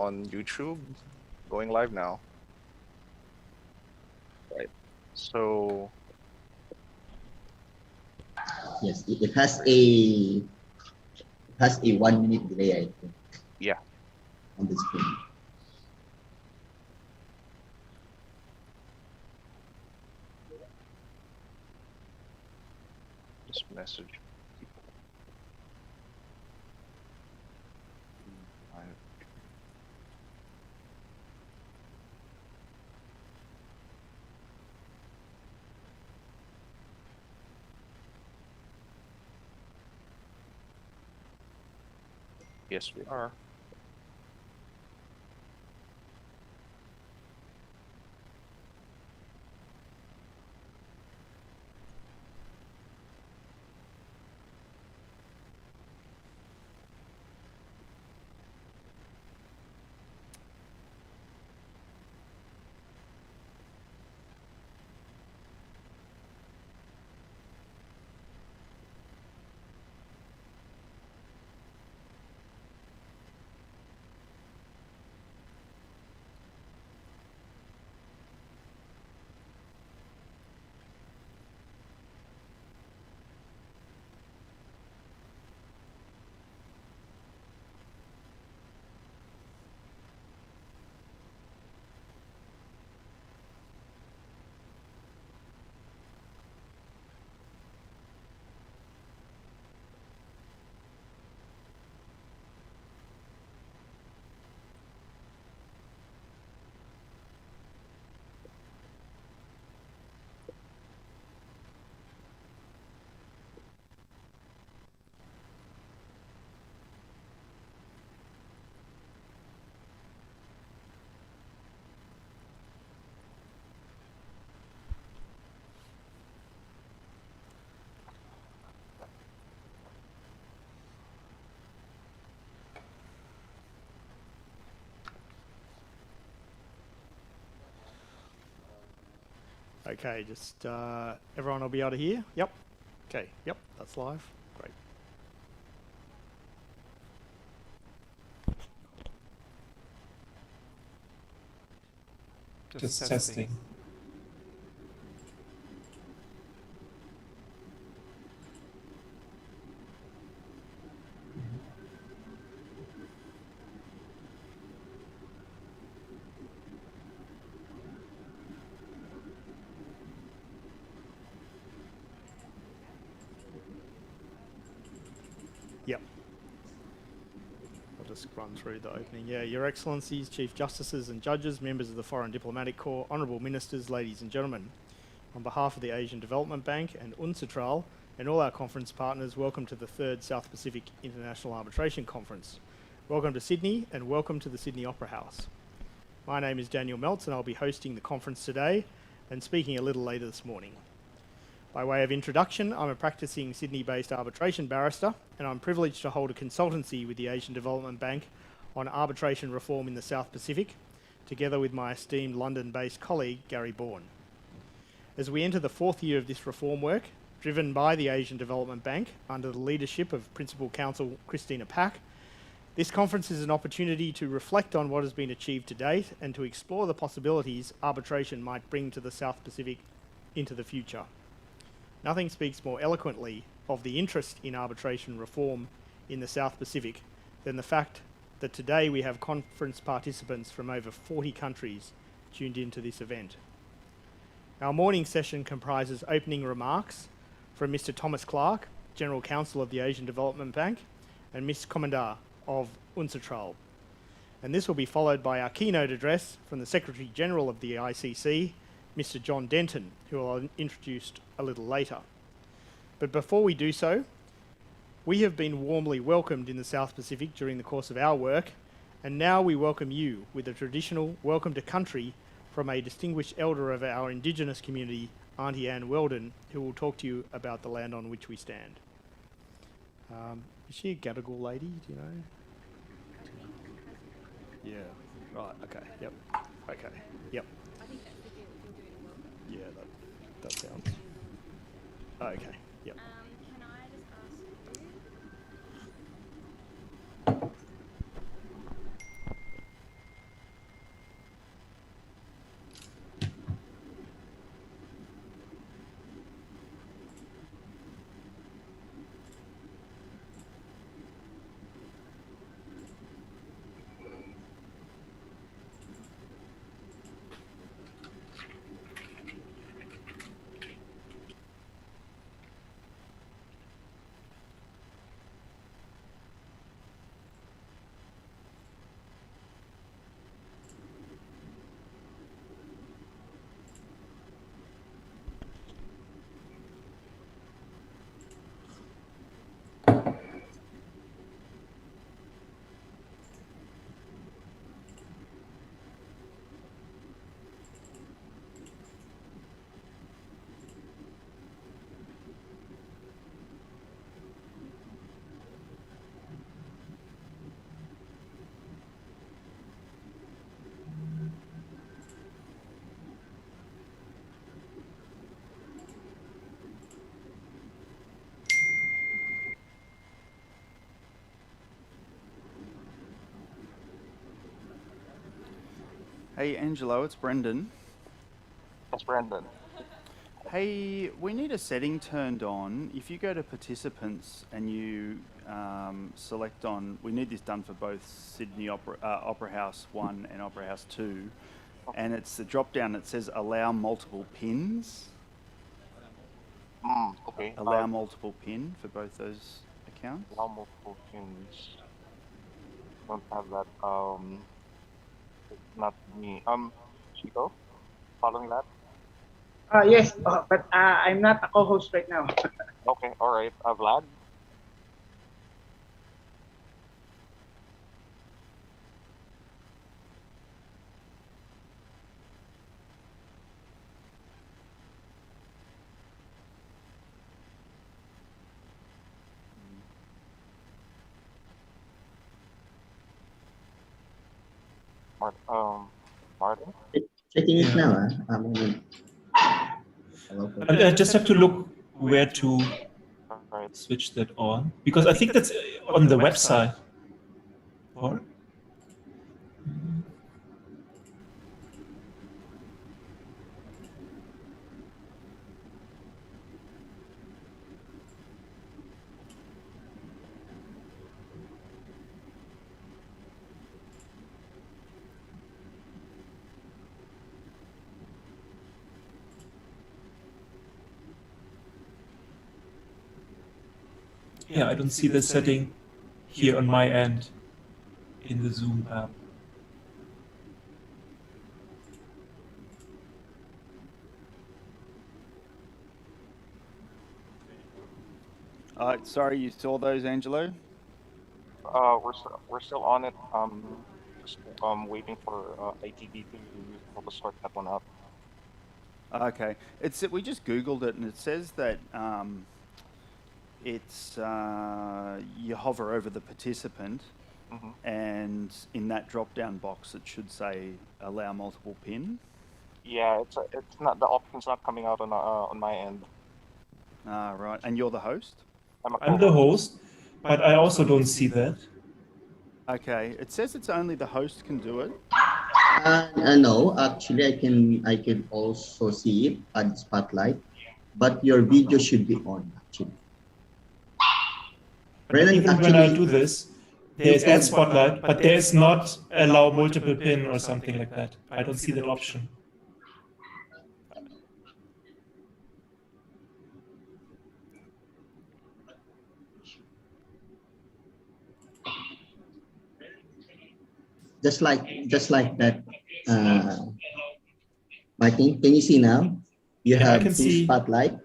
on YouTube, going live now. Right. So Yes, it has a 1 minute delay, I think, yeah, on the screen. just message people. Yes, we are. Okay, just everyone will be able to hear? Yep. Okay, yep, that's live. Great. Just testing. Yep. I'll just run through the opening. Yeah, Your Excellencies, Chief Justices and Judges, members of the Foreign Diplomatic Corps, Honourable Ministers, ladies and gentlemen. On behalf of the Asian Development Bank and UNCITRAL and all our conference partners, welcome to the 3rd South Pacific International Arbitration Conference. Welcome to Sydney and welcome to the Sydney Opera House. My name is Daniel Meltz and I'll be hosting the conference today and speaking a little later this morning. By way of introduction, I'm a practicing Sydney-based arbitration barrister and I'm privileged to hold a consultancy with the Asian Development Bank on arbitration reform in the South Pacific, together with my esteemed London-based colleague, Gary Bourne. As we enter the 4th year of this reform work, driven by the Asian Development Bank under the leadership of Principal Counsel Christina Pack, this conference is an opportunity to reflect on what has been achieved to date and to explore the possibilities arbitration might bring to the South Pacific into the future. Nothing speaks more eloquently of the interest in arbitration reform in the South Pacific than the fact that today we have conference participants from over 40 countries tuned into this event. Our morning session comprises opening remarks from Mr. Thomas Clark, General Counsel of the Asian Development Bank, and Ms. Commandar of UNCITRAL. And this will be followed by our keynote address from the Secretary General of the ICC, Mr. John Denton, who I'll introduce a little later. But before we do so, we have been warmly welcomed in the South Pacific during the course of our work, and now we welcome you with a traditional welcome to country from a distinguished elder of our Indigenous community, Auntie Anne Weldon, who will talk to you about the land on which we stand. Is she a Gadigal lady, do you know? Yeah, right, okay, yep, okay, yep. Yeah, that sounds... Okay, yep. Can I just ask you? Hey, Angelo, it's Brendan. That's Brandon. Hey, we need a setting turned on. If you go to participants and you select on, we need this done for both Sydney Opera House 1 and Opera House 2. And it's the drop down that says allow multiple pins. Okay. Allow multiple pin for both those accounts. Allow multiple pins. Don't have that. Not me. Chico, following that. Yes, but I'm not a co-host right now. Okay. All right. Vlad. Martin. Checking it Yeah. now. Hello. I just have to look where to All right. switch that on, because I think that's on the website. Or? Yeah, I don't see the setting here on my end in the Zoom app. Sorry, you saw those, Angelo? We're still on it. Just waiting for ITV to sort that one out. Okay, we just Googled it and it says that it's you hover over the participant and in that drop-down box it should say allow multiple pin. Yeah, it's not, the option's not coming out on my end. Right, and you're the host? I'm the host, but I also don't see that. Okay, it says it's only the host can do it. No, actually, I can also see it at Spotlight, but your video should be on actually. Brennan, Even when I do this, there is Add Spotlight, but there is not allow multiple pin or something like that. I don't see that option. just like that. Martin, can you see now? You Yeah, I have can two see. Spotlight.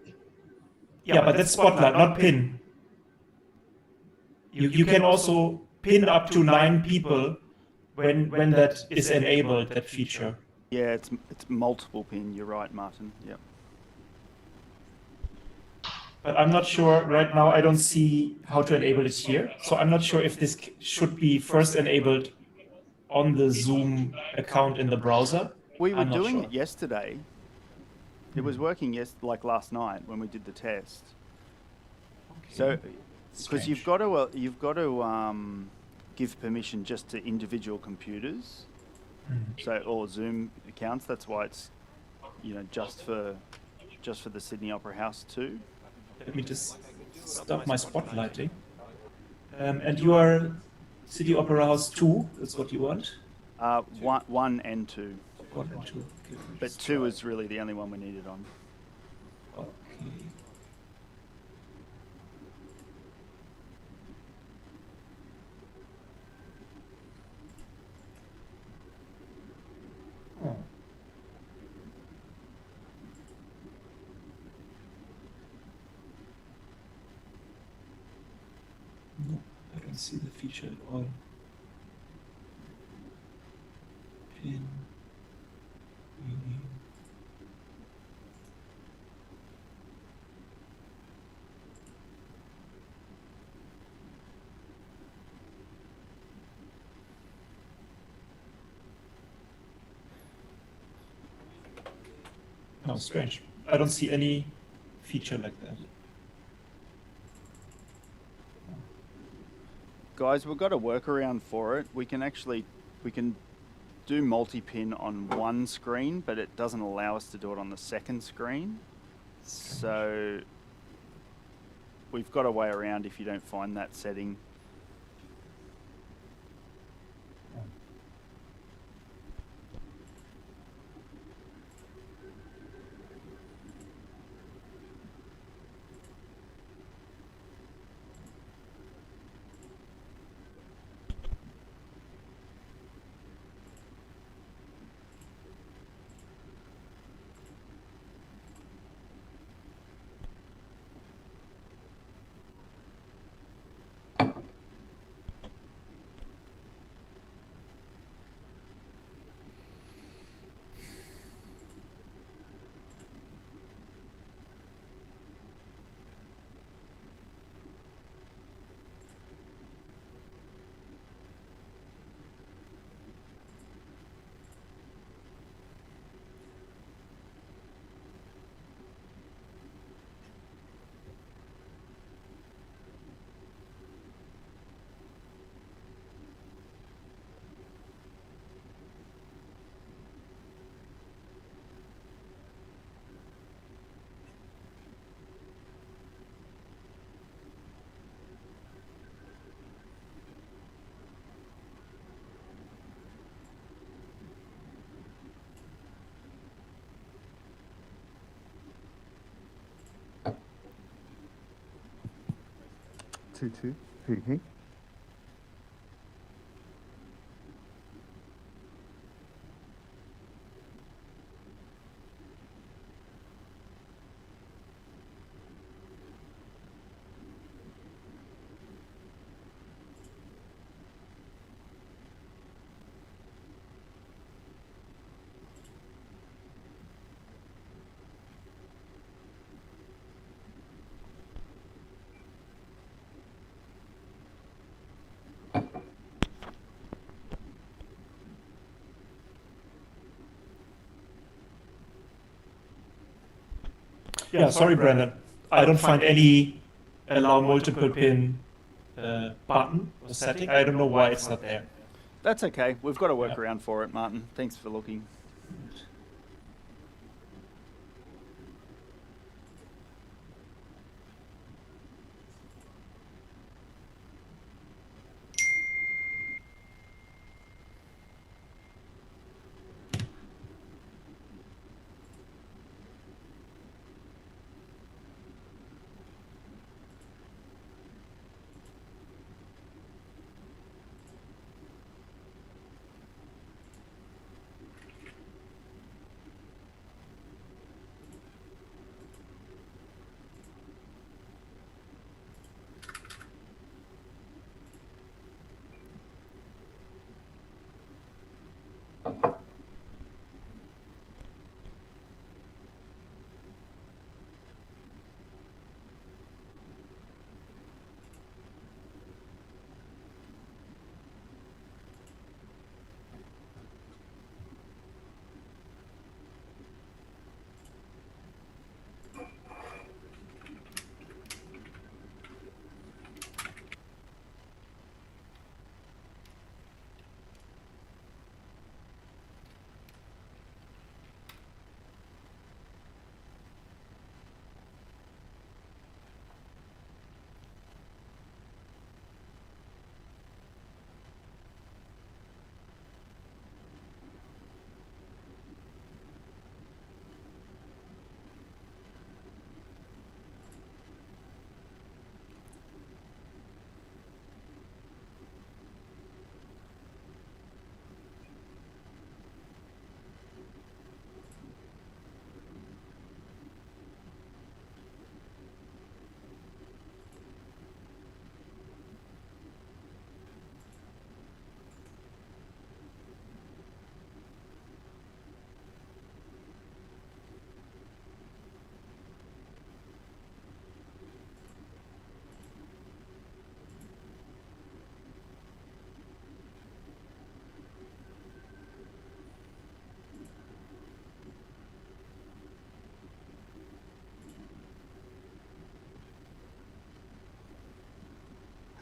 Yeah, but that's Spotlight, not pin. You can also pin up to 9 people when that is enabled, that feature. Yeah, it's multiple pin. You're right, Martin. Yep. But I'm not sure right now. I don't see how to enable it here. So I'm not sure if this should be first enabled on the Zoom account in the browser. We were I'm not doing sure. it yesterday. It was working like last night when we did the test. So, because you've got to give permission just to individual computers. So or Zoom accounts. That's why it's just for the Sydney Opera House 2. Let me just stop my spotlighting. And you are City Opera House 2. That's what you want. 1 and 2. 1 and 2. Okay, But 2 is really the only one we needed on. Okay. Oh. No, I don't see the feature at all. Pin. Rename. Oh, strange. I don't see any feature like that. Guys, we've got a workaround for it. We can do multi-pin on one screen, but it doesn't allow us to do it on the second screen. So we've got a way around if you don't find that setting. Two. Hey. Yeah, sorry, Brandon. I don't find any allow multiple pin button or setting. I don't know why it's not there. That's okay. We've got a workaround for it, Martin. Thanks for looking.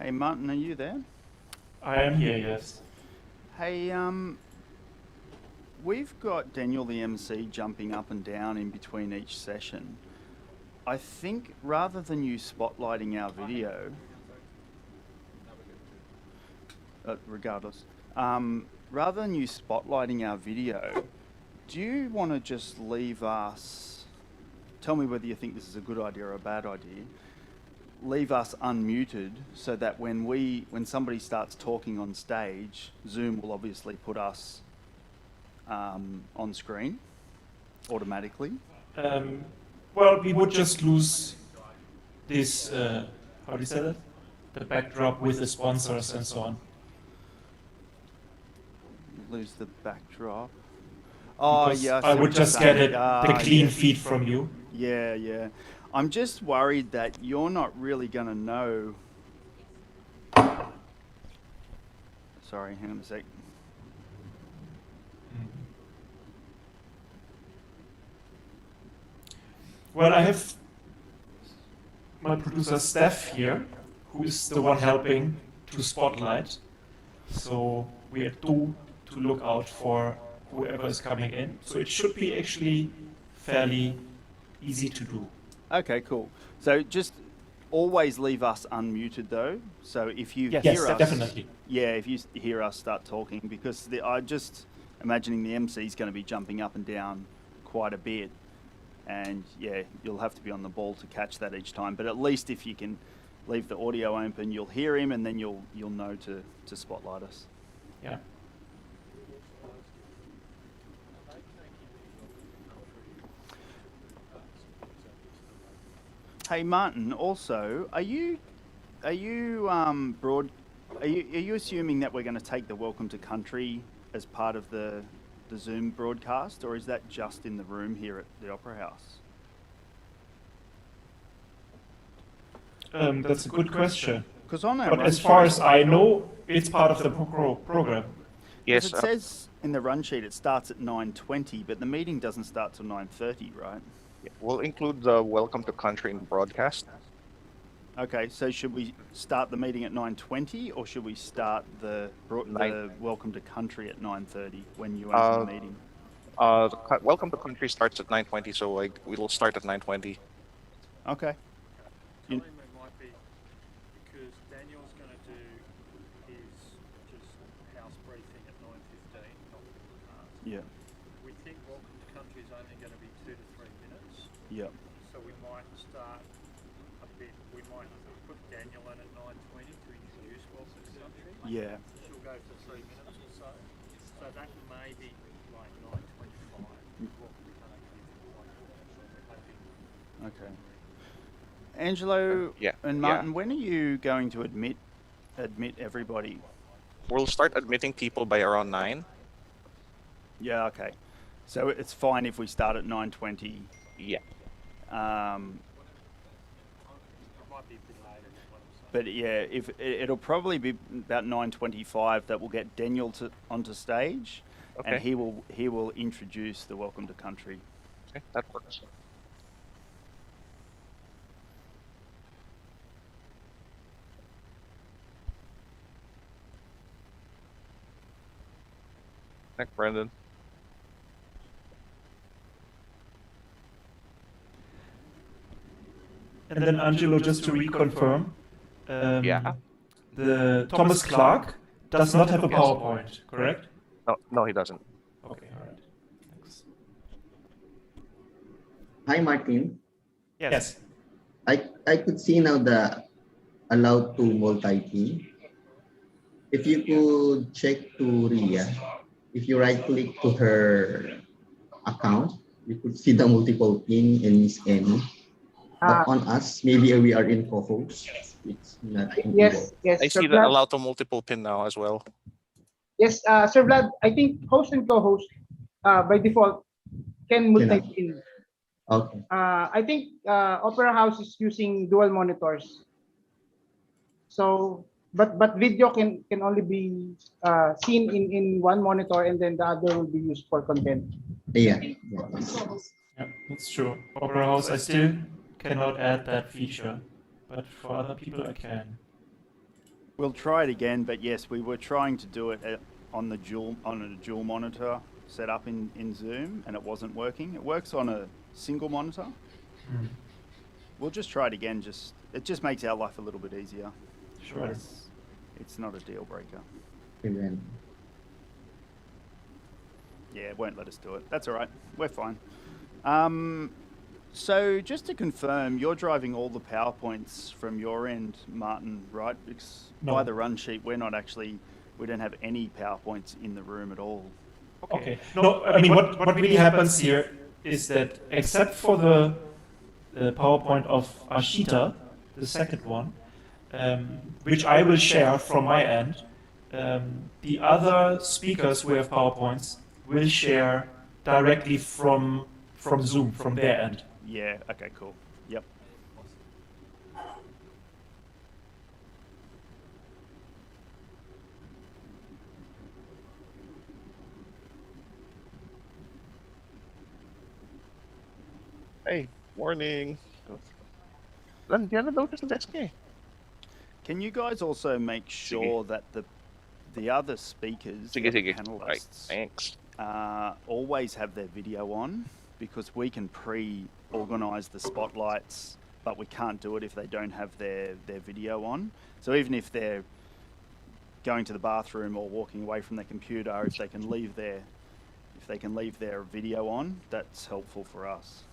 Hey, Martin, are you there? I am here, yes. Hey, we've got Daniel the MC jumping up and down in between each session. I think rather than you spotlighting our video, regardless, rather than you spotlighting our video, do you want to just leave us, tell me whether you think this is a good idea or a bad idea, leave us unmuted so that when somebody starts talking on stage, Zoom will obviously put us on screen automatically? Well, we would just lose this, how do you say that? The backdrop with the sponsors and so on. Lose the backdrop. Oh, Because yeah. I would just get it, Ah, the clean yeah. feed from you. Yeah, yeah. I'm just worried that you're not really going to know. Sorry, hang on a sec. Well, I have my producer Steph here, who is the one helping to spotlight. So we are two to look out for whoever is coming in. So it should be actually fairly easy to do. Okay, cool. So just always leave us unmuted though. So if you Yes, hear us, definitely. yeah, if you hear us start talking, because I just imagining the MC is going to be jumping up and down quite a bit, and yeah, you'll have to be on the ball to catch that each time. But at least if you can leave the audio open, you'll hear him, and then you'll know to spotlight us. Yeah. Hey Martin, also, are you assuming that we're going to take the Welcome to Country as part of the Zoom broadcast, or is that just in the room here at the Opera House? That's a good question. Because on our But run as sheet- far as I know, it's part of the program. Yes, it says in the run sheet it starts at 9:20, but the meeting doesn't start till 9:30, right? we'll include the welcome to country in the broadcast. Okay, so should we start the meeting at 9:20, or should we start the Welcome to Country at 9:30 when you open the meeting? Welcome to country starts at 9:20, so we'll start at 9:20. Okay. Tell him it might be because Daniel's going to do his just house briefing at 9:15, not the podcast. Yeah. We think Welcome to Country is only going to be 2 to 3 minutes, Yeah. so we might start a bit. We might put Daniel in at 9:20 to introduce Welcome to Country. Yeah. She'll go for 3 minutes or so. So that may be like 9:25. Welcome to Country. Okay. Angelo Yeah, and Martin, when are you going to admit everybody? We'll start admitting people by around 9. Yeah, okay. So it's fine if we start at 9:20. Yeah. It might be a bit later than what I'm saying. But yeah, if it'll probably be about 9:25 that we'll get Daniel onto stage, Okay. and he will introduce the Welcome to Country. Okay, that works. Thanks, Brendan. And then Angelo, just to reconfirm, Yeah. the Thomas Clark does not have a PowerPoint, correct? No, he doesn't. Okay, all right. Thanks. Hi, Martin. Yes. I could see now the allowed to multi-team. If you could check to Ria, if you right click to her account, you could see the multiple pin and Miss Emmy. But on us, maybe we are in co-host. It's not. Yes, yes. I Sir see that Vlad. allow to multiple pin now as well. Yes, Sir Vlad, I think host and co-host by default can multi-pin. Okay. I think Opera House is using dual monitors. So, but video can only be seen in one monitor, and then the other will be used for content. Yeah. Yeah, that's true. Opera House, I still cannot add that feature, but for other people I can. We'll try it again, but yes, we were trying to do it on a dual monitor, set up in Zoom and it wasn't working. It works on a single monitor. We'll just try it again. It just makes our life a little bit easier. Sure. But it's not a deal breaker. Event. Yeah, it won't let us do it. That's all right. We're fine. So just to confirm, you're driving all the PowerPoints from your end, Martin, right? Because No. by the run sheet, we don't have any PowerPoints in the room at all. Okay. No, I mean, what really happens here is that except for the PowerPoint of Ashita, the second one, which I will share from my end, the other speakers who have PowerPoints will share directly from Zoom, from their end. Yeah, okay, cool. Yep. Hey, warning. Nandiyan na daw siya sa desk eh. Can you guys also make sure that the other speakers, Sige, the sige. Right, panelists, thanks. always have their video on, because we can pre-organize the spotlights, but we can't do it if they don't have their video on. So even if they're going to the bathroom or walking away from their computer, if they can leave their video on, that's helpful for us.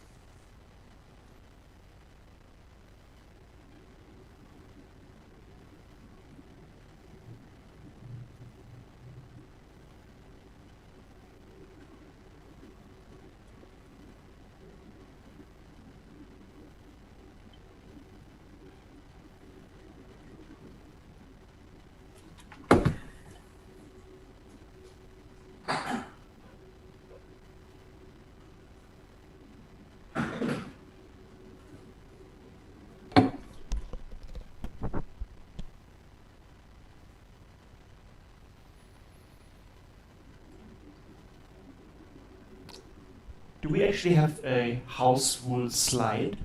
Do we actually have a house rule slide?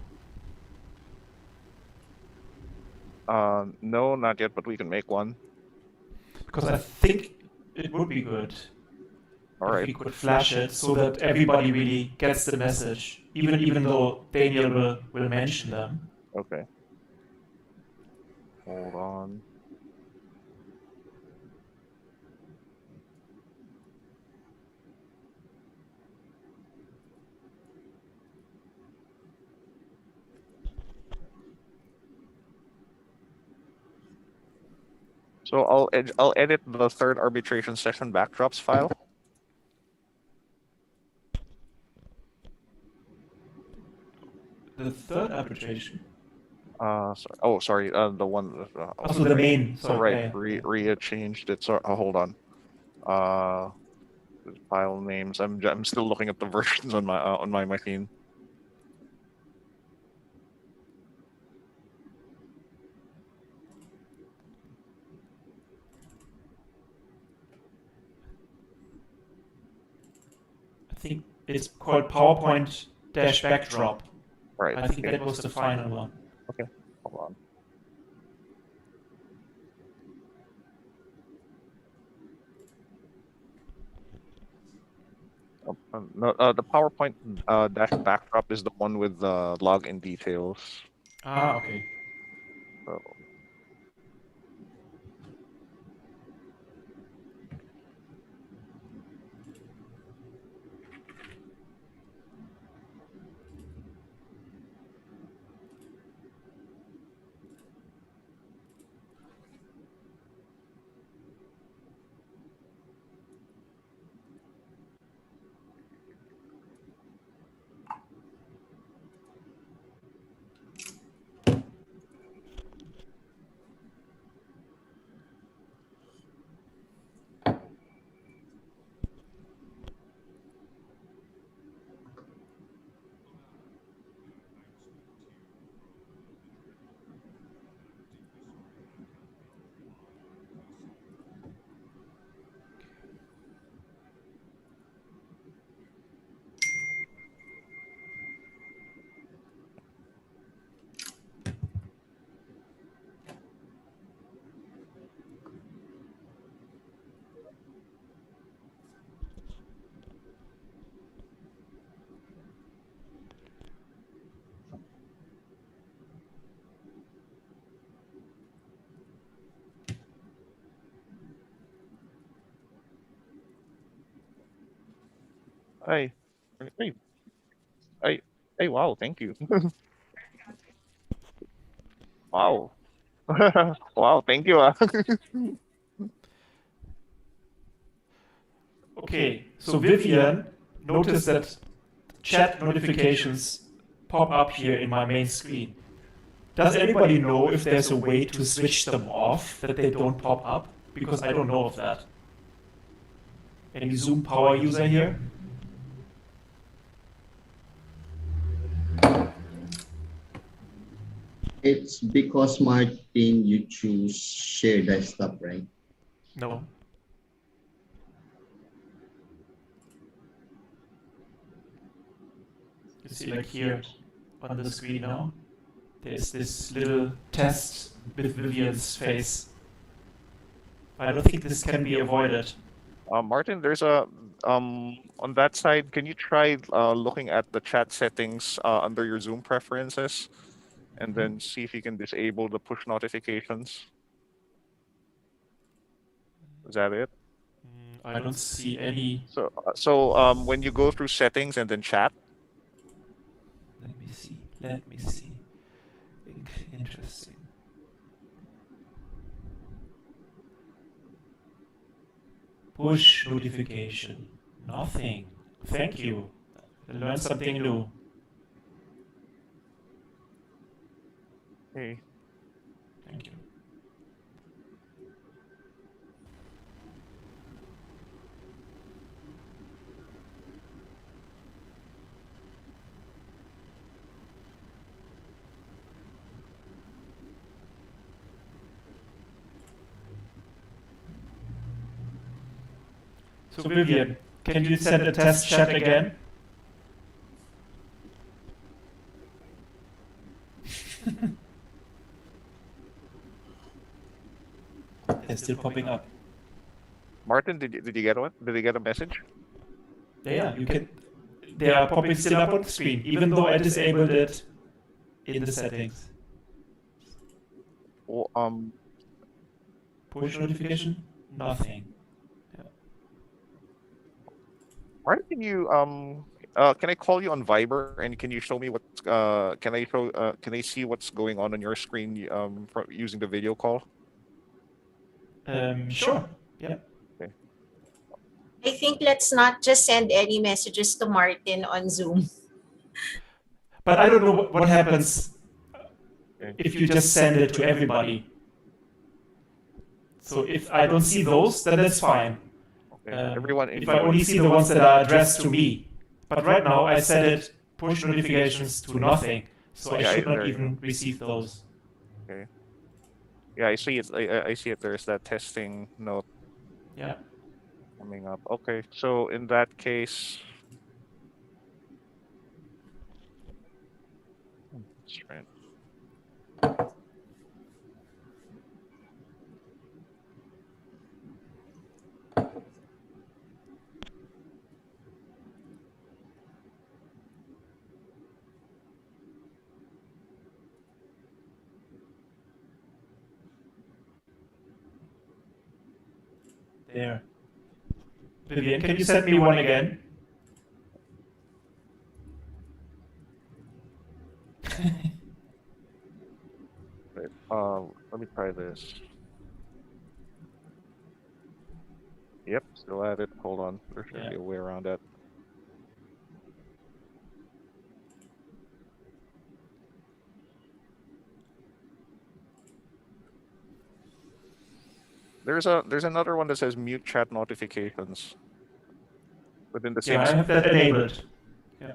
No, not yet, but we can make one. Because I think it would be good All if right. we could flash it so that everybody really gets the message, even though Daniel will mention them. Okay. Hold on. So I'll edit the third arbitration session backdrops file. The third arbitration. Sorry. Oh, sorry. The one. Also the main. So Sorry. right. Ria changed it. So hold on. File names. I'm still looking at the versions on my machine. I think it's called PowerPoint dash backdrop. Right. I think that was the final one. Okay. Hold on. No, the PowerPoint dash backdrop is the one with the login details. Ah, okay. So, Hey, hey, hey, hey! Wow, thank you. Wow, wow, thank you. Okay, so Vivian noticed that chat notifications pop up here in my main screen. Does anybody know if there's a way to switch them off, that they don't pop up? Because I don't know of that. Any Zoom power user here? It's because Martin, you choose share desktop, right? No. You see, like here on the screen now, there's this little test with Vivian's face. I don't think this can be avoided. Martin, there's a on that side. Can you try looking at the chat settings under your Zoom preferences, and then see if you can disable the push notifications? Is that it? I don't see any. So when you go through settings and then chat, Let me see. Let me see. Interesting. Push notification. Nothing. Thank you. I learned something new. hey, Thank you. So Vivian, can you send a test chat again? They're still popping up. Martin, did you get one? Did you get a message? Yeah, you can. They are popping still up on the screen, even though I disabled it in the settings. Well, Push notification? Nothing. Martin, can I call you on Viber and can you show me what can I see what's going on your screen using the video call? Sure. Yeah. Okay. I think let's not just send any messages to Martin on Zoom. But I don't know what happens Okay. if you just send it to everybody. So if I don't see those, then that's fine. Okay. Everyone If I only see the ones that are addressed to me. But right now I set it push notifications to nothing. So I should not even receive those. Okay. Yeah, I see it. I see it. There's that testing note. Yeah. Coming up. Okay. So in that case, strange. There. Vivian, can you send me one again? Wait, let me try this. Yep, still at it. Hold on. There should be a way around that. There's another one that says mute chat notifications within the same. Yeah, I have that enabled. Yeah.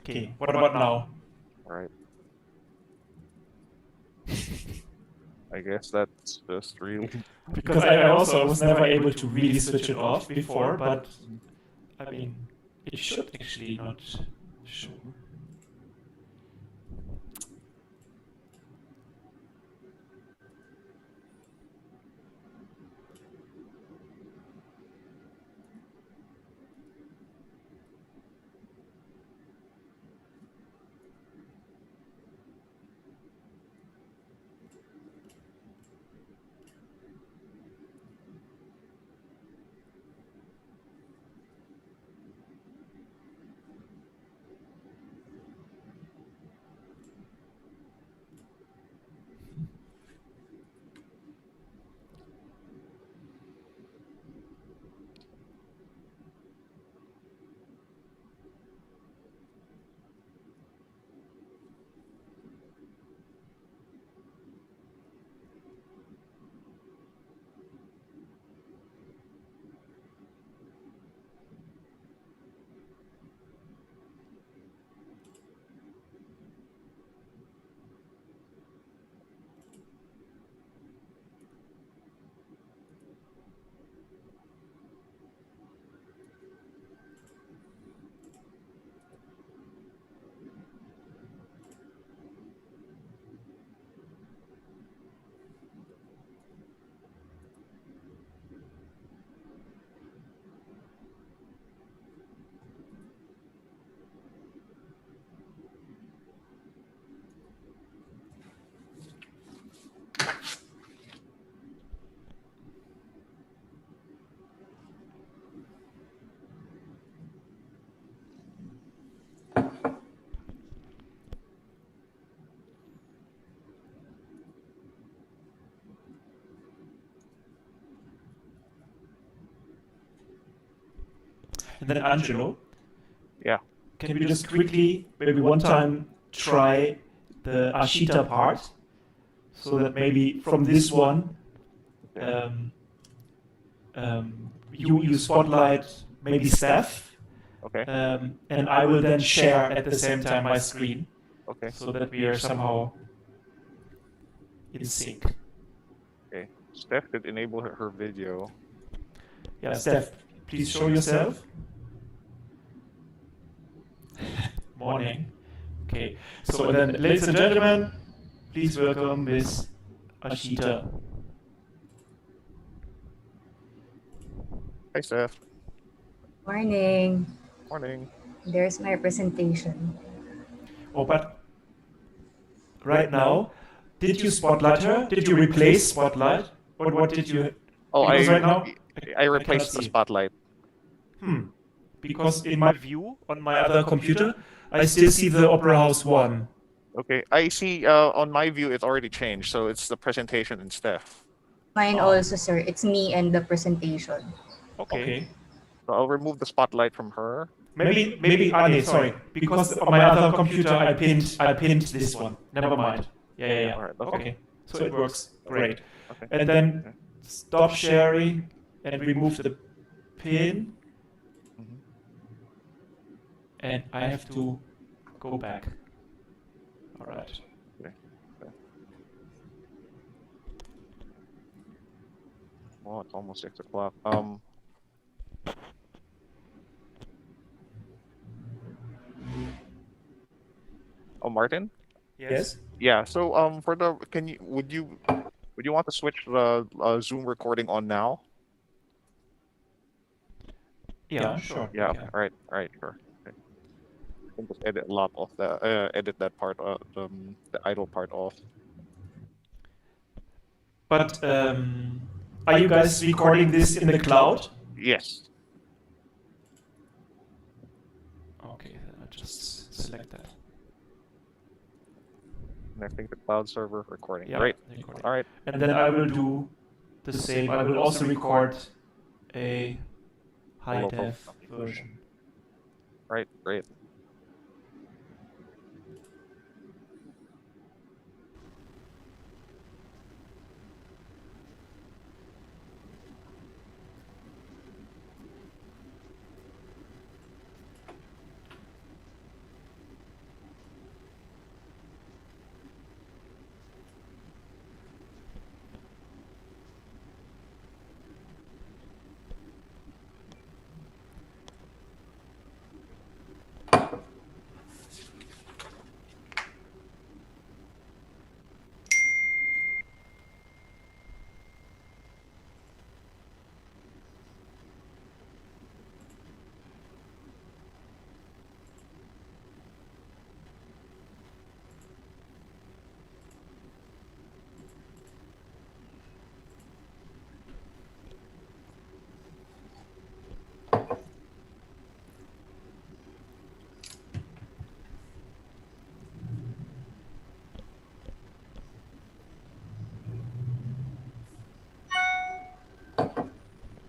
Okay, what about now? All right. I guess that's just really. Because I also was never able to really switch it off before, but I mean, it should actually not show. and then Angelo. Yeah. Can we just quickly, maybe one time, try the Ashita part, so that maybe from this one, you spotlight maybe Steph, Okay. and I will then share at the same time my screen, Okay. so that we are somehow in sync. Okay. Steph could enable her video. Yeah, Steph, please show yourself. Morning. Okay, so then, ladies and gentlemen, please welcome Miss Ashita. Hi, Steph. Morning. Morning. There's my presentation. Oh, but right now, did you spotlight her? Did you replace spotlight? Or what did you? Oh, because right now I replaced the see. spotlight. Because in my view on my other computer, I still see the Opera House 1. Okay. I see on my view it already changed, so it's the presentation and Steph. Mine also, sir. It's me and the presentation. Okay. So I'll remove the spotlight from her. Maybe Annie, sorry. Because on my other computer I pinned this one. Never mind. Yeah. All right, Okay. So it works. Great. Okay. And then stop sharing and remove the pin. And I have to go back. All right. Okay. Oh, it's almost 6 o'clock. Oh, Martin? Yes. Yeah. So for the would you want to switch the Zoom recording on now? Yeah, sure. Yeah. Okay. All right. Sure. Okay. I can just edit a lot off the edit that part the idle part off. But are you guys recording this in the cloud? Yes. Okay, I'll just select that. And I think the cloud server recording. Yeah, Great. recording. All right. And then I will do the same. I will also record a high def version. Right. Great.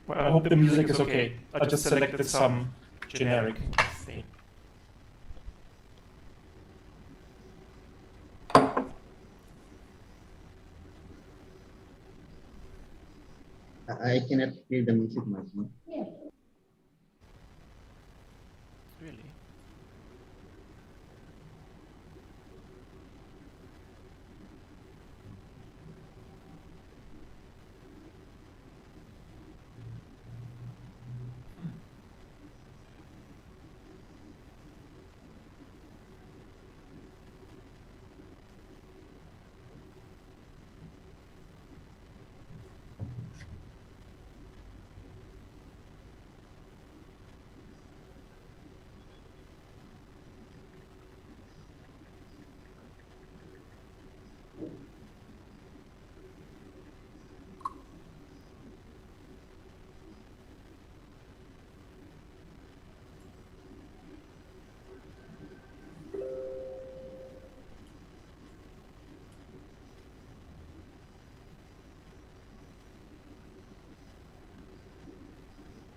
Well, I hope the music is okay. I just selected some generic thing. I cannot hear the music much. No? Really?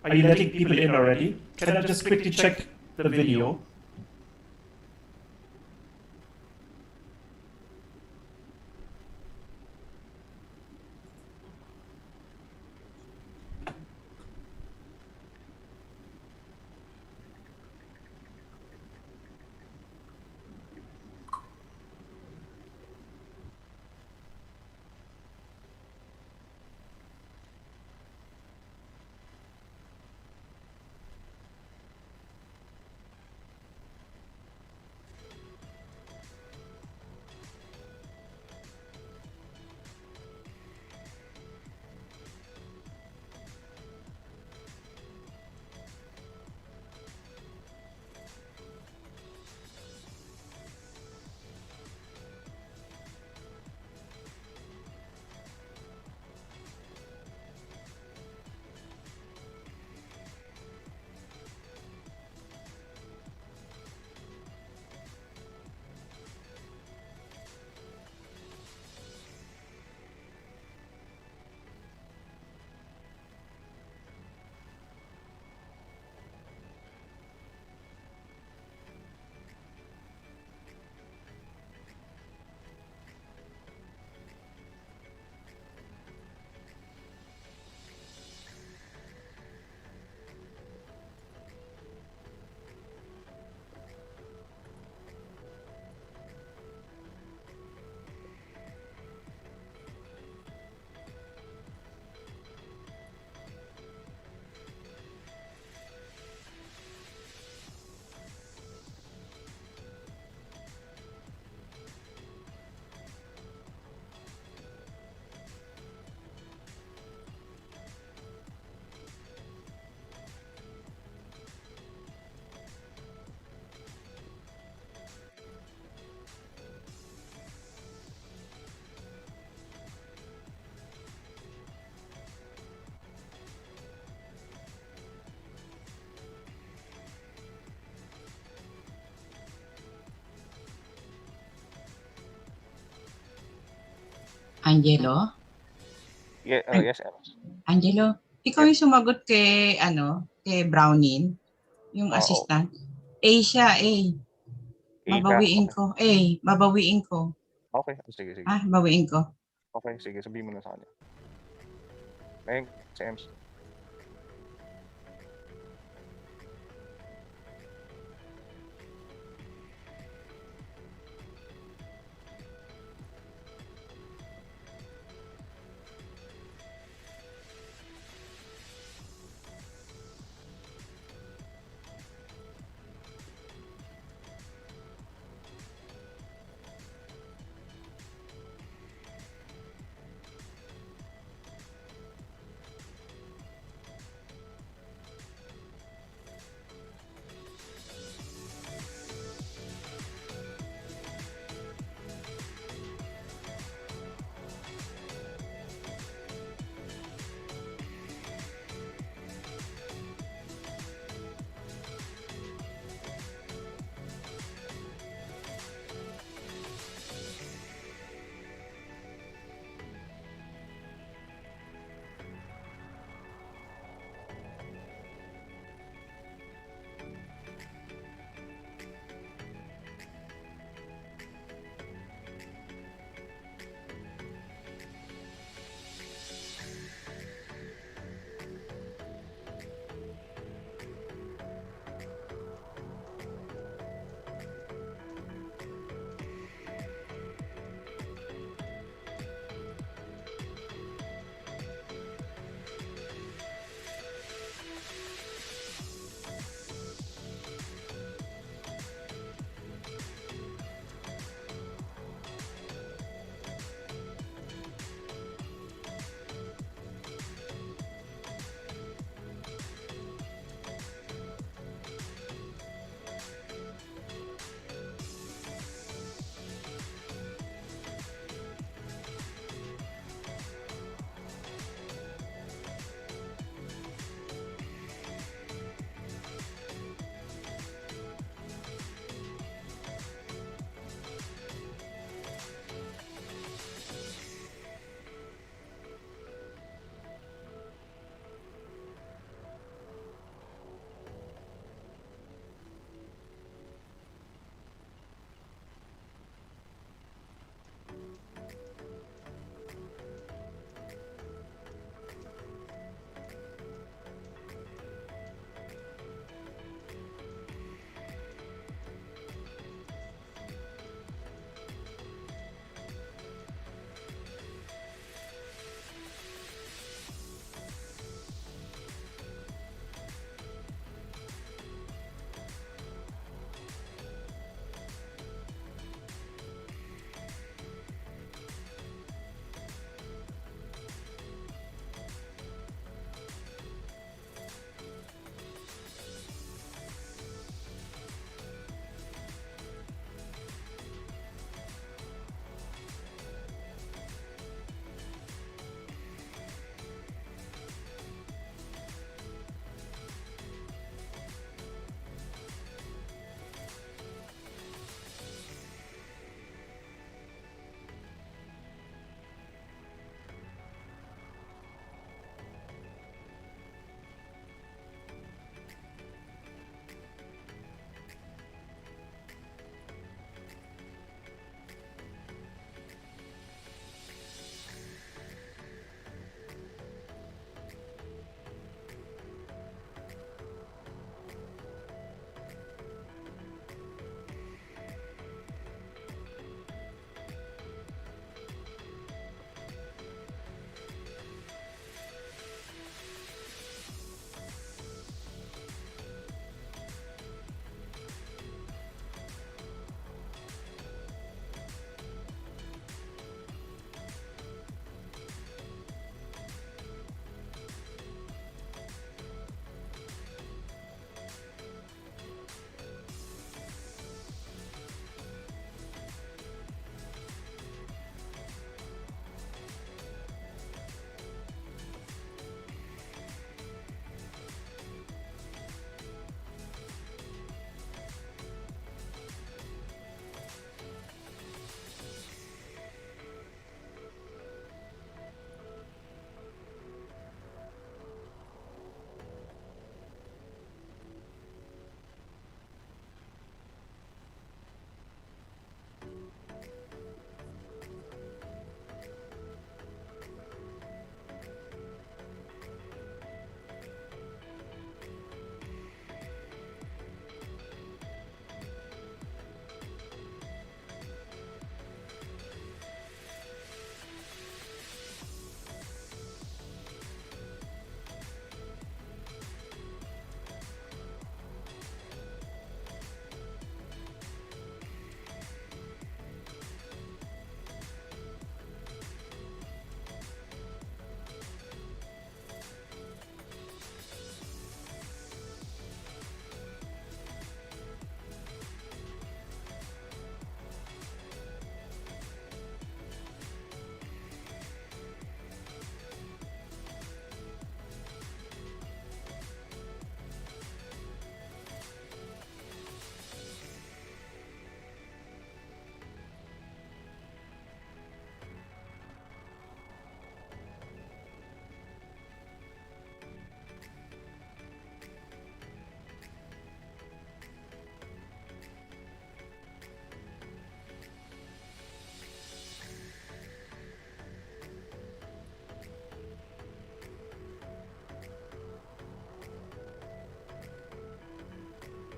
Are you letting people in already? Can I just quickly check the video? Angelo? Yeah, An- yes, Ems. Angelo, ikaw Yes. yung sumagot kay, kay Brownin, yung Oh, assistant. A siya, A. Asia. Babawiin Okay. ko. A, babawiin ko. Okay. Sige, sige. Bawiin ko. Okay, sige. Sabihin mo na sa kanya. Thanks, Ems.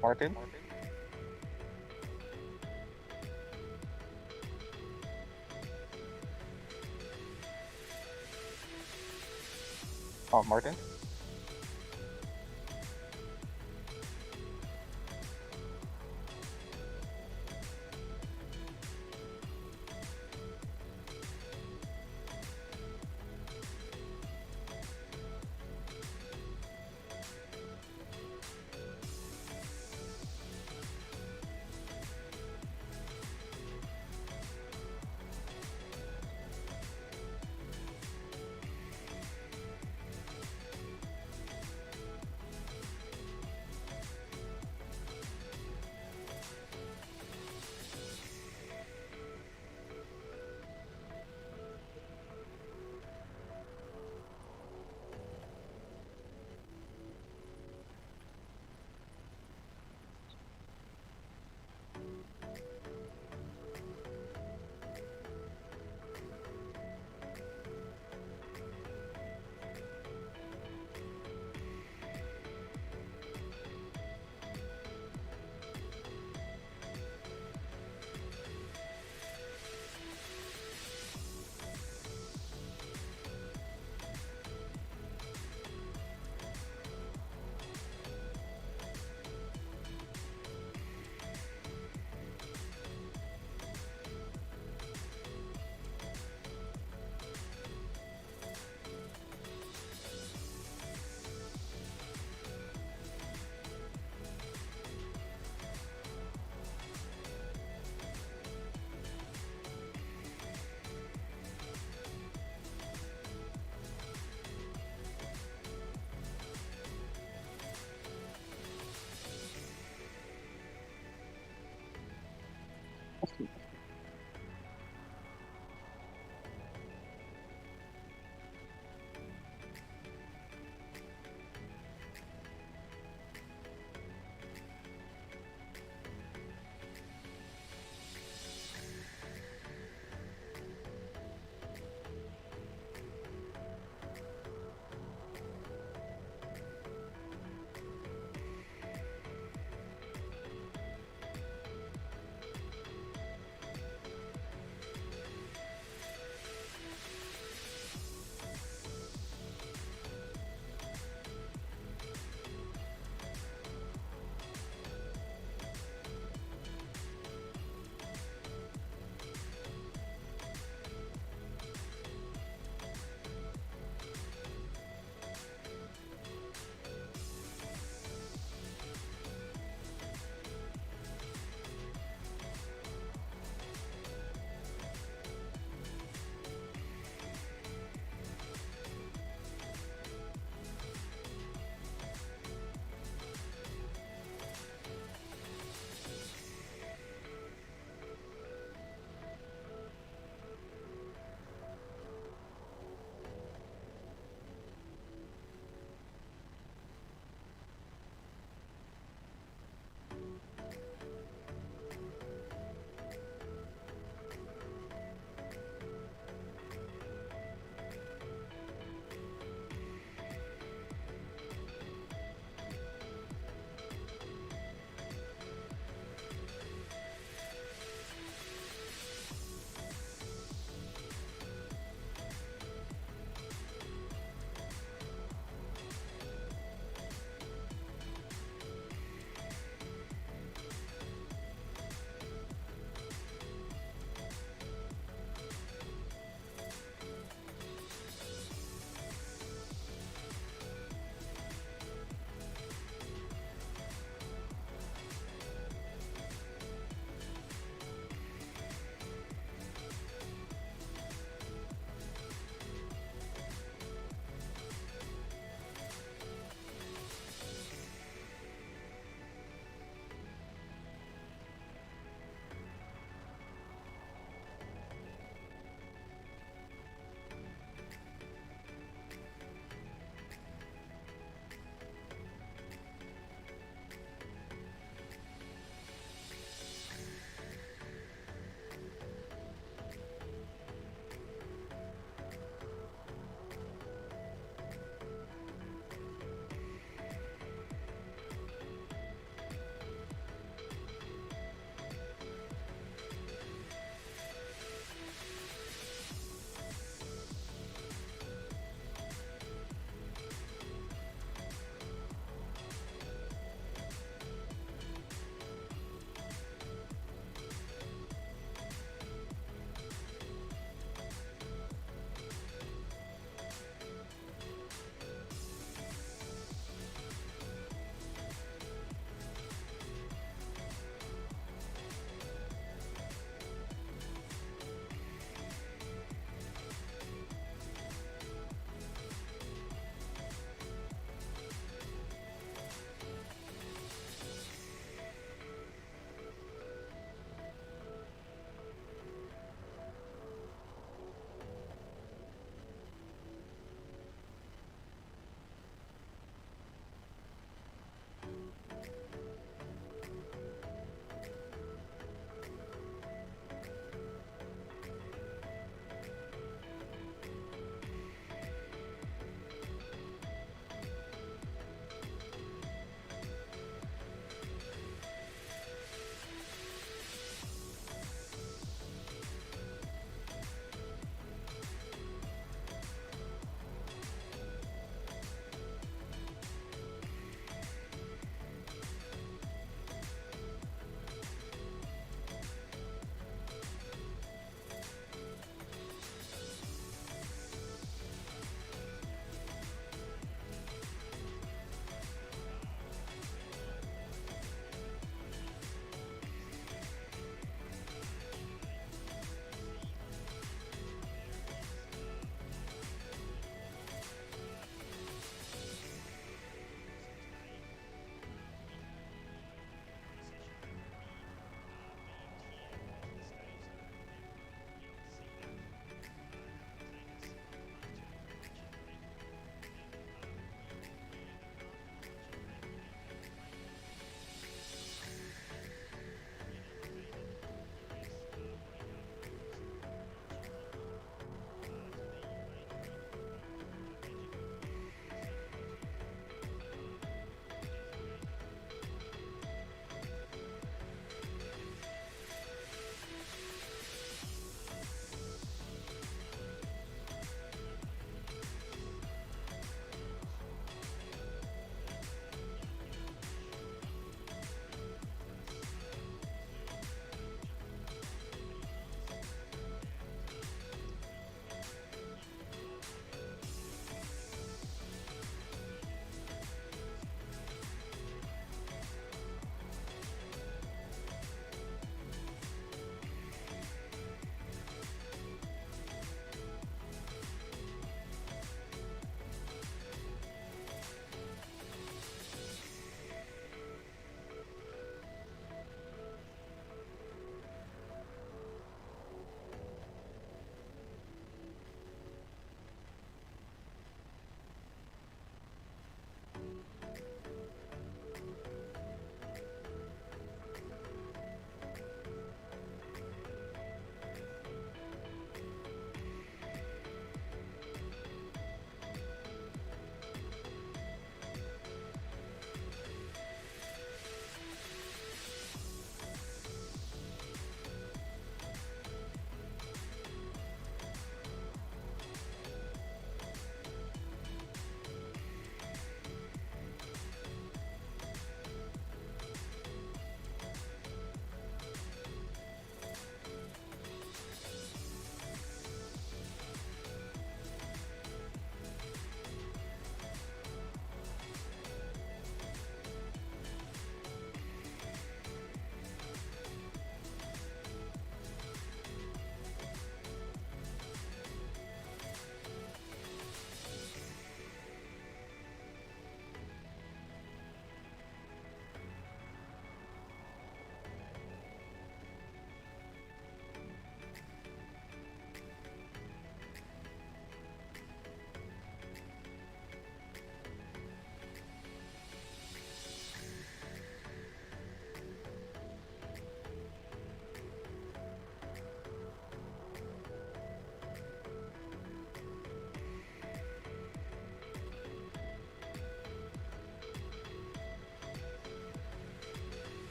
Martin? Oh, Martin?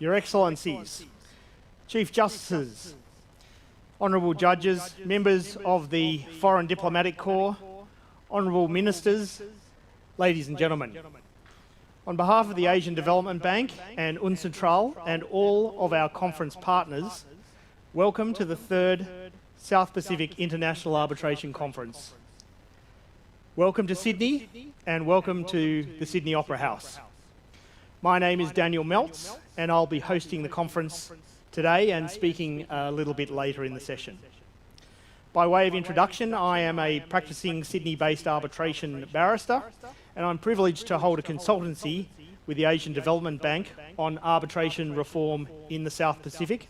Your Excellencies, Chief Justices, Honourable Judges, members of the Foreign Diplomatic Corps, Honourable Ministers, ladies and gentlemen. On behalf of the Asian Development Bank and UNCITRAL and all of our conference partners, welcome to the third South Pacific International Arbitration Conference. Welcome to Sydney and welcome to the Sydney Opera House. My name is Daniel Meltz and I'll be hosting the conference today and speaking a little bit later in the session. By way of introduction, I am a practicing Sydney-based arbitration barrister and I'm privileged to hold a consultancy with the Asian Development Bank on arbitration reform in the South Pacific,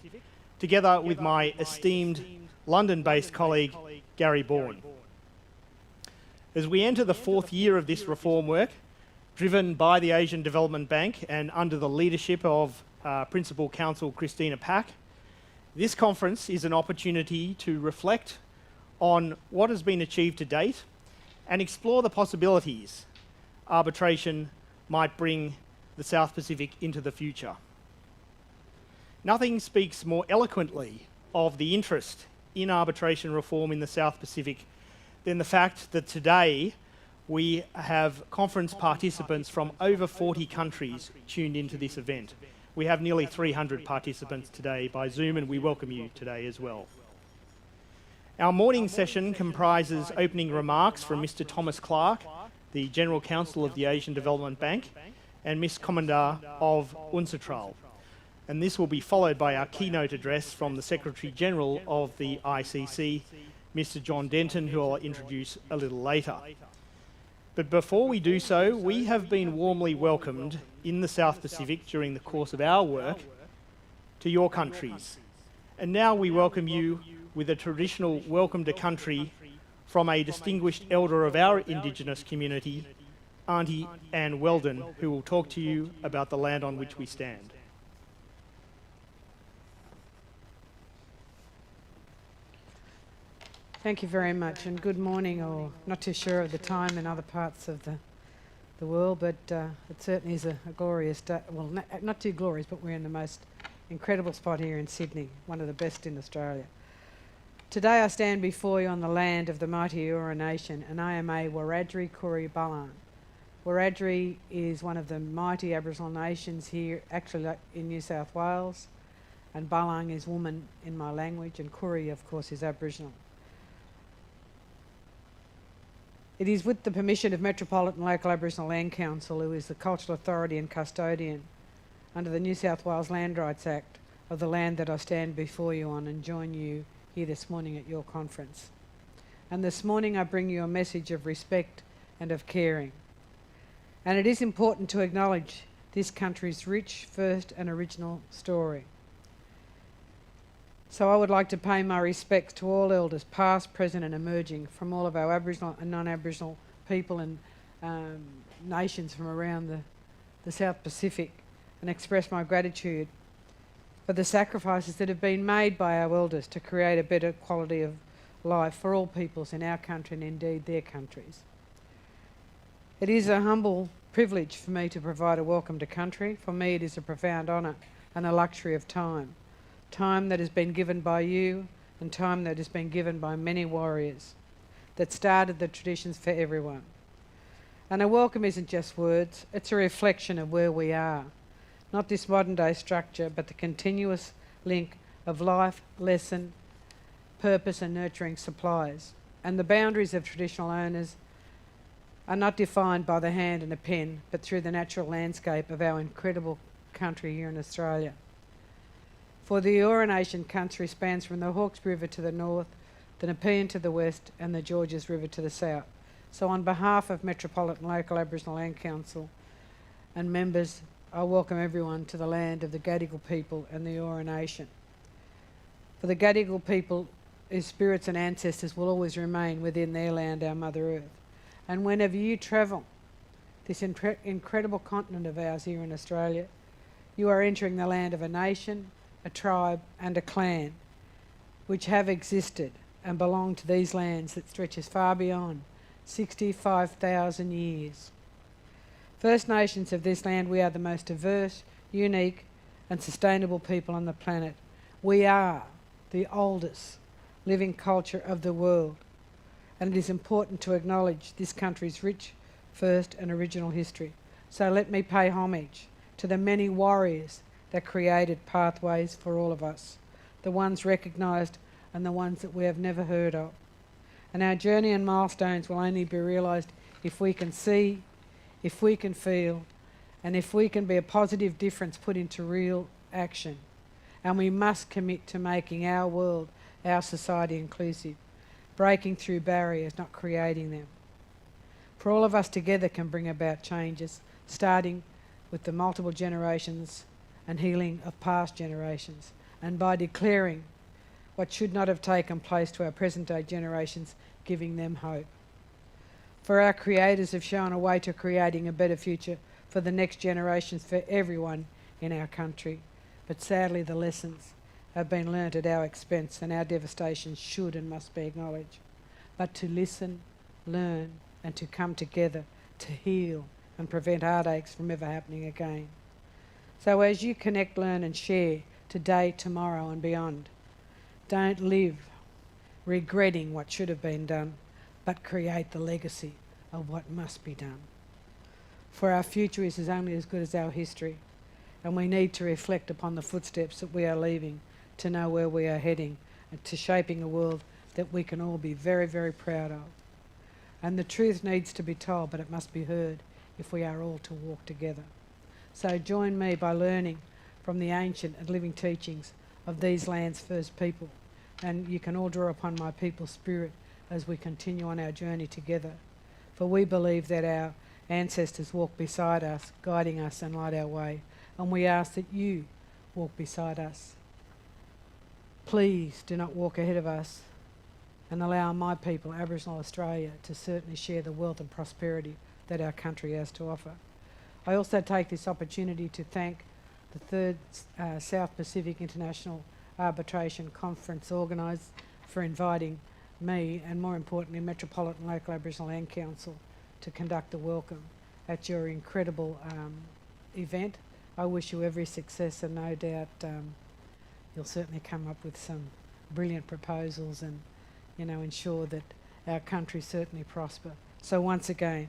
together with my esteemed London-based colleague, Gary Bourne. As we enter the fourth year of this reform work, driven by the Asian Development Bank and under the leadership of Principal Counsel Christina Pack, this conference is an opportunity to reflect on what has been achieved to date and explore the possibilities arbitration might bring the South Pacific into the future. Nothing speaks more eloquently of the interest in arbitration reform in the South Pacific than the fact that today we have conference participants from over 40 countries tuned into this event. We have nearly 300 participants today by Zoom and we welcome you today as well. Our morning session comprises opening remarks from Mr. Thomas Clark, the General Counsel of the Asian Development Bank, and Ms. Commandar of UNCITRAL. And this will be followed by our keynote address from the Secretary General of the ICC, Mr. John Denton, who I'll introduce a little later. But before we do so, we have been warmly welcomed in the South Pacific during the course of our work to your countries. And now we welcome you with a traditional welcome to country from a distinguished elder of our Indigenous community, Auntie Anne Weldon, who will talk to you about the land on which we stand. Thank you very much, and good morning, or not too sure of the time in other parts of the world, but it certainly is a glorious day. Well, not too glorious, but we're in the most incredible spot here in Sydney, one of the best in Australia. Today I stand before you on the land of the mighty Eora Nation, and I am a Wiradjuri Koori Balan. Wiradjuri is one of the mighty Aboriginal nations here, actually in New South Wales, and Balang is woman in my language, and Koori, of course, is Aboriginal. It is with the permission of Metropolitan Local Aboriginal Land Council, who is the cultural authority and custodian under the New South Wales Land Rights Act, of the land that I stand before you on and join you here this morning at your conference. And this morning I bring you a message of respect and of caring. And it is important to acknowledge this country's rich, first and original story. So I would like to pay my respects to all elders, past, present and emerging, from all of our Aboriginal and non-Aboriginal people and nations from around the South Pacific, and express my gratitude for the sacrifices that have been made by our elders to create a better quality of life for all peoples in our country and indeed their countries. It is a humble privilege for me to provide a welcome to country. For me it is a profound honour and a luxury of time. Time that has been given by you and time that has been given by many warriors that started the traditions for everyone. And a welcome isn't just words, it's a reflection of where we are. Not this modern day structure, but the continuous link of life, lesson, purpose and nurturing supplies. And the boundaries of traditional owners are not defined by the hand and a pen, but through the natural landscape of our incredible country here in Australia. For the Eora Nation country spans from the Hawkesbury River to the north, the Nepean to the west and the Georges River to the south. So on behalf of Metropolitan Local Aboriginal Land Council and members, I welcome everyone to the land of the Gadigal people and the Eora Nation. For the Gadigal people, whose spirits and ancestors will always remain within their land, our Mother Earth. And whenever you travel this incredible continent of ours here in Australia, you are entering the land of a nation, a tribe and a clan which have existed and belong to these lands that stretches far beyond 65,000 years. First Nations of this land, we are the most diverse, unique and sustainable people on the planet. We are the oldest living culture of the world, and it is important to acknowledge this country's rich, first and original history. So let me pay homage to the many warriors that created pathways for all of us, the ones recognised and the ones that we have never heard of. And our journey and milestones will only be realised if we can see, if we can feel, and if we can be a positive difference put into real action. And we must commit to making our world, our society inclusive, breaking through barriers, not creating them. For all of us together can bring about changes, starting with the multiple generations and healing of past generations, and by declaring what should not have taken place to our present day generations, giving them hope. For our creators have shown a way to creating a better future for the next generations, for everyone in our country. But sadly, the lessons have been learnt at our expense, and our devastation should and must be acknowledged. But to listen, learn, and to come together to heal and prevent heartaches from ever happening again. So as you connect, learn, and share today, tomorrow, and beyond, don't live regretting what should have been done, but create the legacy of what must be done. For our future is only as good as our history, and we need to reflect upon the footsteps that we are leaving to know where we are heading and to shaping a world that we can all be very, very proud of. And the truth needs to be told, but it must be heard if we are all to walk together. So join me by learning from the ancient and living teachings of these land's first people, and you can all draw upon my people's spirit as we continue on our journey together. For we believe that our ancestors walk beside us, guiding us and light our way, and we ask that you walk beside us. Please do not walk ahead of us, and allow my people, Aboriginal Australia, to certainly share the wealth and prosperity that our country has to offer. I also take this opportunity to thank the third South Pacific International Arbitration Conference organised for inviting me, and more importantly Metropolitan Local Aboriginal Land Council, to conduct the welcome at your incredible event. I wish you every success, and no doubt you'll certainly come up with some brilliant proposals and, you know, ensure that our country certainly prosper. So once again,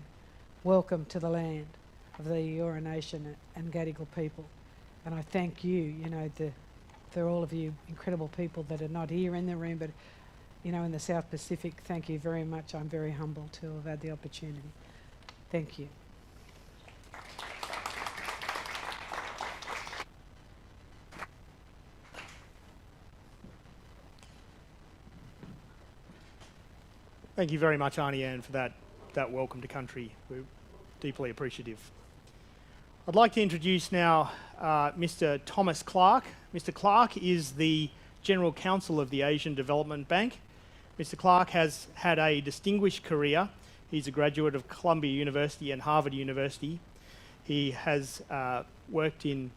welcome to the land of the Eora Nation and Gadigal people. And I thank you, you know, for all of you incredible people that are not here in the room, but, you know, in the South Pacific. Thank you very much. I'm very humbled to have had the opportunity. Thank you. Thank you very much, Arnie Ann, for that welcome to country. We're deeply appreciative. I'd like to introduce now Mr. Thomas Clark. Mr. Clark is the General Counsel of the Asian Development Bank. Mr. Clark has had a distinguished career. He's a graduate of Columbia University and Harvard University. He has worked in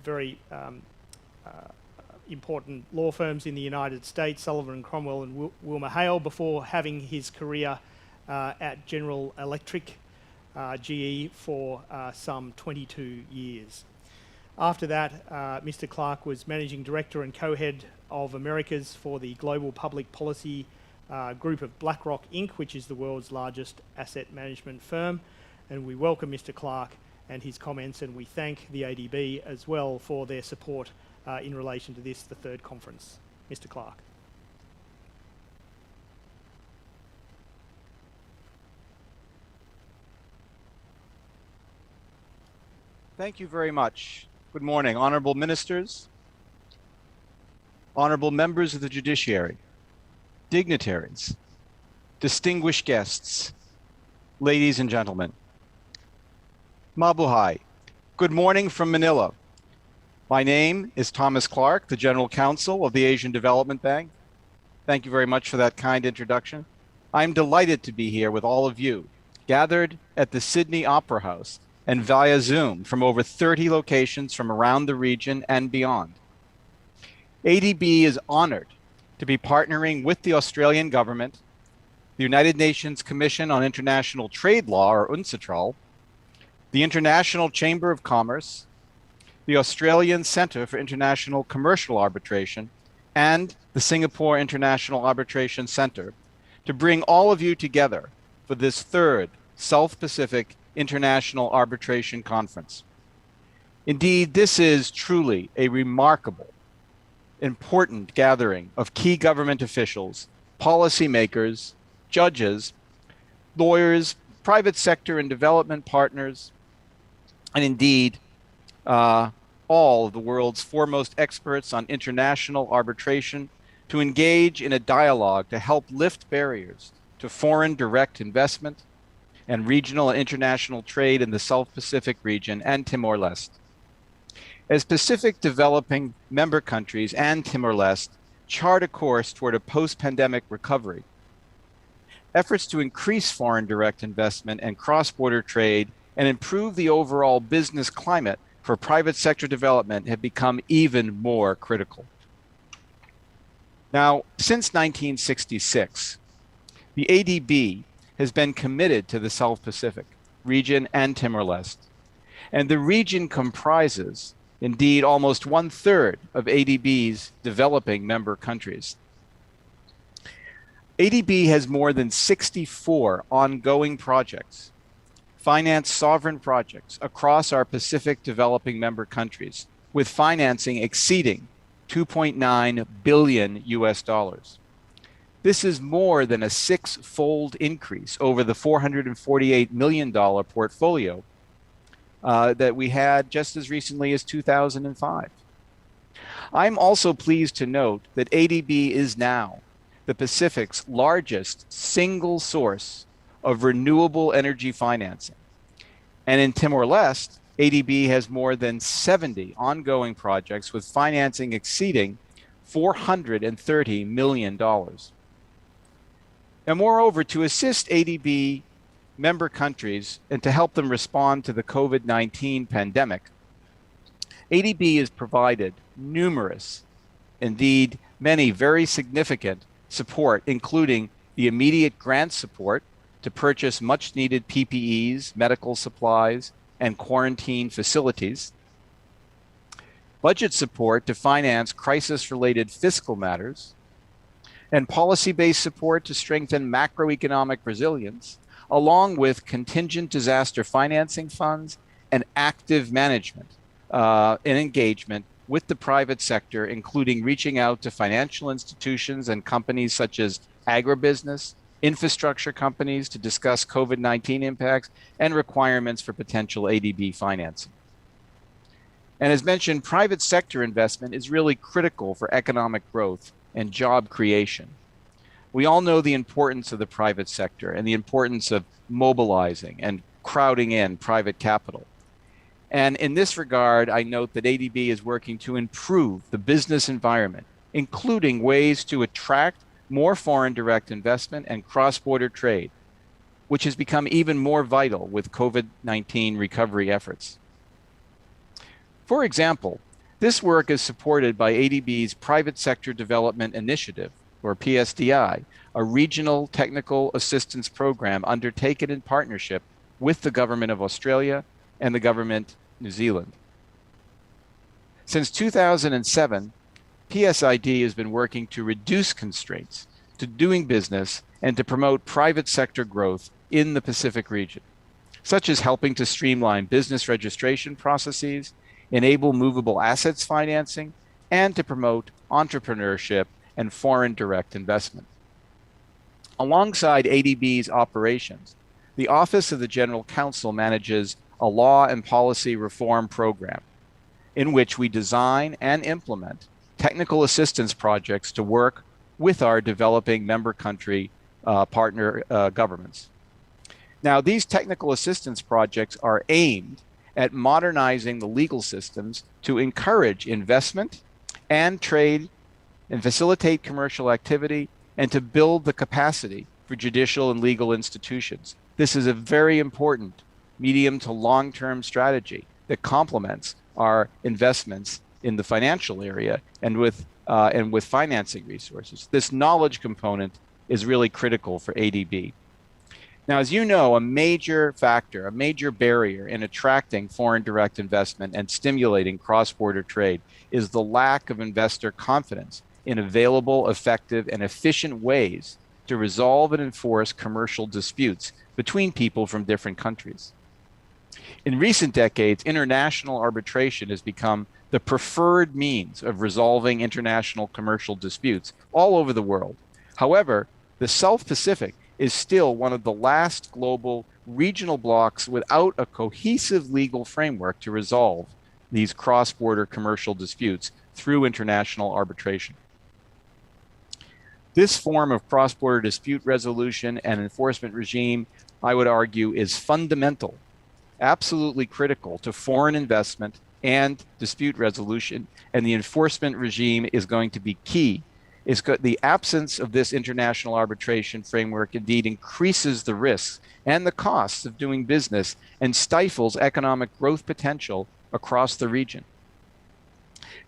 very important law firms in the United States, Sullivan & Cromwell and Wilmer Hale, before having his career at General Electric, GE, for some 22 years. After that, Mr. Clark was Managing Director and Co-Head of Americas for the Global Public Policy Group of BlackRock Inc., which is the world's largest asset management firm. And we welcome Mr. Clark and his comments, and we thank the ADB as well for their support in relation to this, the third conference. Mr. Clark. Thank you very much. Good morning, honorable ministers, honorable members of the judiciary, dignitaries, distinguished guests, ladies and gentlemen. Mabuhay. Good morning from Manila. My name is Thomas Clark, the General Counsel of the Asian Development Bank. Thank you very much for that kind introduction. I'm delighted to be here with all of you, gathered at the Sydney Opera House and via Zoom from over 30 locations from around the region and beyond. ADB is honored to be partnering with the Australian government, the United Nations Commission on International Trade Law, or UNCITRAL, the International Chamber of Commerce, the Australian Centre for International Commercial Arbitration, and the Singapore International Arbitration Centre to bring all of you together for this third South Pacific International Arbitration Conference. Indeed, this is truly a remarkable, important gathering of key government officials, policymakers, judges, lawyers, private sector and development partners, and indeed, all of the world's foremost experts on international arbitration to engage in a dialogue to help lift barriers to foreign direct investment and regional and international trade in the South Pacific region and Timor-Leste. As Pacific developing member countries and Timor-Leste chart a course toward a post-pandemic recovery, efforts to increase foreign direct investment and cross-border trade and improve the overall business climate for private sector development have become even more critical. Now, since 1966, the ADB has been committed to the South Pacific region and Timor-Leste, and the region comprises, indeed, almost 1/3 of ADB's developing member countries. ADB has more than 64 ongoing projects, finance sovereign projects across our Pacific developing member countries, with financing exceeding $2.9 billion US. This is more than a 6-fold increase over the $448 million portfolio that we had just as recently as 2005. I'm also pleased to note that ADB is now the Pacific's largest single source of renewable energy financing. And in Timor-Leste, ADB has more than 70 ongoing projects with financing exceeding $430 million. And moreover, to assist ADB member countries and to help them respond to the COVID-19 pandemic, ADB has provided numerous, indeed many very significant support, including the immediate grant support to purchase much needed PPEs, medical supplies, and quarantine facilities, budget support to finance crisis-related fiscal matters, and policy-based support to strengthen macroeconomic resilience, along with contingent disaster financing funds and active management and engagement with the private sector, including reaching out to financial institutions and companies such as agribusiness, infrastructure companies to discuss COVID-19 impacts and requirements for potential ADB financing. And as mentioned, private sector investment is really critical for economic growth and job creation. We all know the importance of the private sector and the importance of mobilizing and crowding in private capital. And in this regard, I note that ADB is working to improve the business environment, including ways to attract more foreign direct investment and cross-border trade, which has become even more vital with COVID-19 recovery efforts. For example, this work is supported by ADB's Private Sector Development Initiative, or PSDI, a regional technical assistance program undertaken in partnership with the Government of Australia and the Government New Zealand. Since 2007, PSID has been working to reduce constraints to doing business and to promote private sector growth in the Pacific region, such as helping to streamline business registration processes, enable movable assets financing, and to promote entrepreneurship and foreign direct investment. Alongside ADB's operations, the Office of the General Counsel manages a law and policy reform program in which we design and implement technical assistance projects to work with our developing member country partner governments. Now, these technical assistance projects are aimed at modernizing the legal systems to encourage investment and trade and facilitate commercial activity and to build the capacity for judicial and legal institutions. This is a very important medium to long-term strategy that complements our investments in the financial area and with financing resources. This knowledge component is really critical for ADB. Now, as you know, a major factor, a major barrier in attracting foreign direct investment and stimulating cross-border trade is the lack of investor confidence in available, effective, and efficient ways to resolve and enforce commercial disputes between people from different countries. In recent decades, international arbitration has become the preferred means of resolving international commercial disputes all over the world. However, the South Pacific is still one of the last global regional blocs without a cohesive legal framework to resolve these cross-border commercial disputes through international arbitration. This form of cross-border dispute resolution and enforcement regime, I would argue, is fundamental, absolutely critical to foreign investment and dispute resolution, and the enforcement regime is going to be key. The absence of this international arbitration framework indeed increases the risks and the costs of doing business and stifles economic growth potential across the region.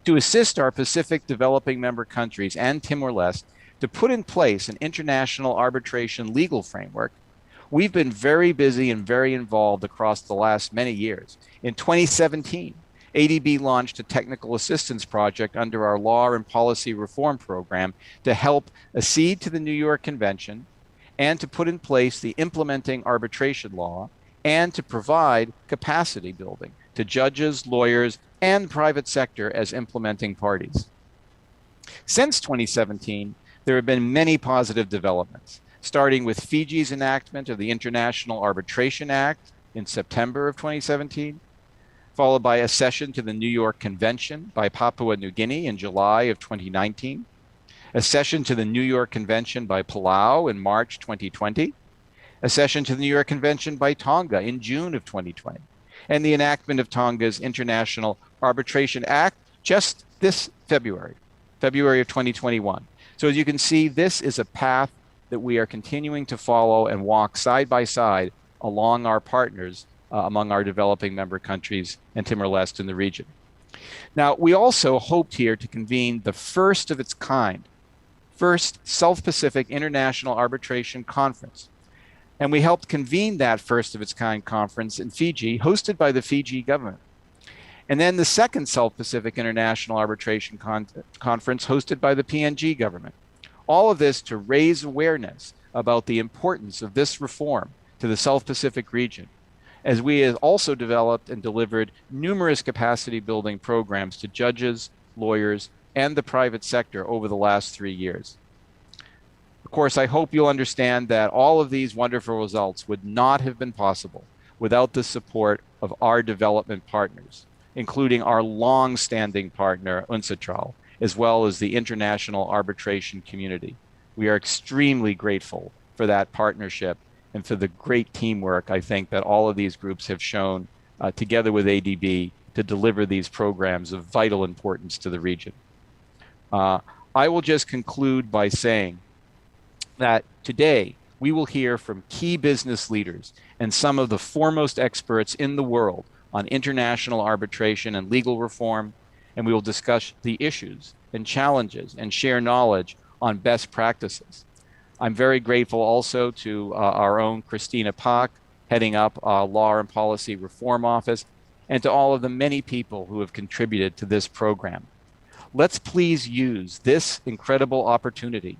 To assist our Pacific developing member countries and Timor-Leste to put in place an international arbitration legal framework, we've been very busy and very involved across the last many years. In 2017, ADB launched a technical assistance project under our Law and Policy Reform Program to help accede to the New York Convention and to put in place the implementing arbitration law and to provide capacity building to judges, lawyers, and private sector as implementing parties. Since 2017, there have been many positive developments, starting with Fiji's enactment of the International Arbitration Act in September of 2017, followed by a accession to the New York Convention by Papua New Guinea in July of 2019, a accession to the New York Convention by Palau in March 2020, a accession to the New York Convention by Tonga in June of 2020, and the enactment of Tonga's International Arbitration Act just this February of 2021. So as you can see, this is a path that we are continuing to follow and walk side by side along our partners among our developing member countries and Timor-Leste in the region. Now, we also hoped here to convene the first of its kind, first South Pacific International Arbitration Conference. And we helped convene that first of its kind conference in Fiji, hosted by the Fiji government. And then the second South Pacific International Arbitration Conference hosted by the PNG government. All of this to raise awareness about the importance of this reform to the South Pacific region, as we have also developed and delivered numerous capacity building programs to judges, lawyers, and the private sector over the last 3 years. Of course, I hope you'll understand that all of these wonderful results would not have been possible without the support of our development partners, including our long-standing partner, UNCITRAL, as well as the international arbitration community. We are extremely grateful for that partnership and for the great teamwork, I think, that all of these groups have shown together with ADB to deliver these programs of vital importance to the region. I will just conclude by saying that today we will hear from key business leaders and some of the foremost experts in the world on international arbitration and legal reform, and we will discuss the issues and challenges and share knowledge on best practices. I'm very grateful also to our own Christina Pak, heading up our Law and Policy Reform Office, and to all of the many people who have contributed to this program. Let's please use this incredible opportunity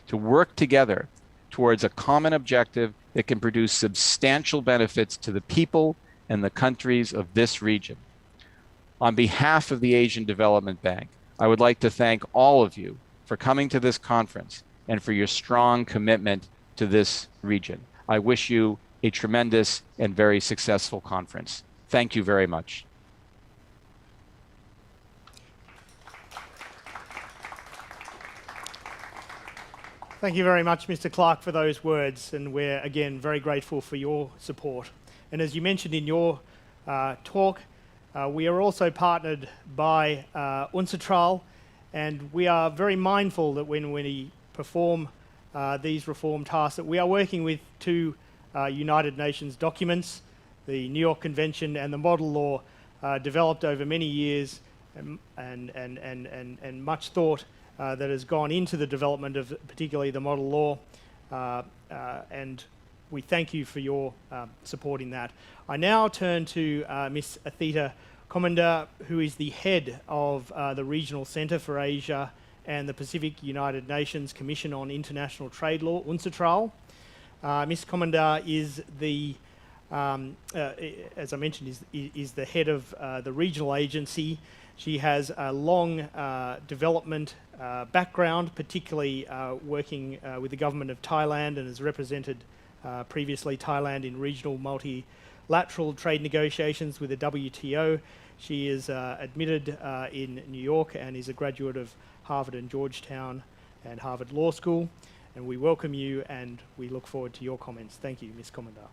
to work together towards a common objective that can produce substantial benefits to the people and the countries of this region. On behalf of the Asian Development Bank, I would like to thank all of you for coming to this conference and for your strong commitment to this region. I wish you a tremendous and very successful conference. Thank you very much. Thank you very much, Mr. Clark, for those words, and we're again very grateful for your support. And as you mentioned in your talk, we are also partnered by UNCITRAL, and we are very mindful that when we perform these reform tasks, that we are working with two United Nations documents, the New York Convention and the Model Law, developed over many years and much thought that has gone into the development of particularly the Model Law, and we thank you for your support in that. I now turn to Ms. Athita Komenda, who is the head of the Regional Centre for Asia and the Pacific United Nations Commission on International Trade Law, UNCITRAL. Ms. Komenda is the, as I mentioned, is the head of the regional agency. She has a long development background, particularly working with the government of Thailand, and has represented previously Thailand in regional multilateral trade negotiations with the WTO. She is admitted in New York and is a graduate of Harvard and Georgetown and Harvard Law School. And we welcome you and we look forward to your comments. Thank you, Ms. Komenda.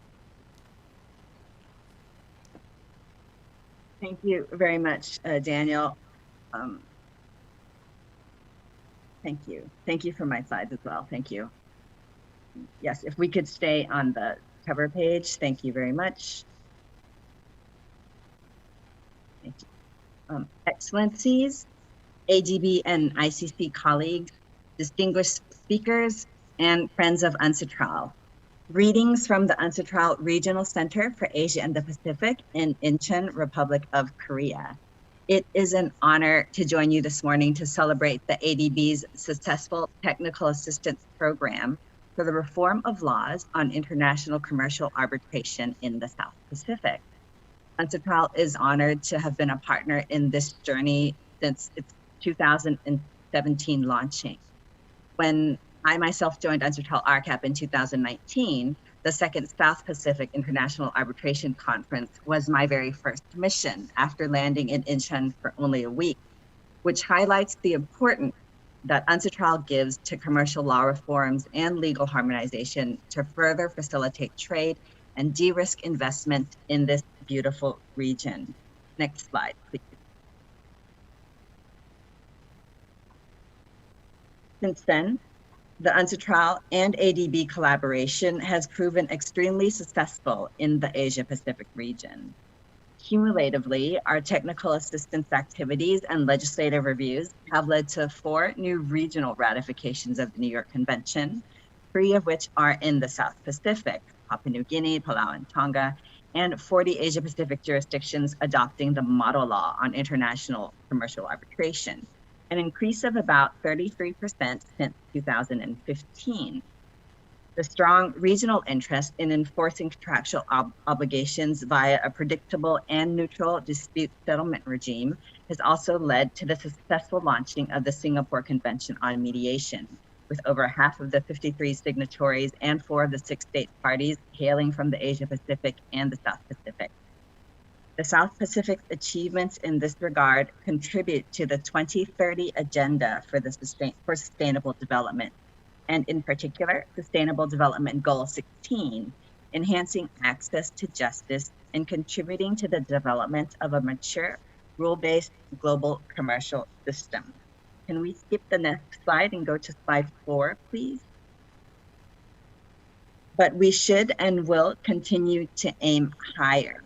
Thank you very much, Daniel. Thank you. Thank you for my slides as well. Thank you. Yes, if we could stay on the cover page, thank you very much. Thank you. Excellencies, AGB and ICC colleagues, distinguished speakers, and friends of UNCITRAL. Greetings from the UNCITRAL Regional Center for Asia and the Pacific in Incheon, Republic of Korea. It is an honor to join you this morning to celebrate the ADB's successful technical assistance program for the reform of laws on international commercial arbitration in the South Pacific. UNCITRAL is honored to have been a partner in this journey since its 2017 launching. When I myself joined UNCITRAL RCAP in 2019, the second South Pacific International Arbitration Conference was my very first mission after landing in Incheon for only a week, which highlights the importance that UNCITRAL gives to commercial law reforms and legal harmonization to further facilitate trade and de-risk investment in this beautiful region. Next slide, please. Since then, the UNCITRAL and ADB collaboration has proven extremely successful in the Asia-Pacific region. Cumulatively, our technical assistance activities and legislative reviews have led to 4 new regional ratifications of the New York Convention, 3 of which are in the South Pacific, Papua New Guinea, Palau, and Tonga, and 40 Asia-Pacific jurisdictions adopting the model law on international commercial arbitration, an increase of about 33% since 2015. The strong regional interest in enforcing contractual obligations via a predictable and neutral dispute settlement regime has also led to the successful launching of the Singapore Convention on Mediation, with over half of the 53 signatories and 4 of the 6 state parties hailing from the Asia Pacific and the South Pacific. The South Pacific's achievements in this regard contribute to the 2030 Agenda for Sustainable Development, and in particular, Sustainable Development Goal 16, enhancing access to justice and contributing to the development of a mature, rule-based global commercial system. Can we skip the next slide and go to slide 4, please? But we should and will continue to aim higher.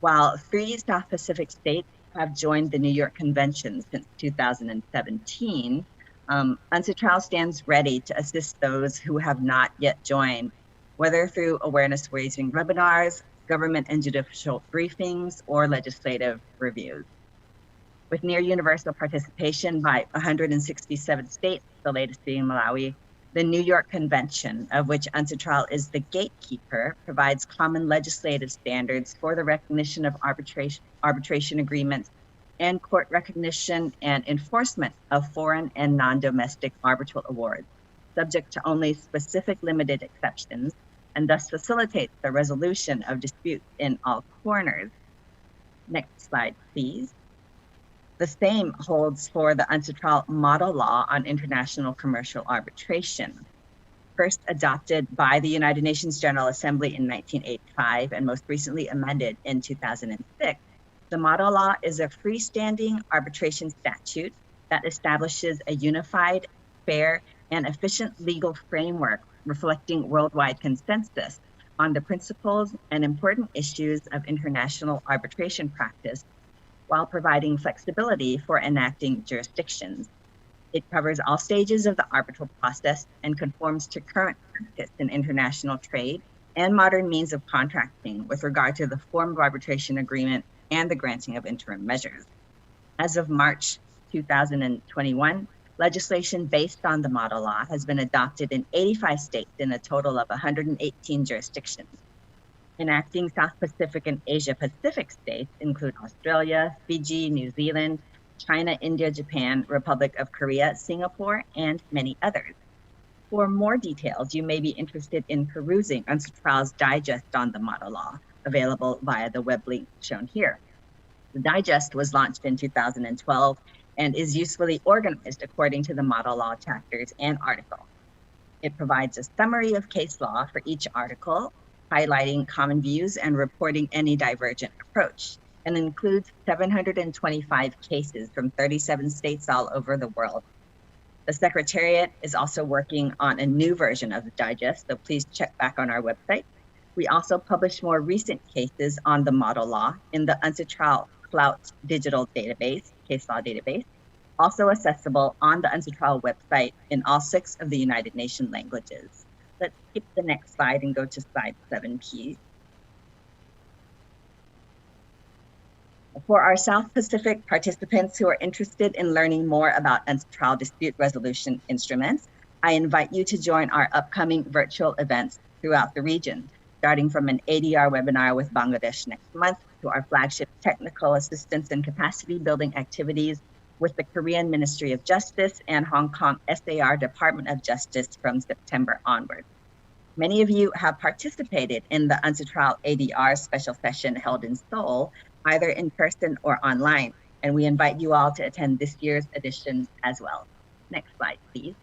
While 3 South Pacific states have joined the New York Convention since 2017, UNCITRAL stands ready to assist those who have not yet joined, whether through awareness-raising webinars, government and judicial briefings, or legislative reviews. With near universal participation by 167 states, the latest being Malawi, the New York Convention, of which UNCITRAL is the gatekeeper, provides common legislative standards for the recognition of arbitration agreements and court recognition and enforcement of foreign and non-domestic arbitral awards, subject to only specific limited exceptions, and thus facilitates the resolution of disputes in all corners. Next slide, please. The same holds for the UNCITRAL Model Law on International Commercial Arbitration. First adopted by the United Nations General Assembly in 1985 and most recently amended in 2006, the Model Law is a freestanding arbitration statute that establishes a unified, fair, and efficient legal framework reflecting worldwide consensus on the principles and important issues of international arbitration practice, while providing flexibility for enacting jurisdictions. It covers all stages of the arbitral process and conforms to current practice in international trade, and modern means of contracting with regard to the form of arbitration agreement and the granting of interim measures. As of March 2021, legislation based on the model law has been adopted in 85 states in a total of 118 jurisdictions. Enacting South Pacific and Asia Pacific states include Australia, Fiji, New Zealand, China, India, Japan, Republic of Korea, Singapore, and many others. For more details, you may be interested in perusing UNCITRAL's digest on the model law, available via the web link shown here. The digest was launched in 2012 and is usefully organized according to the model law chapters and article. It provides a summary of case law for each article, highlighting common views and reporting any divergent approach, and includes 725 cases from 37 states all over the world. The Secretariat is also working on a new version of the digest, so please check back on our website. We also publish more recent cases on the model law in the UNCITRAL Clout digital database, case law database, also accessible on the UNCITRAL website in all 6 of the United Nations languages. Let's skip the next slide and go to slide 7, please. For our South Pacific participants who are interested in learning more about UNCITRAL dispute resolution instruments, I invite you to join our upcoming virtual events throughout the region, starting from an ADR webinar with Bangladesh next month to our flagship technical assistance and capacity building activities with the Korean Ministry of Justice and Hong Kong SAR Department of Justice from September onward. Many of you have participated in the UNCITRAL ADR special session held in Seoul, either in person or online, and we invite you all to attend this year's edition as well. Next slide, please.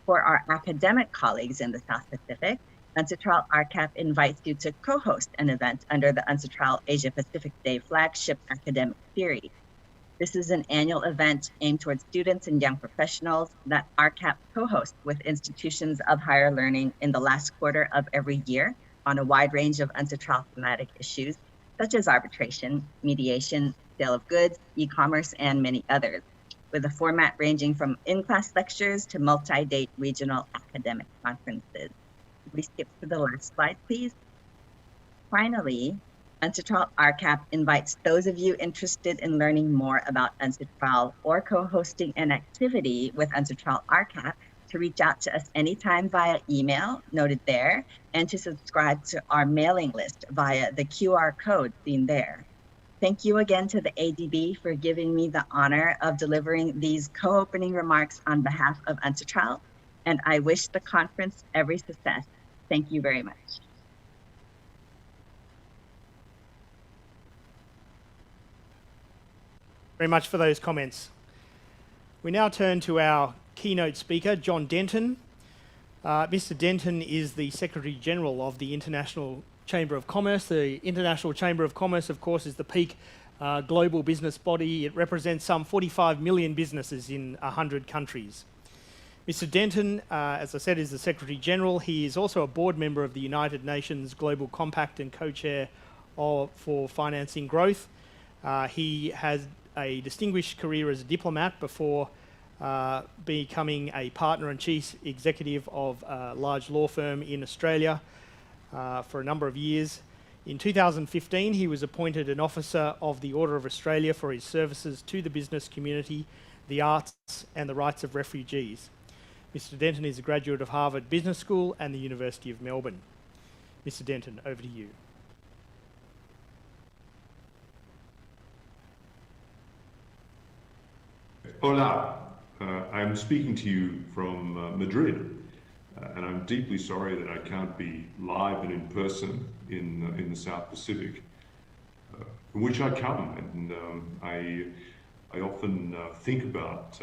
For our academic colleagues in the South Pacific, UNCITRAL RCAP invites you to co-host an event under the UNCITRAL Asia Pacific Day flagship academic series. This is an annual event aimed towards students and young professionals that RCAP co-hosts with institutions of higher learning in the last quarter of every year on a wide range of UNCITRAL thematic issues, such as arbitration, mediation, sale of goods, e-commerce, and many others, with a format ranging from in-class lectures to multi-date regional academic conferences. Can we skip to the last slide, please? Finally, UNCITRAL RCAP invites those of you interested in learning more about UNCITRAL or co-hosting an activity with UNCITRAL RCAP to reach out to us anytime via email, noted there, and to subscribe to our mailing list via the QR code seen there. Thank you again to the ADB for giving me the honor of delivering these co-opening remarks on behalf of UNCITRAL, and I wish the conference every success. Thank you very much. Very much for those comments. We now turn to our keynote speaker, John Denton. Mr. Denton is the Secretary General of the International Chamber of Commerce. The International Chamber of Commerce, of course, is the peak global business body. It represents some 45 million businesses in 100 countries. Mr. Denton, as I said, is the Secretary General. He is also a board member of the United Nations Global Compact and co-chair for Financing Growth. He has a distinguished career as a diplomat before becoming a partner and chief executive of a large law firm in Australia for a number of years. In 2015, he was appointed an officer of the Order of Australia for his services to the business community, the arts, and the rights of refugees. Mr. Denton is a graduate of Harvard Business School and the University of Melbourne. Mr. Denton, over to you. Hola, I'm speaking to you from Madrid, and I'm deeply sorry that I can't be live and in person in the South Pacific, from which I come, and I often think about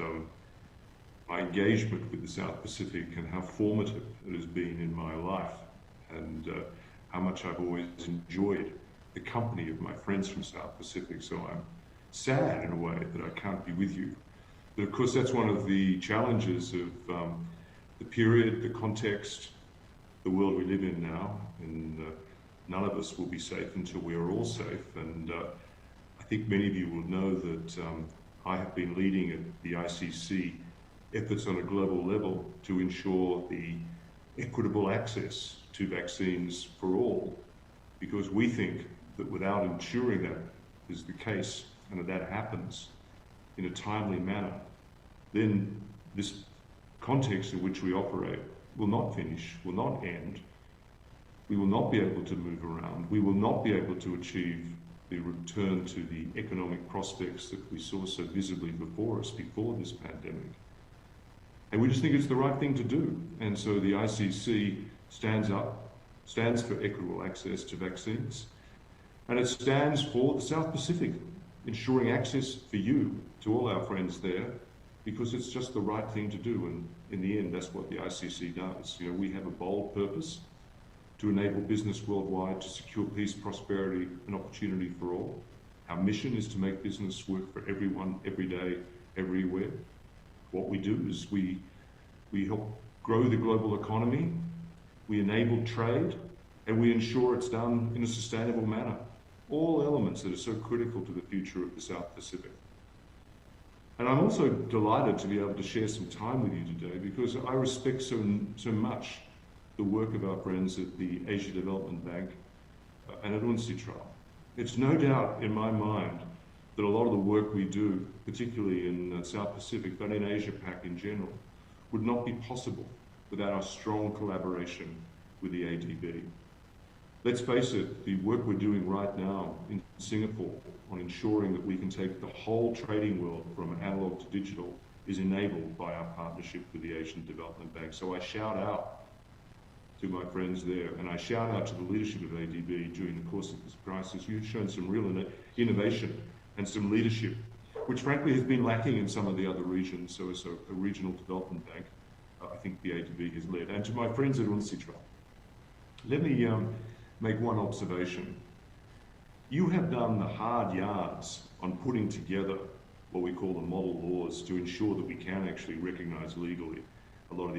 my engagement with the South Pacific and how formative it has been in my life, and how much I've always enjoyed the company of my friends from South Pacific. So I'm sad in a way that I can't be with you. But of course, that's one of the challenges of the period, the context, the world we live in now, and none of us will be safe until we are all safe. And I think many of you will know that I have been leading at the ICC efforts on a global level to ensure the equitable access to vaccines for all, because we think that without ensuring that is the case and that happens in a timely manner, then this context in which we operate will not finish, will not end. We will not be able to move around. We will not be able to achieve the return to the economic prospects that we saw so visibly before us before this pandemic. And we just think it's the right thing to do. And so the ICC stands for equitable access to vaccines, and it stands for the South Pacific, ensuring access for you, to all our friends there, because it's just the right thing to do. And in the end, that's what the ICC does. You know, we have a bold purpose to enable business worldwide to secure peace, prosperity, and opportunity for all. Our mission is to make business work for everyone, every day, everywhere. What we do is we help grow the global economy, we enable trade, and we ensure it's done in a sustainable manner. All elements that are so critical to the future of the South Pacific. And I'm also delighted to be able to share some time with you today, because I respect so much the work of our friends at the Asia Development Bank and at UNCITRAL. It's no doubt in my mind that a lot of the work we do, particularly in South Pacific, but in Asia Pac in general, would not be possible without our strong collaboration with the ADB. Let's face it, the work we're doing right now in Singapore on ensuring that we can take the whole trading world from analog to digital is enabled by our partnership with the Asian Development Bank. So I shout out to my friends there, and I shout out to the leadership of ADB during the course of this crisis. You've shown some real innovation and some leadership, which frankly has been lacking in some of the other regions. So as a regional development bank, I think the ADB has led. And to my friends at UNCITRAL, let me make one observation. You have done the hard yards on putting together what we call the model laws to ensure that we can actually recognize legally a lot of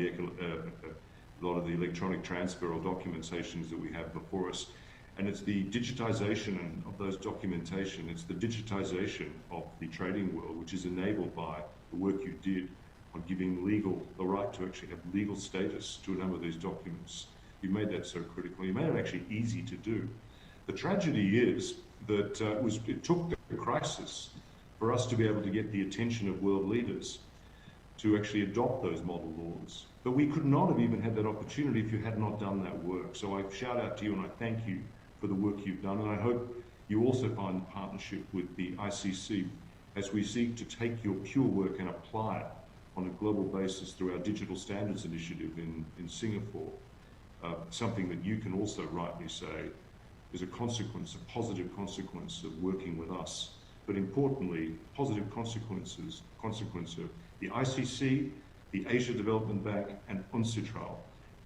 the electronic transfer or documentations that we have before us. And it's the digitization of those documentation, it's the digitization of the trading world, which is enabled by the work you did on giving the right to actually have legal status to a number of these documents. You made that so critical. You made it actually easy to do. The tragedy is that it took the crisis for us to be able to get the attention of world leaders to actually adopt those model laws. But we could not have even had that opportunity if you had not done that work. So I shout out to you and I thank you for the work you've done. And I hope you also find the partnership with the ICC as we seek to take your pure work and apply it on a global basis through our Digital Standards Initiative in Singapore. Something that you can also rightly say is a positive consequence of working with us. But importantly, positive consequence of the ICC, the Asia Development Bank, and UNCITRAL,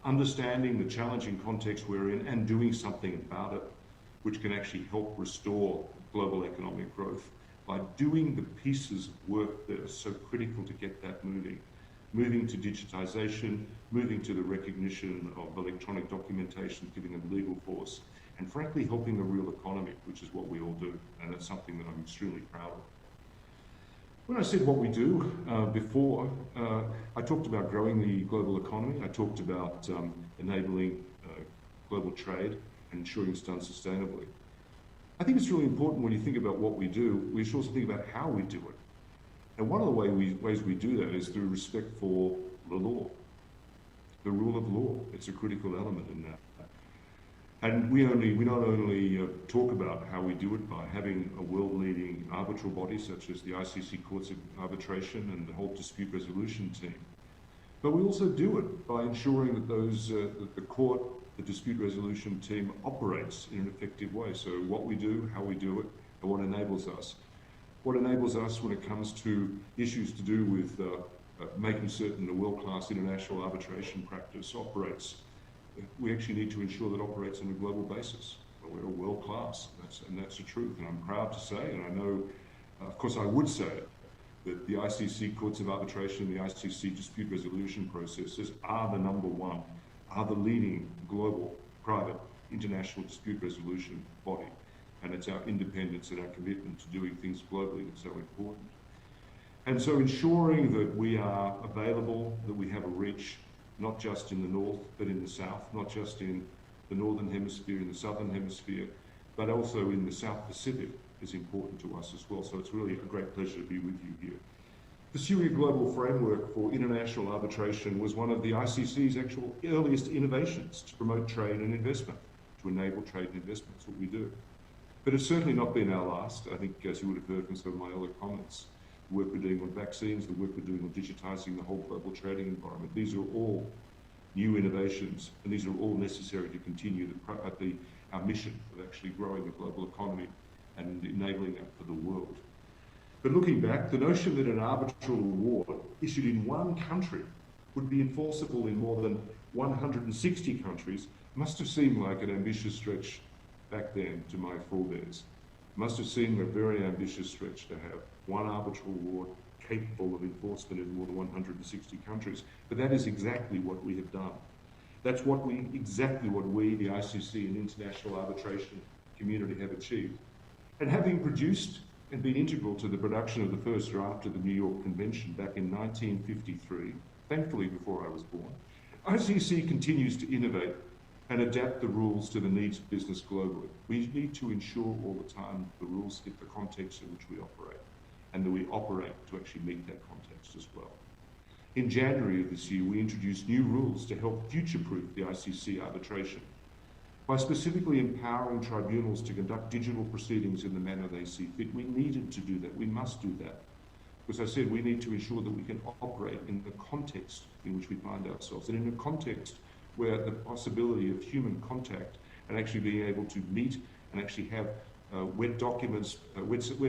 understanding the challenging context we're in and doing something about it, which can actually help restore global economic growth by doing the pieces of work that are so critical to get that moving to digitization, moving to the recognition of electronic documentation, giving them legal force, and frankly helping the real economy, which is what we all do, and that's something that I'm extremely proud of. When I said what we do before, I talked about growing the global economy. I talked about enabling global trade and ensuring it's done sustainably. I think it's really important when you think about what we do, we should also think about how we do it. And one of the ways we do that is through respect for the law, the rule of law. It's a critical element in that. And we not only talk about how we do it by having a world-leading arbitral body such as the ICC Courts of Arbitration and the whole dispute resolution team, but we also do it by ensuring that that the court, the dispute resolution team operates in an effective way. So what we do, how we do it, and what enables us. What enables us when it comes to issues to do with making certain the world-class international arbitration practice operates. We actually need to ensure that operates on a global basis. We're world class, and that's the truth. And I'm proud to say, and I know, of course I would say it, that the ICC Courts of Arbitration and the ICC dispute resolution processes are the number one, are the leading global private international dispute resolution body. And it's our independence and our commitment to doing things globally that's so important. And so ensuring that we are available, that we have a reach, not just in the north, but in the south, not just in the northern hemisphere, in the southern hemisphere, but also in the South Pacific is important to us as well. So it's really a great pleasure to be with you here. Pursuing a global framework for international arbitration was one of the ICC's actual earliest innovations to promote trade and investment, to enable trade and investment. That's what we do. But it's certainly not been our last. I think, as you would have heard from some of my other comments, the work we're doing on vaccines, the work we're doing on digitising the whole global trading environment, these are all new innovations, and these are all necessary to continue our mission of actually growing the global economy and enabling that for the world. But looking back, the notion that an arbitral award issued in one country would be enforceable in more than 160 countries must have seemed like an ambitious stretch back then to my forebears. It must have seemed a very ambitious stretch to have one arbitral award capable of enforcement in more than 160 countries. But that is exactly what we have done. That's exactly what we, the ICC and international arbitration community, have achieved. And having produced and been integral to the production of the first draft of the New York Convention back in 1953, thankfully before I was born, ICC continues to innovate and adapt the rules to the needs of business globally. We need to ensure all the time the rules fit the context in which we operate, and that we operate to actually meet that context as well. In January of this year, we introduced new rules to help future-proof the ICC arbitration by specifically empowering tribunals to conduct digital proceedings in the manner they see fit. We needed to do that. We must do that. Because I said we need to ensure that we can operate in the context in which we find ourselves, and in a context where the possibility of human contact and actually being able to meet and actually have wet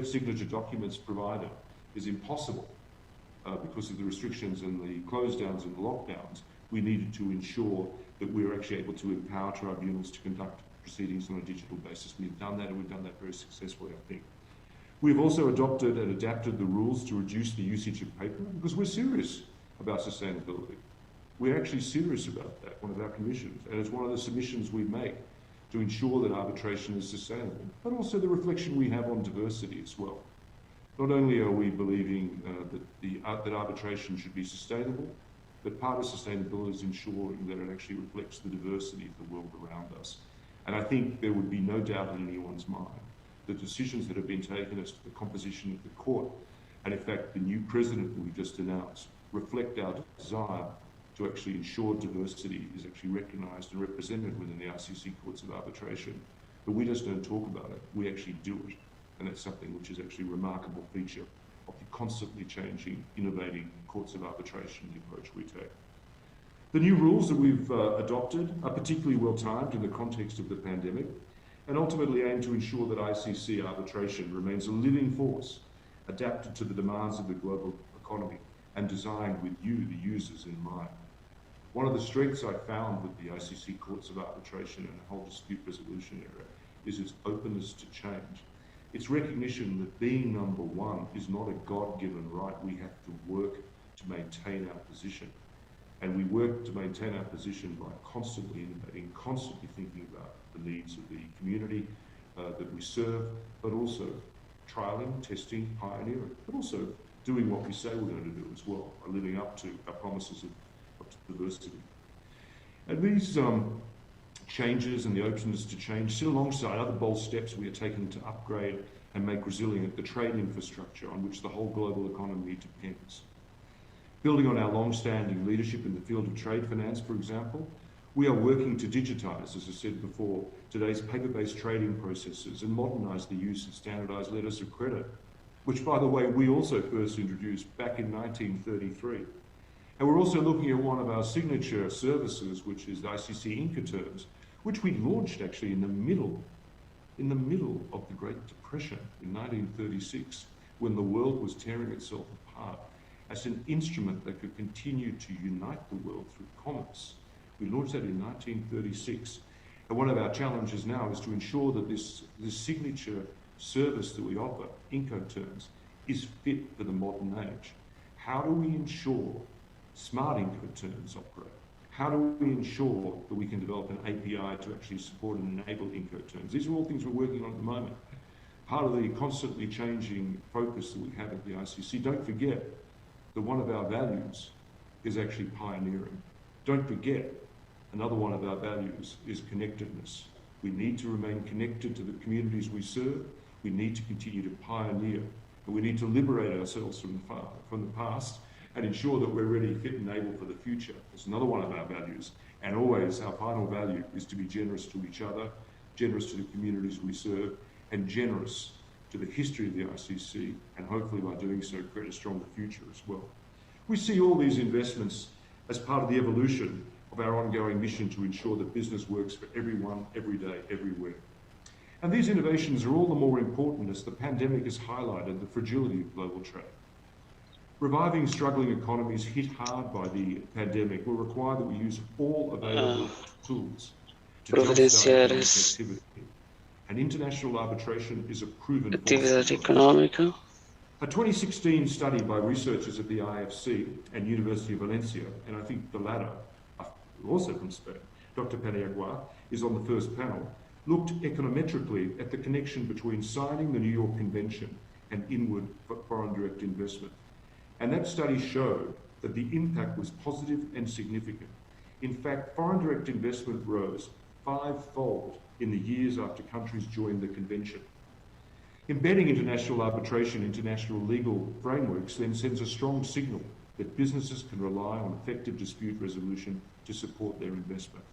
signature documents provided is impossible because of the restrictions and the close downs and the lockdowns. We needed to ensure that we were actually able to empower tribunals to conduct proceedings on a digital basis. We've done that, and we've done that very successfully, I think. We've also adopted and adapted the rules to reduce the usage of paper because we're serious about sustainability. We're actually serious about that, one of our commissions, and it's one of the submissions we make to ensure that arbitration is sustainable, but also the reflection we have on diversity as well. Not only are we believing that arbitration should be sustainable, but part of sustainability is ensuring that it actually reflects the diversity of the world around us. And I think there would be no doubt in anyone's mind that decisions that have been taken as to the composition of the court, and in fact the new president we just announced, reflect our desire to actually ensure diversity is actually recognised and represented within the ICC courts of arbitration. But we just don't talk about it, we actually do it. And that's something which is actually a remarkable feature of the constantly changing, innovating courts of arbitration, the approach we take. The new rules that we've adopted are particularly well timed in the context of the pandemic and ultimately aim to ensure that ICC arbitration remains a living force, adapted to the demands of the global economy and designed with you, the users, in mind. One of the strengths I found with the ICC courts of arbitration and the whole dispute resolution area is its openness to change. It's recognition that being number one is not a God-given right. We have to work to maintain our position. And we work to maintain our position by constantly innovating, constantly thinking about the needs of the community that we serve, but also trialing, testing, pioneering, but also doing what we say we're going to do as well, by living up to our promises of diversity. And these changes and the openness to change sit alongside other bold steps we are taking to upgrade and make resilient the trade infrastructure on which the whole global economy depends. Building on our long-standing leadership in the field of trade finance, for example, we are working to digitise, as I said before, today's paper-based trading processes and modernise the use of standardised letters of credit, which, by the way, we also first introduced back in 1933. And we're also looking at one of our signature services, which is the ICC Incoterms, which we launched actually in the middle of the Great Depression in 1936, when the world was tearing itself apart, as an instrument that could continue to unite the world through commerce. We launched that in 1936. And one of our challenges now is to ensure that this signature service that we offer, Incoterms, is fit for the modern age. How do we ensure smart Incoterms operate? How do we ensure that we can develop an API to actually support and enable Incoterms? These are all things we're working on at the moment. Part of the constantly changing focus that we have at the ICC, don't forget that one of our values is actually pioneering. Don't forget, another one of our values is connectedness. We need to remain connected to the communities we serve. We need to continue to pioneer, and we need to liberate ourselves from the past and ensure that we're ready, fit and able for the future. It's another one of our values. And always our final value is to be generous to each other, generous to the communities we serve, and generous to the history of the ICC, and hopefully by doing so create a stronger future as well. We see all these investments as part of the evolution of our ongoing mission to ensure that business works for everyone, every day, everywhere. And these innovations are all the more important as the pandemic has highlighted the fragility of global trade. Reviving struggling economies hit hard by the pandemic will require that we use all available tools to jumpstart economic activity. And international arbitration is a proven force. A 2016 study by researchers at the IFC and University of Valencia, and I think the latter, also from Spain, Dr. Paniagua, is on the first panel, looked econometrically at the connection between signing the New York Convention and inward foreign direct investment. And that study showed that the impact was positive and significant. In fact, foreign direct investment rose 5-fold in the years after countries joined the convention. Embedding international arbitration into national legal frameworks then sends a strong signal that businesses can rely on effective dispute resolution to support their investment.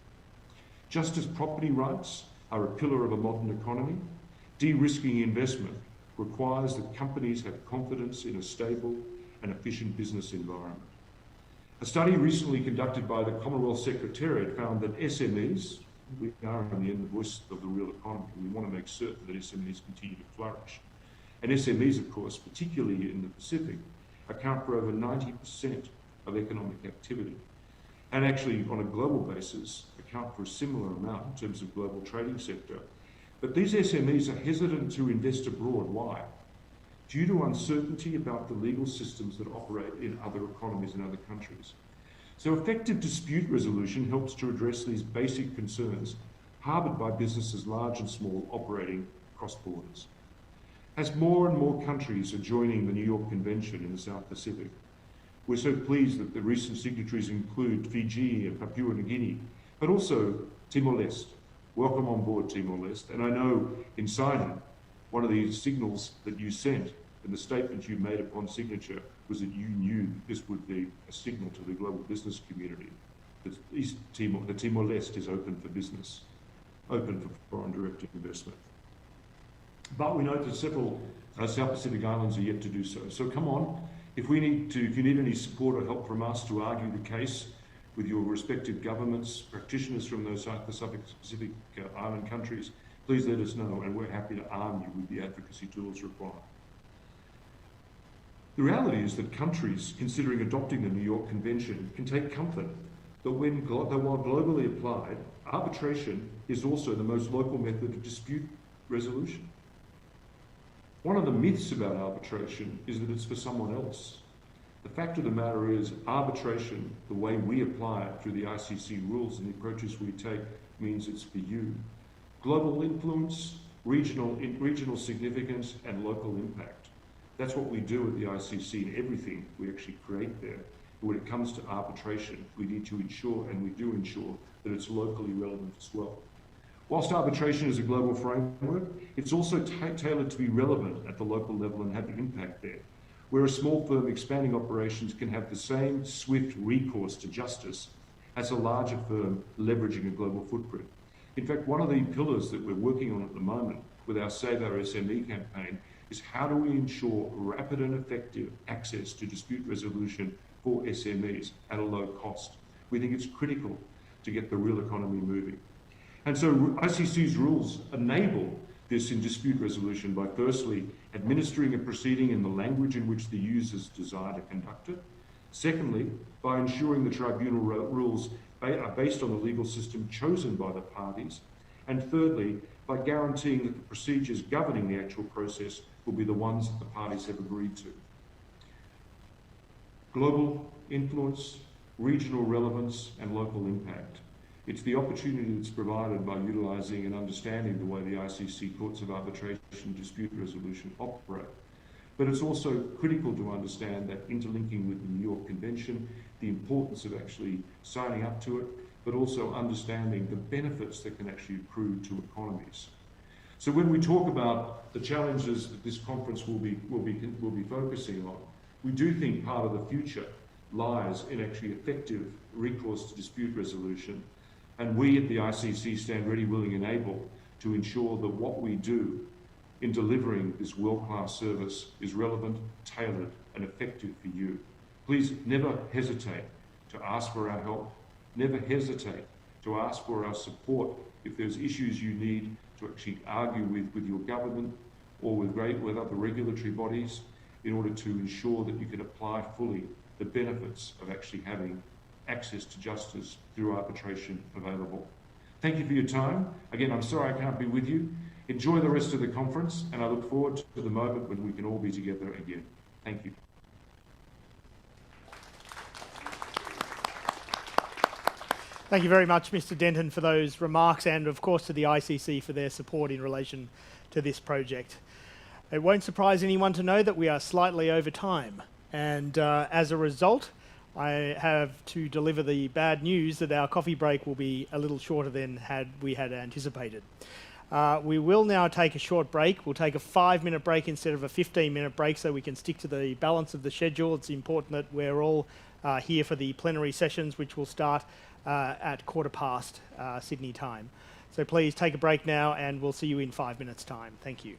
Just as property rights are a pillar of a modern economy, de-risking investment requires that companies have confidence in a stable and efficient business environment. A study recently conducted by the Commonwealth Secretariat found that SMEs, we are in the end the voice of the real economy. We want to make certain that SMEs continue to flourish. And SMEs, of course, particularly in the Pacific, account for over 90% of economic activity. And actually, on a global basis, account for a similar amount in terms of global trading sector. But these SMEs are hesitant to invest abroad. Why? Due to uncertainty about the legal systems that operate in other economies in other countries. So effective dispute resolution helps to address these basic concerns harbored by businesses large and small operating across borders. As more and more countries are joining the New York Convention in the South Pacific, we're so pleased that the recent signatories include Fiji and Papua New Guinea, but also Timor-Leste. Welcome on board, Timor-Leste. And I know in signing, one of the signals that you sent and the statement you made upon signature was that you knew this would be a signal to the global business community that East Timor, the Timor-Leste is open for business, open for foreign direct investment. But we know that several South Pacific islands are yet to do so. So come on, if you need any support or help from us to argue the case with your respective governments, practitioners from those South Pacific island countries, please let us know, and we're happy to arm you with the advocacy tools required. The reality is that countries considering adopting the New York Convention can take comfort that while globally applied, arbitration is also the most local method of dispute resolution. One of the myths about arbitration is that it's for someone else. The fact of the matter is arbitration, the way we apply it through the ICC rules and the approaches we take, means it's for you. Global influence, regional significance, and local impact. That's what we do at the ICC and everything we actually create there. But when it comes to arbitration, we need to ensure, and we do ensure, that it's locally relevant as well. Whilst arbitration is a global framework, it's also tailored to be relevant at the local level and have an impact there. Where a small firm expanding operations can have the same swift recourse to justice as a larger firm leveraging a global footprint. In fact, one of the pillars that we're working on at the moment with our Save Our SME campaign is how do we ensure rapid and effective access to dispute resolution for SMEs at a low cost. We think it's critical to get the real economy moving. And so ICC's rules enable this in dispute resolution by firstly administering a proceeding in the language in which the users desire to conduct it. Secondly, by ensuring the tribunal rules are based on the legal system chosen by the parties. And thirdly, by guaranteeing that the procedures governing the actual process will be the ones that the parties have agreed to. Global influence, regional relevance, and local impact. It's the opportunity that's provided by utilising and understanding the way the ICC courts of arbitration and dispute resolution operate. But it's also critical to understand that interlinking with the New York Convention, the importance of actually signing up to it, but also understanding the benefits that can actually accrue to economies. So when we talk about the challenges that this conference will be focusing on, we do think part of the future lies in actually effective recourse to dispute resolution. And we at the ICC stand ready, willing and able to ensure that what we do in delivering this world-class service is relevant, tailored and effective for you. Please never hesitate to ask for our help. Never hesitate to ask for our support if there's issues you need to actually argue with your government or with other regulatory bodies in order to ensure that you can apply fully the benefits of actually having access to justice through arbitration available. Thank you for your time. Again, I'm sorry I can't be with you. Enjoy the rest of the conference, and I look forward to the moment when we can all be together again. Thank you. Thank you very much, Mr. Denton, for those remarks, and of course to the ICC for their support in relation to this project. It won't surprise anyone to know that we are slightly over time, and as a result, I have to deliver the bad news that our coffee break will be a little shorter than we had anticipated. We will now take a short break. We'll take a 5-minute break instead of a 15-minute break so we can stick to the balance of the schedule. It's important that we're all here for the plenary sessions, which will start at 1:15 Sydney time. So please take a break now, and we'll see you in 5 minutes' time. Thank you.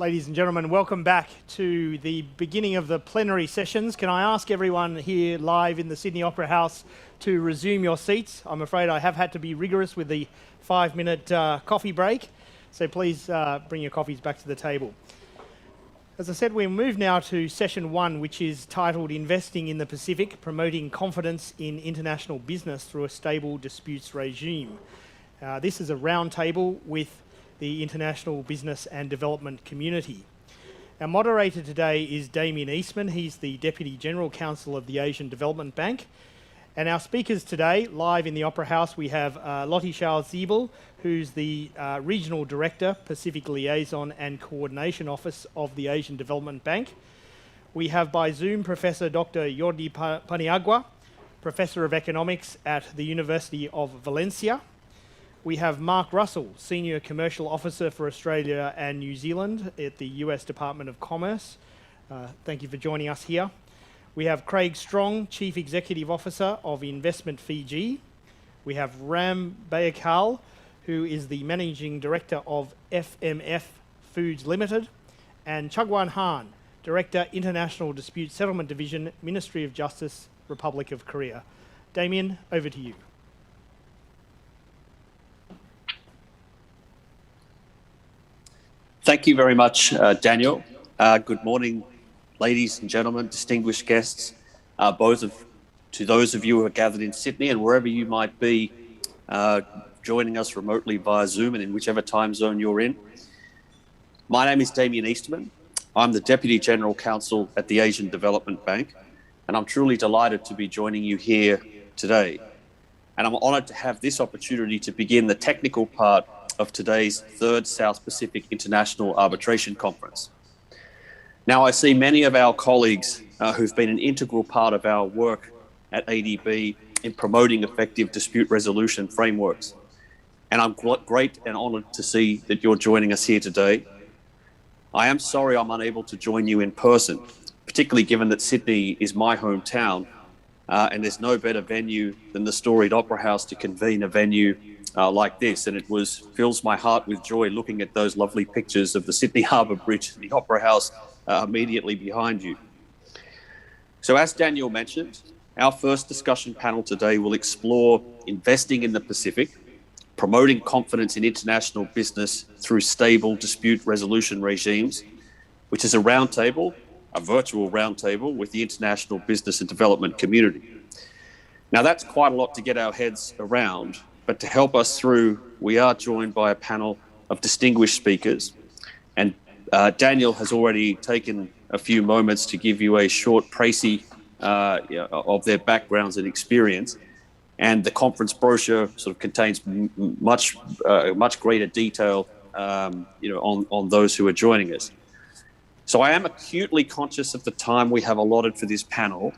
Ladies and gentlemen, welcome back to the beginning of the plenary sessions. Can I ask everyone here live in the Sydney Opera House to resume your seats? I'm afraid I have had to be rigorous with the 5-minute coffee break, so please bring your coffees back to the table. As I said, we move now to session 1, which is titled Investing in the Pacific, Promoting Confidence in International Business Through a Stable Disputes Regime. This is a roundtable with the international business and development community. Our moderator today is Damien Eastman. He's the Deputy General Counsel of the Asian Development Bank. And our speakers today, live in the Opera House, we have Lottie Schau-Siebel, who's the Regional Director, Pacific Liaison and Coordination Office of the Asian Development Bank. We have by Zoom Professor Dr. Jordi Paniagua, Professor of Economics at the University of Valencia. We have Mark Russell, Senior Commercial Officer for Australia and New Zealand at the US Department of Commerce. Thank you for joining us here. We have Craig Strong, Chief Executive Officer of Investment Fiji. We have Ram Bayakal, who is the Managing Director of FMF Foods Limited, and Chugwan Han, Director, International Dispute Settlement Division, Ministry of Justice, Republic of Korea. Damien, over to you. Thank you very much, Daniel. Good morning, ladies and gentlemen, distinguished guests, to those of you who are gathered in Sydney and wherever you might be joining us remotely via Zoom and in whichever time zone you're in. My name is Damien Eastman. I'm the Deputy General Counsel at the Asian Development Bank, and I'm truly delighted to be joining you here today. And I'm honoured to have this opportunity to begin the technical part of today's third South Pacific International Arbitration Conference. Now, I see many of our colleagues who've been an integral part of our work at ADB in promoting effective dispute resolution frameworks. And I'm great and honoured to see that you're joining us here today. I am sorry I'm unable to join you in person, particularly given that Sydney is my hometown, and there's no better venue than the storied Opera House to convene a venue like this, and it fills my heart with joy looking at those lovely pictures of the Sydney Harbour Bridge and the Opera House immediately behind you. So as Daniel mentioned, our first discussion panel today will explore investing in the Pacific, promoting confidence in international business through stable dispute resolution regimes, which is a roundtable, a virtual roundtable with the international business and development community. Now that's quite a lot to get our heads around, but to help us through, we are joined by a panel of distinguished speakers. And Daniel has already taken a few moments to give you a short précis of their backgrounds and experience. And the conference brochure sort of contains much greater detail on those who are joining us. So I am acutely conscious of the time we have allotted for this panel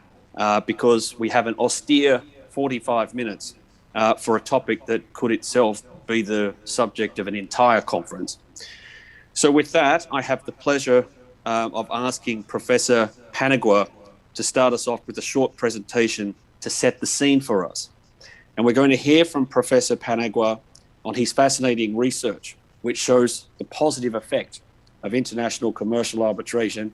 because we have an austere 45 minutes for a topic that could itself be the subject of an entire conference. So with that, I have the pleasure of asking Professor Paniagua to start us off with a short presentation to set the scene for us. And we're going to hear from Professor Paniagua on his fascinating research, which shows the positive effect of international commercial arbitration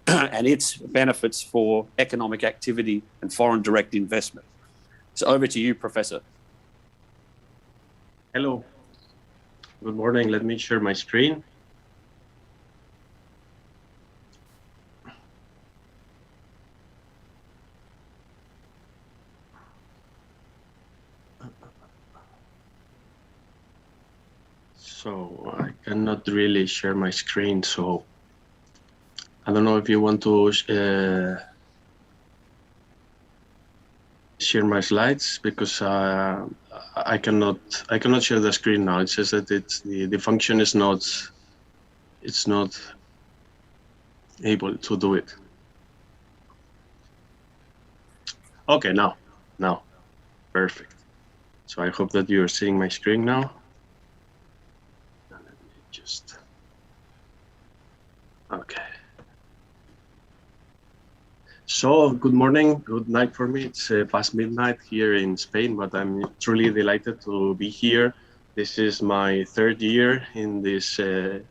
and its benefits for economic activity and foreign direct investment. So over to you, Professor. Hello. Good morning. Let me share my screen. So I cannot really share my screen, so I don't know if you want to share my slides, because I cannot share the screen now. It says that the function is not able to do it. Okay, now perfect. So I hope that you are seeing my screen now. Let me just okay. So good morning, good night for me. It's past midnight here in Spain, but I'm truly delighted to be here This is my third year in this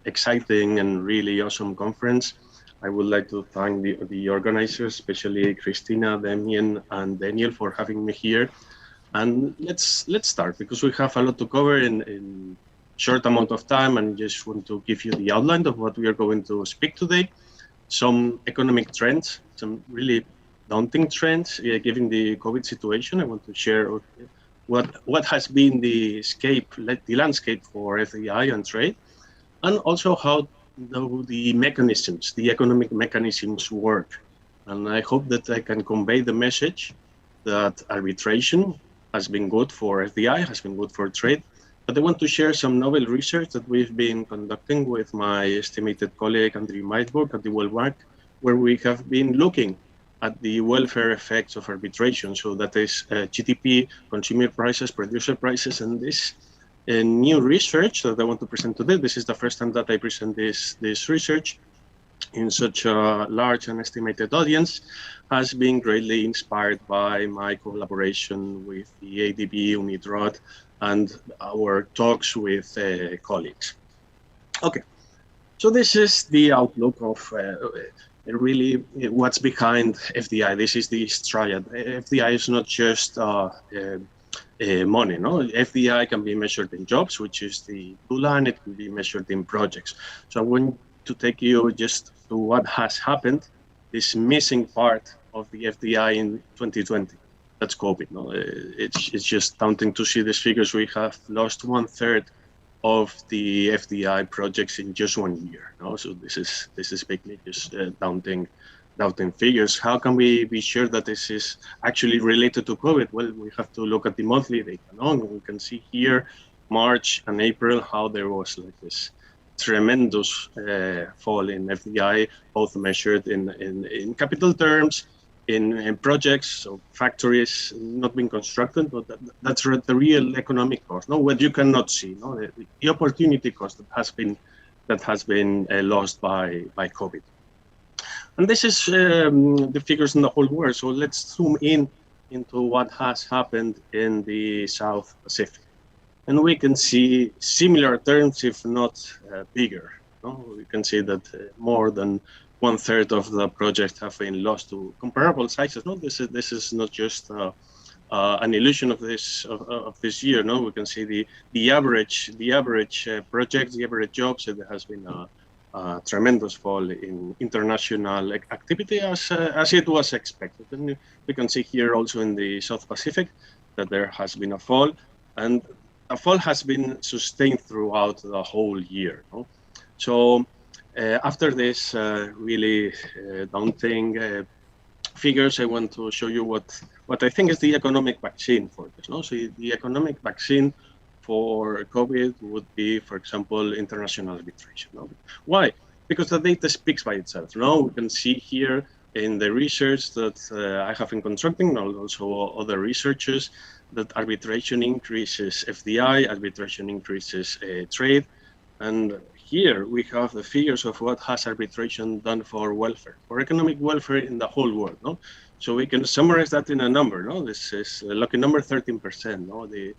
exciting and really awesome conference. I would like to thank the organizers, especially Christina, Damien, and Daniel for having me here. And let's start, because we have a lot to cover in short amount of time, and just want to give you the outline of what we are going to speak today. Some economic trends, some really daunting trends, given the COVID situation. I want to share what has been the landscape for FDI and trade, and also how the mechanisms, the economic mechanisms work. And I hope that I can convey the message that arbitration has been good for FDI, has been good for trade. But I want to share some novel research that we've been conducting with my estimated colleague Andrew Meisburg at the World Bank, where we have been looking at the welfare effects of arbitration. So that is GDP, consumer prices, producer prices, and this new research that I want to present today. This is the first time that I present this research in such a large and estimated audience, has been greatly inspired by my collaboration with the ADB, UNITROD, and our talks with colleagues. Okay, so this is the outlook of really what's behind FDI. This is the triad. FDI is not just money, no? FDI can be measured in jobs, which is the blue line. It can be measured in projects. So I want to take you just to what has happened, this missing part of the FDI in 2020. That's COVID. No? It's just daunting to see these figures. We have lost 1/3 of the FDI projects in just 1 year. No? So this is basically just daunting figures. How can we be sure that this is actually related to COVID? Well, we have to look at the monthly data. No? We can see here March and April how there was like this tremendous fall in FDI, both measured in capital terms, in projects, so factories not being constructed, but that's the real economic cost. No, what you cannot see, no, the opportunity cost that has been lost by COVID. And this is the figures in the whole world. So let's zoom into what has happened in the South Pacific. And we can see similar terms, if not bigger. No? We can see that more than 1/3 of the projects have been lost to comparable sizes. No, this is not just an illusion of this year. No, we can see the average projects, the average jobs. There has been a tremendous fall in international activity, as it was expected. And we can see here also in the South Pacific that there has been a fall, and a fall has been sustained throughout the whole year. No? So after this really daunting figures, I want to show you what I think is the economic vaccine for this. No? So the economic vaccine for COVID would be, for example, international arbitration. No? Why? Because the data speaks by itself. No? We can see here in the research that I have been constructing, and also other researchers, that arbitration increases FDI, arbitration increases trade. And here we have the figures of what has arbitration done for welfare, for economic welfare in the whole world. No? So we can summarize that in a number. No? This is a lucky number, 13%. No? The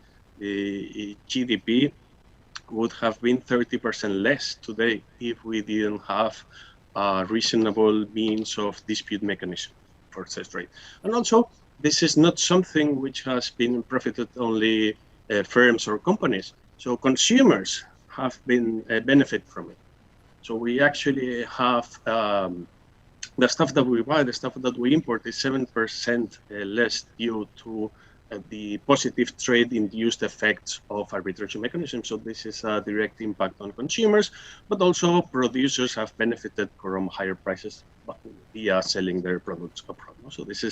GDP would have been 30% less today if we didn't have a reasonable means of dispute mechanism for such trade. And also, this is not something which has been profited only firms or companies. So consumers have been benefit from it. So we actually have the stuff that we buy, the stuff that we import is 7% less due to the positive trade-induced effects of arbitration mechanisms. So this is a direct impact on consumers, but also producers have benefited from higher prices via selling their products abroad. So this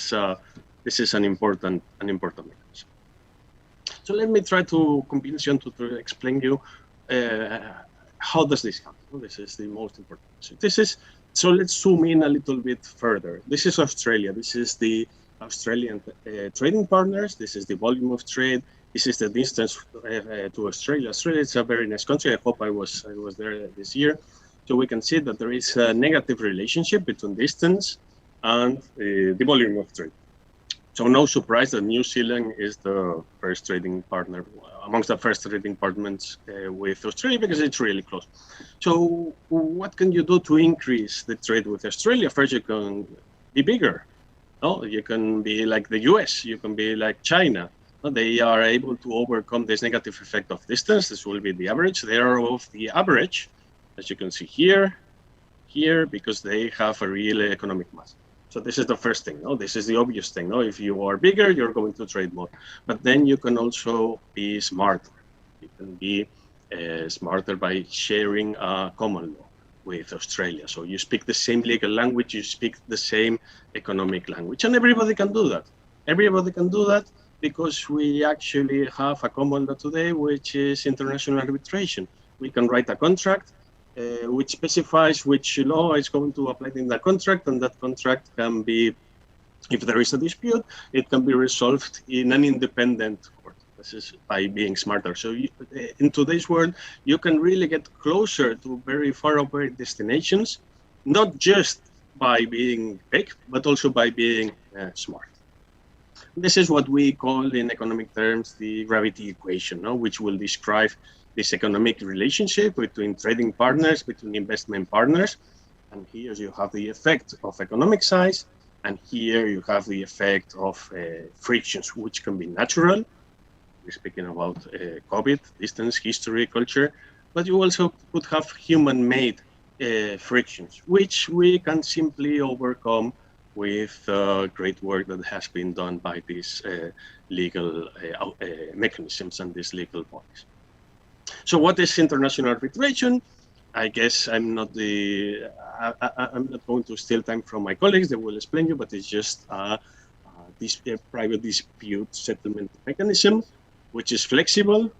is an important mechanism. So let me try to convince you to explain you how does this happen. This is the most important. So let's zoom in a little bit further. This is Australia. This is the Australian trading partners. This is the volume of trade. This is the distance to Australia. Australia is a very nice country. I hope I was there this year. So we can see that there is a negative relationship between distance and the volume of trade. So no surprise that New Zealand is the first trading partner, amongst the first trading partners with Australia, because it's really close. So what can you do to increase the trade with Australia? First, you can be bigger. No, you can be like the US, you can be like China. They are able to overcome this negative effect of distance. This will be the average. They are of the average, as you can see here, because they have a real economic mass. So this is the first thing. No, this is the obvious thing. No, if you are bigger, you're going to trade more. But then you can also be smarter. You can be smarter by sharing a common law with Australia. So you speak the same legal language, you speak the same economic language, and everybody can do that. Everybody can do that because we actually have a common law today, which is international arbitration. We can write a contract which specifies which law is going to apply in the contract, and that contract can be, if there is a dispute, it can be resolved in an independent court. This is by being smarter. So in today's world, you can really get closer to very far away destinations, not just by being big, but also by being smart. This is what we call in economic terms the gravity equation, no? Which will describe this economic relationship between trading partners, between investment partners. And here you have the effect of economic size, and here you have the effect of frictions, which can be natural. We're speaking about COVID, distance, history, culture, but you also could have human-made frictions, which we can simply overcome with great work that has been done by these legal mechanisms and these legal bodies. So what is international arbitration? I guess I'm not going to steal time from my colleagues. They will explain you, but it's just this private dispute settlement mechanism, which is flexible,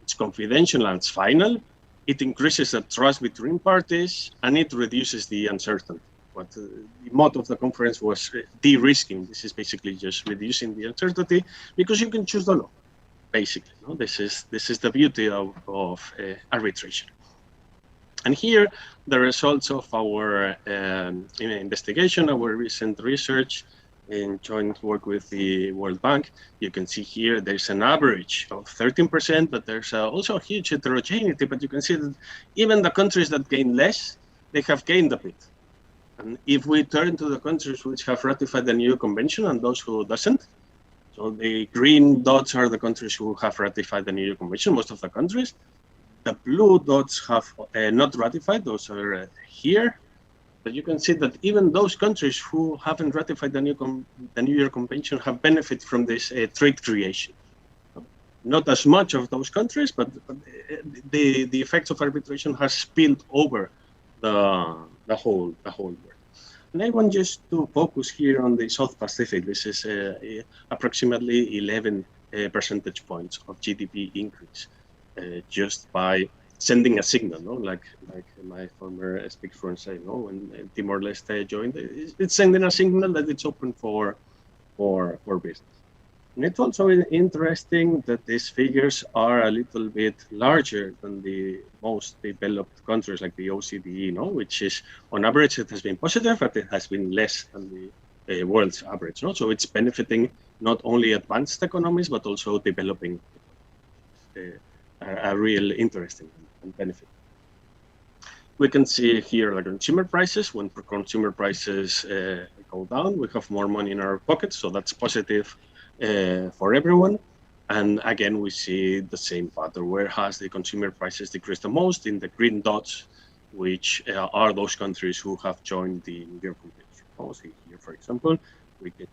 it's confidential, and it's final. It increases the trust between parties, and it reduces the uncertainty. But the motto of the conference was de-risking. This is basically just reducing the uncertainty because you can choose the law. Basically, no? This is the beauty of arbitration. And here, the results of our investigation, our recent research in joint work with the World Bank, you can see here there's an average of 13%, but there's also a huge heterogeneity. But you can see that even the countries that gain less, they have gained a bit. And if we turn to the countries which have ratified the new convention and those who doesn't, so the green dots are the countries who have ratified the New York Convention, most of the countries. The blue dots have not ratified, those are here. But you can see that even those countries who haven't ratified the New York Convention have benefited from this trade creation. Not as much of those countries, but the effects of arbitration has spilled over the whole world. And I want just to focus here on the South Pacific. This is approximately 11 percentage points of GDP increase just by sending a signal, no? Like my former speaker friend said, no? When Timor-Leste joined, it's sending a signal that it's open for business. And it's also interesting that these figures are a little bit larger than the most developed countries like the OCDE, no? Which is, on average, it has been positive, but it has been less than the world's average. No? So it's benefiting not only advanced economies, but also developing a real interesting benefit. We can see here the consumer prices. When consumer prices go down, we have more money in our pockets, so that's positive for everyone. And again, we see the same pattern. Where has the consumer prices decreased the most? In the green dots, which are those countries who have joined the New York Convention. Also here, for example, we can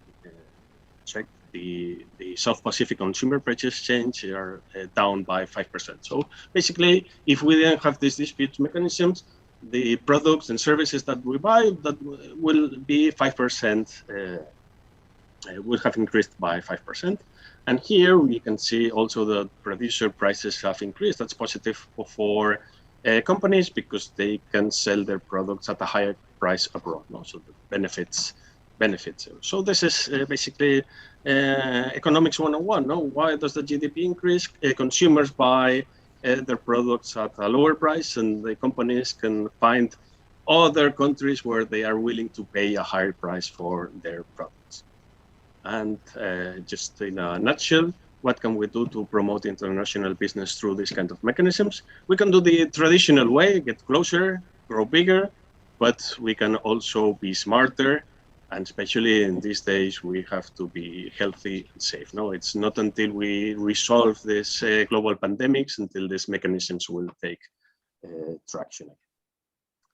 check the South Pacific consumer prices change are down by 5%. So basically, if we didn't have these dispute mechanisms, the products and services that we buy that will be 5%. Would have increased by 5%. And here we can see also the producer prices have increased. That's positive for companies because they can sell their products at a higher price abroad. No? So the benefits. So this is basically economics 101. No? Why does the GDP increase? Consumers buy their products at a lower price, and the companies can find other countries where they are willing to pay a higher price for their products. And just in a nutshell, what can we do to promote international business through these kind of mechanisms? We can do the traditional way, get closer, grow bigger, but we can also be smarter. And especially in these days, we have to be healthy and safe. No, it's not until we resolve this global pandemics until these mechanisms will take traction.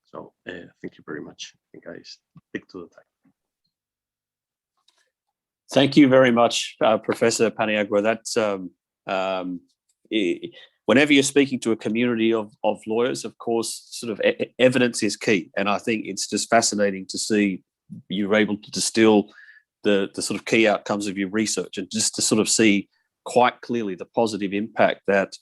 So thank you very much. I think I stick to the time. Thank you very much, Professor Paniagua. That's whenever you're speaking to a community of lawyers, of course, sort of evidence is key. And I think it's just fascinating to see you're able to distill the sort of key outcomes of your research and just to sort of see quite clearly the positive impact that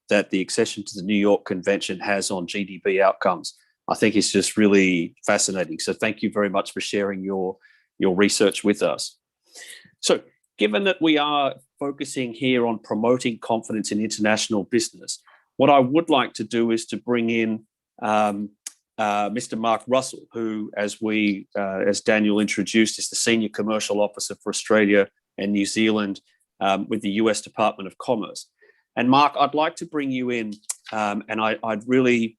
that the accession to the New York Convention has on GDP outcomes. I think it's just really fascinating. So thank you very much for sharing your research with us. So given that we are focusing here on promoting confidence in international business, what I would like to do is to bring in Mr. Mark Russell, who, as Daniel introduced, is the Senior Commercial Officer for Australia and New Zealand with the US Department of Commerce. And Mark, I'd like to bring you in, and I'd really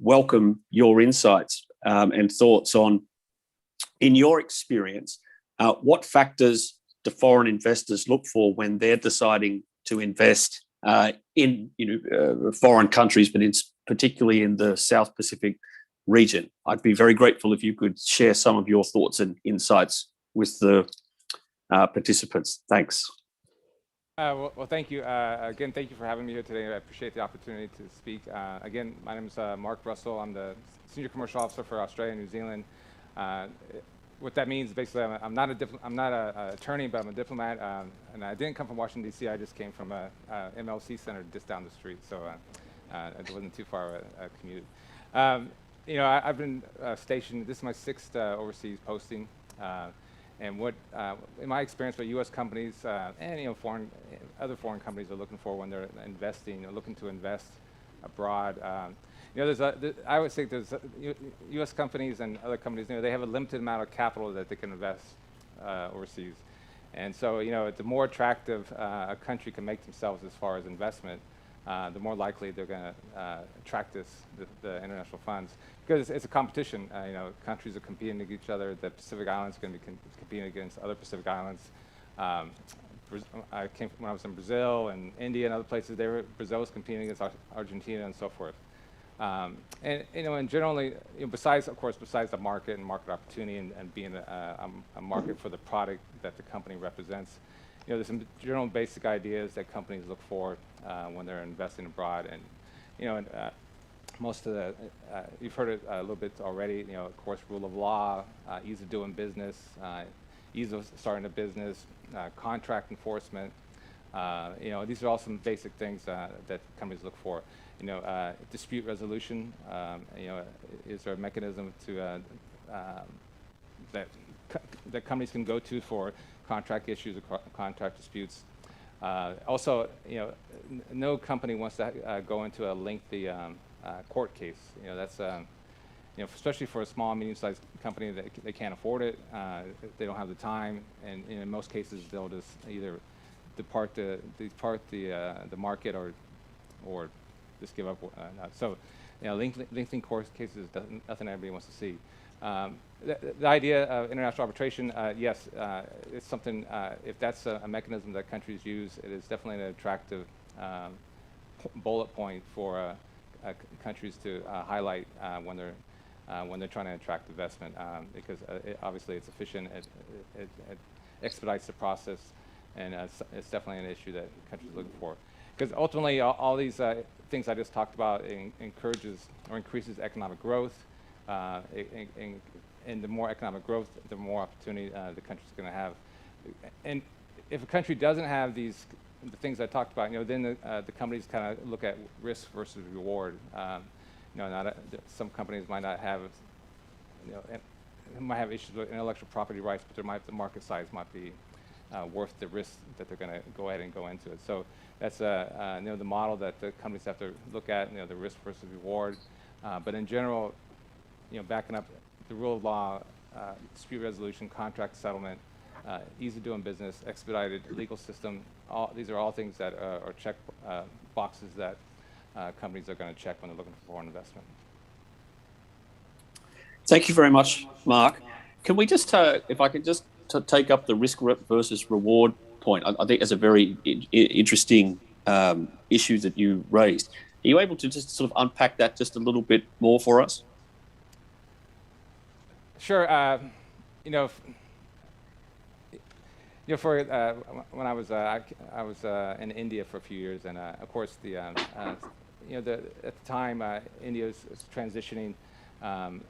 welcome your insights and thoughts on, in your experience, what factors do foreign investors look for when they're deciding to invest in foreign countries, but particularly in the South Pacific region? I'd be very grateful if you could share some of your thoughts and insights with the participants. Thanks. Well, thank you. Again, thank you for having me here today. I appreciate the opportunity to speak. Again, my name is Mark Russell. I'm the Senior Commercial Officer for Australia and New Zealand. What that means, basically, I'm not an attorney, but I'm a diplomat. And I didn't come from Washington, D.C. I just came from a MLC center just down the street. So it wasn't too far a commute. I've been stationed, this is my 6th overseas posting. And what, in my experience, what U.S. companies and other foreign companies are looking for when they're investing or looking to invest abroad, I always think there's U.S. companies and other companies. They have a limited amount of capital that they can invest overseas, and so the more attractive a country can make themselves as far as investment, the more likely they're going to attract the international funds, because it's a competition. Countries are competing against each other. The Pacific Islands are going to be competing against other Pacific Islands. When I was in Brazil and India and other places, Brazil was competing against Argentina and so forth. And generally, besides the market and market opportunity and being a market for the product that the company represents, there's some general basic ideas that companies look for when they're investing abroad. And most of the, you've heard it a little bit already, of course, rule of law, ease of doing business, ease of starting a business, contract enforcement. These are all some basic things that companies look for. Dispute resolution. Is there a mechanism to that companies can go to for contract issues or contract disputes? Also, no company wants to go into a lengthy court case. That's especially for a small, medium-sized company, that they can't afford it. They don't have the time, and in most cases, they'll just either depart the market or just give up. So, lengthy court cases, nothing anybody wants to see. The idea of international arbitration, yes, it's something. If that's a mechanism that countries use, it is definitely an attractive bullet point for countries to highlight when they're trying to attract investment, because obviously it's efficient, it expedites the process, and it's definitely an issue that countries are looking for. Because ultimately, all these things I just talked about encourages or increases economic growth, and the more economic growth, the more opportunity the country's going to have. And if a country doesn't have the things I talked about, then the companies kind of look at risk versus reward. Some companies might not have, might have issues with intellectual property rights, but the market size might be worth the risk that they're going to go ahead and go into it. So that's the model that the companies have to look at, the risk versus reward. But in general, backing up the rule of law, dispute resolution, contract settlement, ease of doing business, expedited legal system. These are all things that are check boxes that companies are going to check when they're looking for foreign investment. Thank you very much, Mark. Can we just, if I could just take up the risk versus reward point, I think that's a very interesting issue that you raised. Are you able to just sort of unpack that just a little bit more for us? Sure. For when I was in India for a few years, and of course at the time India was transitioning. And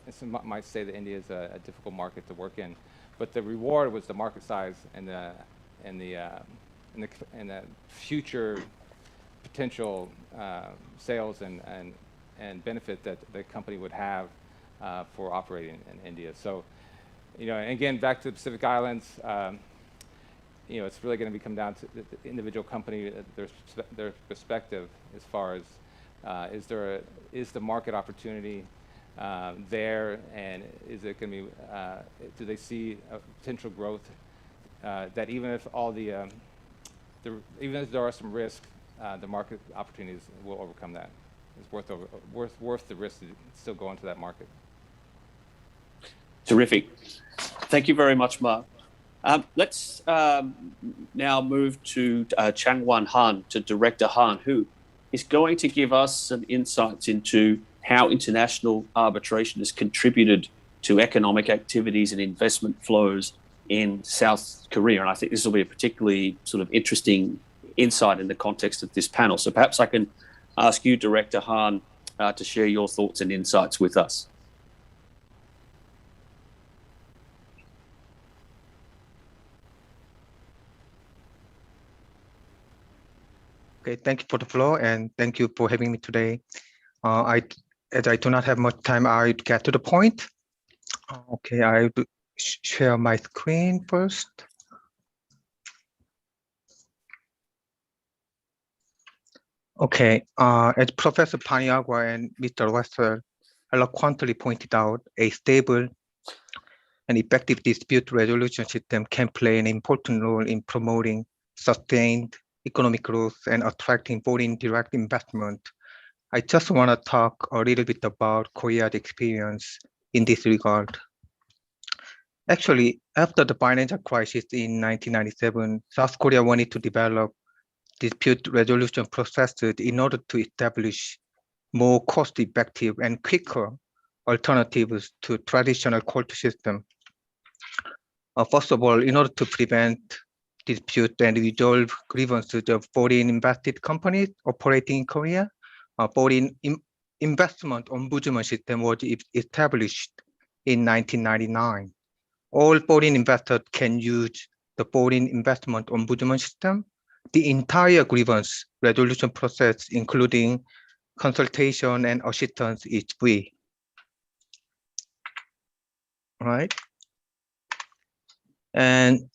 some might say that India is a difficult market to work in, but the reward was the market size and the future potential sales and benefit that the company would have for operating in India. So, and again, back to the Pacific Islands, it's really going to come down to the individual company, their perspective as far as is the market opportunity there, and is it going to be? Do they see a potential growth that even if even if there are some risks, the market opportunities will overcome that. It's worth the risk to still go into that market. Terrific. Thank you very much, Mark. Let's now move to Changwan Han, to Director Han, who is going to give us some insights into how international arbitration has contributed to economic activities and investment flows in South Korea. And I think this will be a particularly sort of interesting insight in the context of this panel. So perhaps I can ask you, Director Han, to share your thoughts and insights with us. Okay, thank you for the floor, and thank you for having me today. As I do not have much time, I'll get to the point. Okay, I'll share my screen first. Okay, as Professor Paniagua and Mr. Russell eloquently pointed out, a stable and effective dispute resolution system can play an important role in promoting sustained economic growth and attracting foreign direct investment. I just want to talk a little bit about Korea's experience in this regard. Actually, after the financial crisis in 1997, South Korea wanted to develop dispute resolution processes in order to establish more cost-effective and quicker alternatives to traditional court system. First of all, in order to prevent dispute and resolve grievances of foreign invested companies operating in Korea, foreign investment ombudsman system was established in 1999. All foreign investors can use the foreign investment ombudsman system. The entire grievance resolution process, including consultation and assistance, is free. All right. And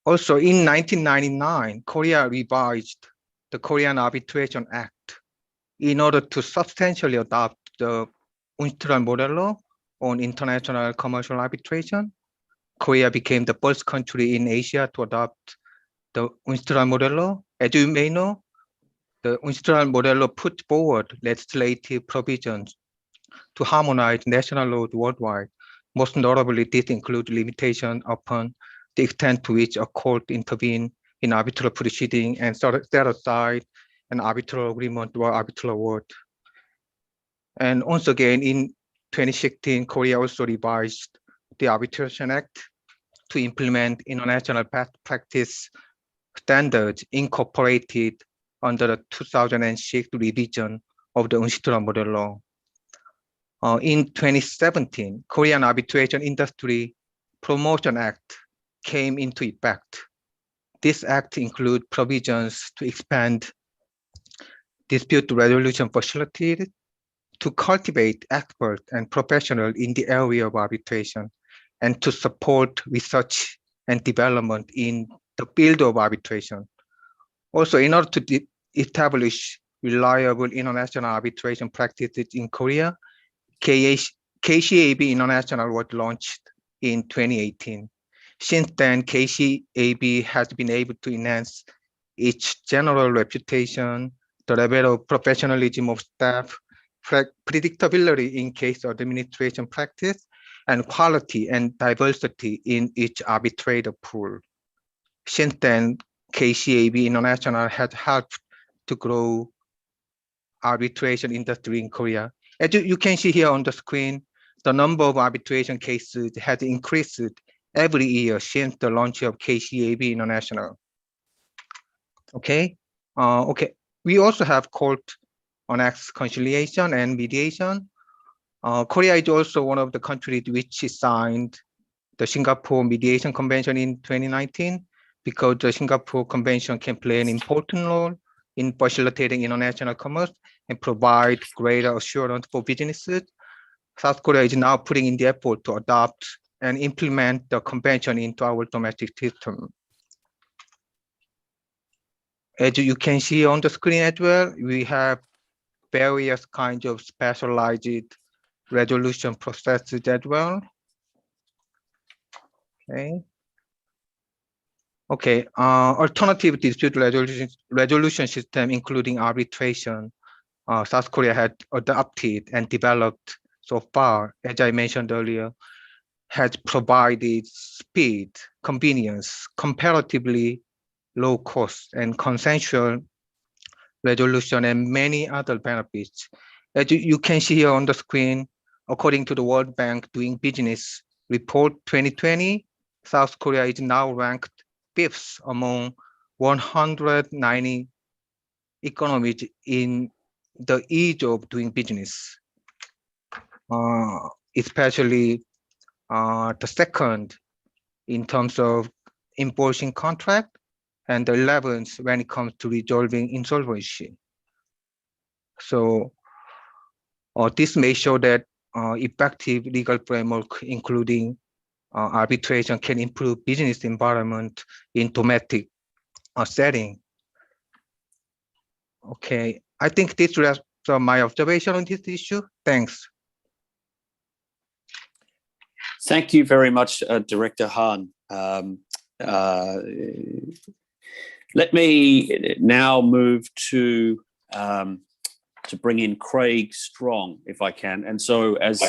also in 1999, Korea revised the Korean Arbitration Act in order to substantially adopt the UNCTAD model law on international commercial arbitration. Korea became the first country in Asia to adopt the UNCTAD model law. As you may know, the UNCTAD model law put forward legislative provisions to harmonize national laws worldwide. Most notably, this includes limitations upon the extent to which a court intervenes in arbitral proceeding and set aside an arbitral agreement or arbitral award. And once again, in 2016, Korea also revised the Arbitration Act to implement international best practice standards incorporated under the 2006 revision of the UNCTAD model law. In 2017, Korean Arbitration Industry Promotion Act came into effect. This act includes provisions to expand dispute resolution facilities to cultivate experts and professionals in the area of arbitration and to support research and development in the field of arbitration. Also, in order to establish reliable international arbitration practices in Korea, KCAB International was launched in 2018. Since then, KCAB has been able to enhance its general reputation, the level of professionalism of staff, predictability in case administration practice, and quality and diversity in its arbitrator pool. Since then, KCAB International has helped to grow arbitration industry in Korea. As you can see here on the screen, the number of arbitration cases has increased every year since the launch of KCAB International. Okay. We also have court on acts conciliation and mediation. Korea is also one of the countries which signed the Singapore Mediation Convention in 2019 because the Singapore Convention can play an important role in facilitating international commerce and provide greater assurance for businesses. South Korea is now putting in the effort to adopt and implement the convention into our domestic system. As you can see on the screen as well, we have various kinds of specialized resolution processes as well. Alternative dispute resolution system, including arbitration, South Korea had adopted and developed so far, as I mentioned earlier, has provided speed, convenience, comparatively low cost, and consensual resolution, and many other benefits. As you can see here on the screen, according to the World Bank Doing Business Report 2020, South Korea is now ranked 5th among 190 economies in the ease of doing business, especially the second in terms of enforcing contract, and the 11th when it comes to resolving insolvency. So this may show that effective legal framework, including arbitration, can improve business environment in domestic setting. Okay, I think this was my observation on this issue. Thanks. Thank you very much, Director Han. Let me now move to bring in Craig Strong, if I can. And so, as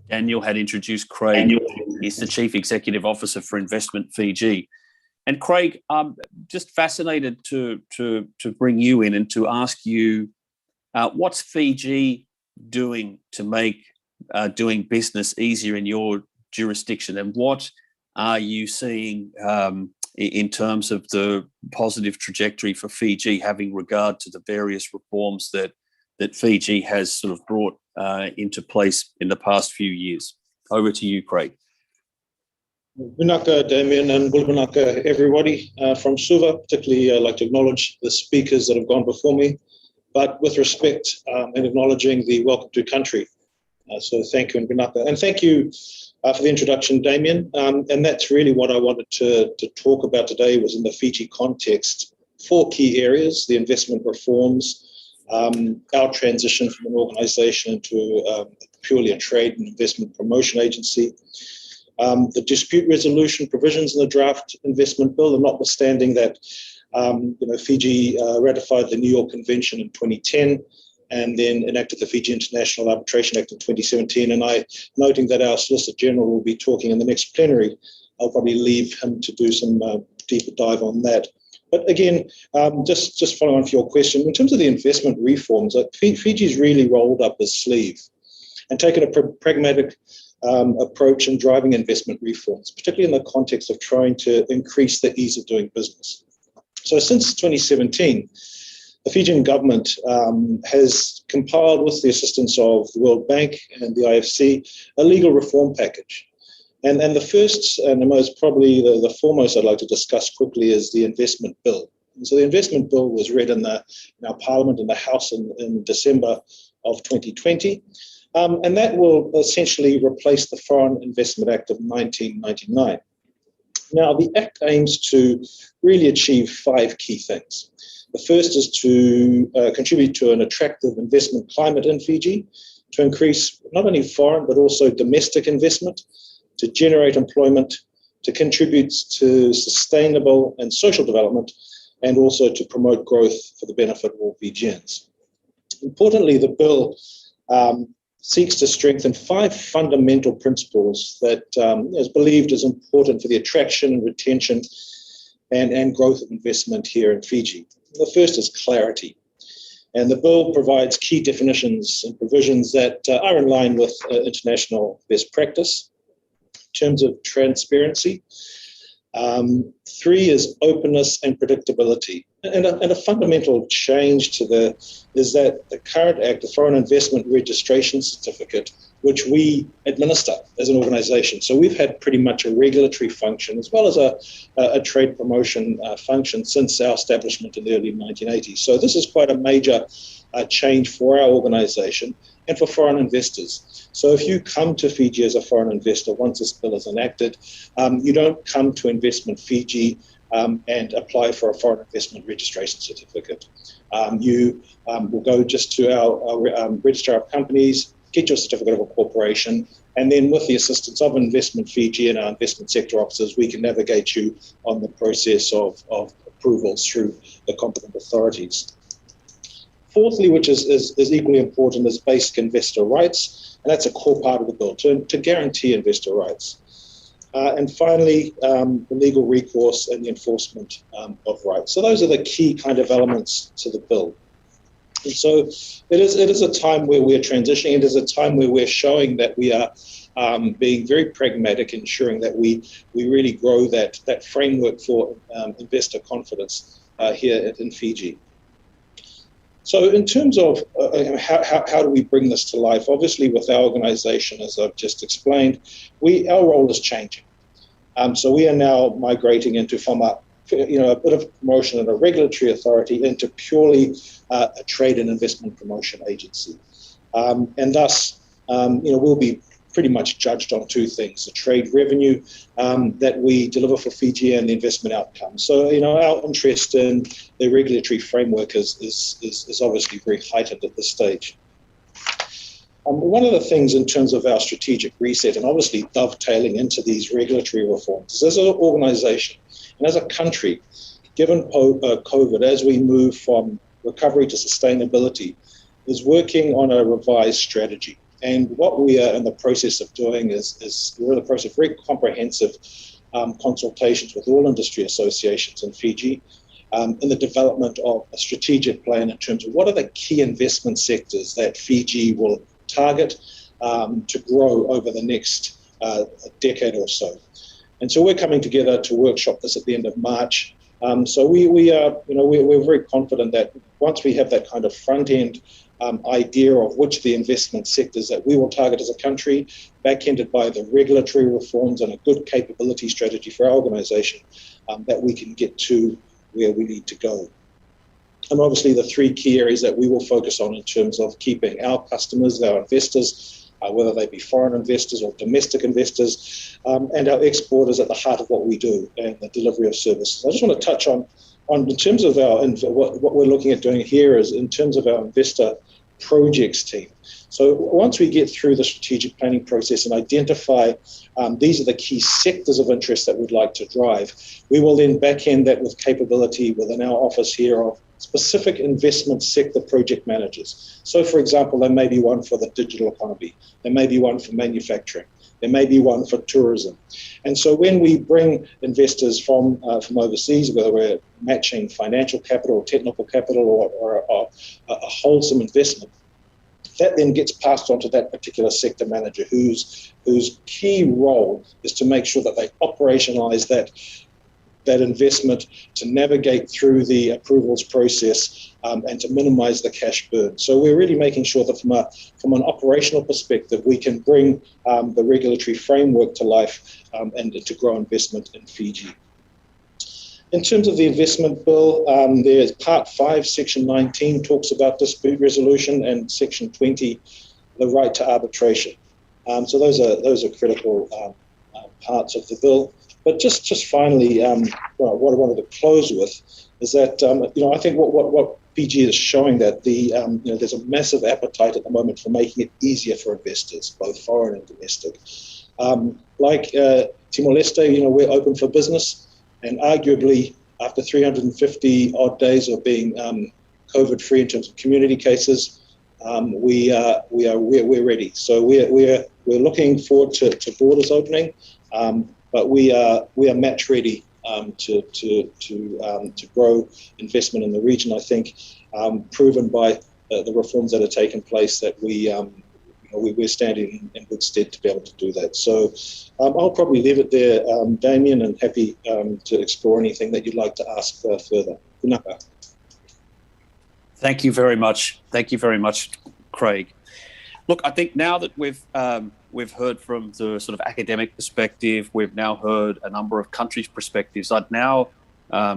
Daniel had introduced, Craig is the Chief Executive Officer for Investment Fiji. And Craig, I'm just fascinated to bring you in and to ask you, what's Fiji doing to make doing business easier in your jurisdiction, and what are you seeing in terms of the positive trajectory for Fiji, having regard to the various reforms that Fiji has sort of brought into place in the past few years? Over to you, Craig. Vinaka, Damien, and Bulbanaka, everybody from Suva. Particularly, I'd like to acknowledge the speakers that have gone before me, but with respect and acknowledging the welcome to country. So thank you, and Vinaka. And thank you for the introduction, Damien. And that's really what I wanted to talk about today, was in the Fiji context. 4 key areas: the investment reforms, our transition from an organisation to purely a trade and investment promotion agency, the dispute resolution provisions in the draft investment bill, and notwithstanding that Fiji ratified the New York Convention in 2010 and then enacted the Fiji International Arbitration Act in 2017. And noting that our Solicitor General will be talking in the next plenary, I'll probably leave him to do some deeper dive on that. But again, just following on for your question, in terms of the investment reforms, Fiji's really rolled up his sleeve and taken a pragmatic approach in driving investment reforms, particularly in the context of trying to increase the ease of doing business. So since 2017, the Fijian government has compiled, with the assistance of the World Bank and the IFC, a legal reform package. And the first and the most, probably the foremost I'd like to discuss quickly, is the investment bill. And so the investment bill was read in our Parliament in the House in December of 2020. And that will essentially replace the Foreign Investment Act of 1999. Now, the Act aims to really achieve 5 key things. The first is to contribute to an attractive investment climate in Fiji, to increase not only foreign but also domestic investment, to generate employment, to contribute to sustainable and social development, and also to promote growth for the benefit of all Fijians. Importantly, the bill seeks to strengthen 5 fundamental principles that is believed as important for the attraction and retention and growth of investment here in Fiji. The first is clarity. And the bill provides key definitions and provisions that are in line with international best practice. In terms of transparency, 3 is openness and predictability. And a fundamental change to is that the current Act, the Foreign Investment Registration Certificate, which we administer as an organisation. So we've had pretty much a regulatory function as well as a trade promotion function since our establishment in the early 1980s. So this is quite a major change for our organisation and for foreign investors. So if you come to Fiji as a foreign investor, once this bill is enacted, you don't come to Investment Fiji and apply for a foreign investment registration certificate. You will go just to our registrar of companies, get your certificate of incorporation, and then with the assistance of Investment Fiji and our investment sector officers, we can navigate you on the process of approvals through the competent authorities. Fourthly, which is equally important, is basic investor rights, and that's a core part of the bill, to guarantee investor rights. And finally, the legal recourse and the enforcement of rights. So those are the key kind of elements to the bill. And so it is a time where we're transitioning. It is a time where we're showing that we are being very pragmatic, ensuring that we really grow that framework for investor confidence here in Fiji. So in terms of how do we bring this to life? Obviously, with our organisation, as I've just explained, our role is changing. So we are now migrating from a bit of promotion and a regulatory authority into purely a trade and investment promotion agency. And thus, we'll be pretty much judged on 2 things: the trade revenue that we deliver for Fiji and the investment outcome. So, our interest in the regulatory framework is obviously very heightened at this stage. One of the things in terms of our strategic reset, and obviously dovetailing into these regulatory reforms, is as an organisation and as a country, given COVID, as we move from recovery to sustainability, is working on a revised strategy. And what we are in the process of doing is we're in the process of very comprehensive consultations with all industry associations in Fiji in the development of a strategic plan in terms of what are the key investment sectors that Fiji will target to grow over the next decade or so. And so we're coming together to workshop this at the end of March. So we're very confident that once we have that kind of front end idea of which the investment sectors that we will target as a country, back-ended by the regulatory reforms and a good capability strategy for our organisation, that we can get to where we need to go. And obviously the 3 key areas that we will focus on in terms of keeping our customers, our investors, whether they be foreign investors or domestic investors, and our exporters at the heart of what we do and the delivery of services. I just want to touch on in terms of what we're looking at doing here is in terms of our investor projects team. So once we get through the strategic planning process and identify these are the key sectors of interest that we'd like to drive, we will then back end that with capability within our office here of specific investment sector project managers. So for example, there may be one for the digital economy, there may be one for manufacturing, there may be one for tourism. And so when we bring investors from overseas, whether we're matching financial capital or technical capital or a wholesome investment, that then gets passed on to that particular sector manager whose key role is to make sure that they operationalize that investment, to navigate through the approvals process and to minimize the cash burn. So we're really making sure that from an operational perspective, we can bring the regulatory framework to life and to grow investment in Fiji. In terms of the investment bill, there's Part 5, Section 19 talks about dispute resolution, and Section 20, the right to arbitration. So those are critical parts of the bill. But just finally, what I wanted to close with is that I think what Fiji is showing that there's a massive appetite at the moment for making it easier for investors, both foreign and domestic. Like Timor-Leste, we're open for business, and arguably after 350 odd days of being COVID-free in terms of community cases, we're ready. So we're looking forward to borders opening, but we are match ready to grow investment in the region. I think proven by the reforms that have taken place that we're standing in good stead to be able to do that. So I'll probably leave it there, Damien, and happy to explore anything that you'd like to ask further. Punaka. Thank you very much. Thank you very much, Craig. Look, I think now that we've heard from the sort of academic perspective, we've now heard a number of countries' perspectives. I'd now,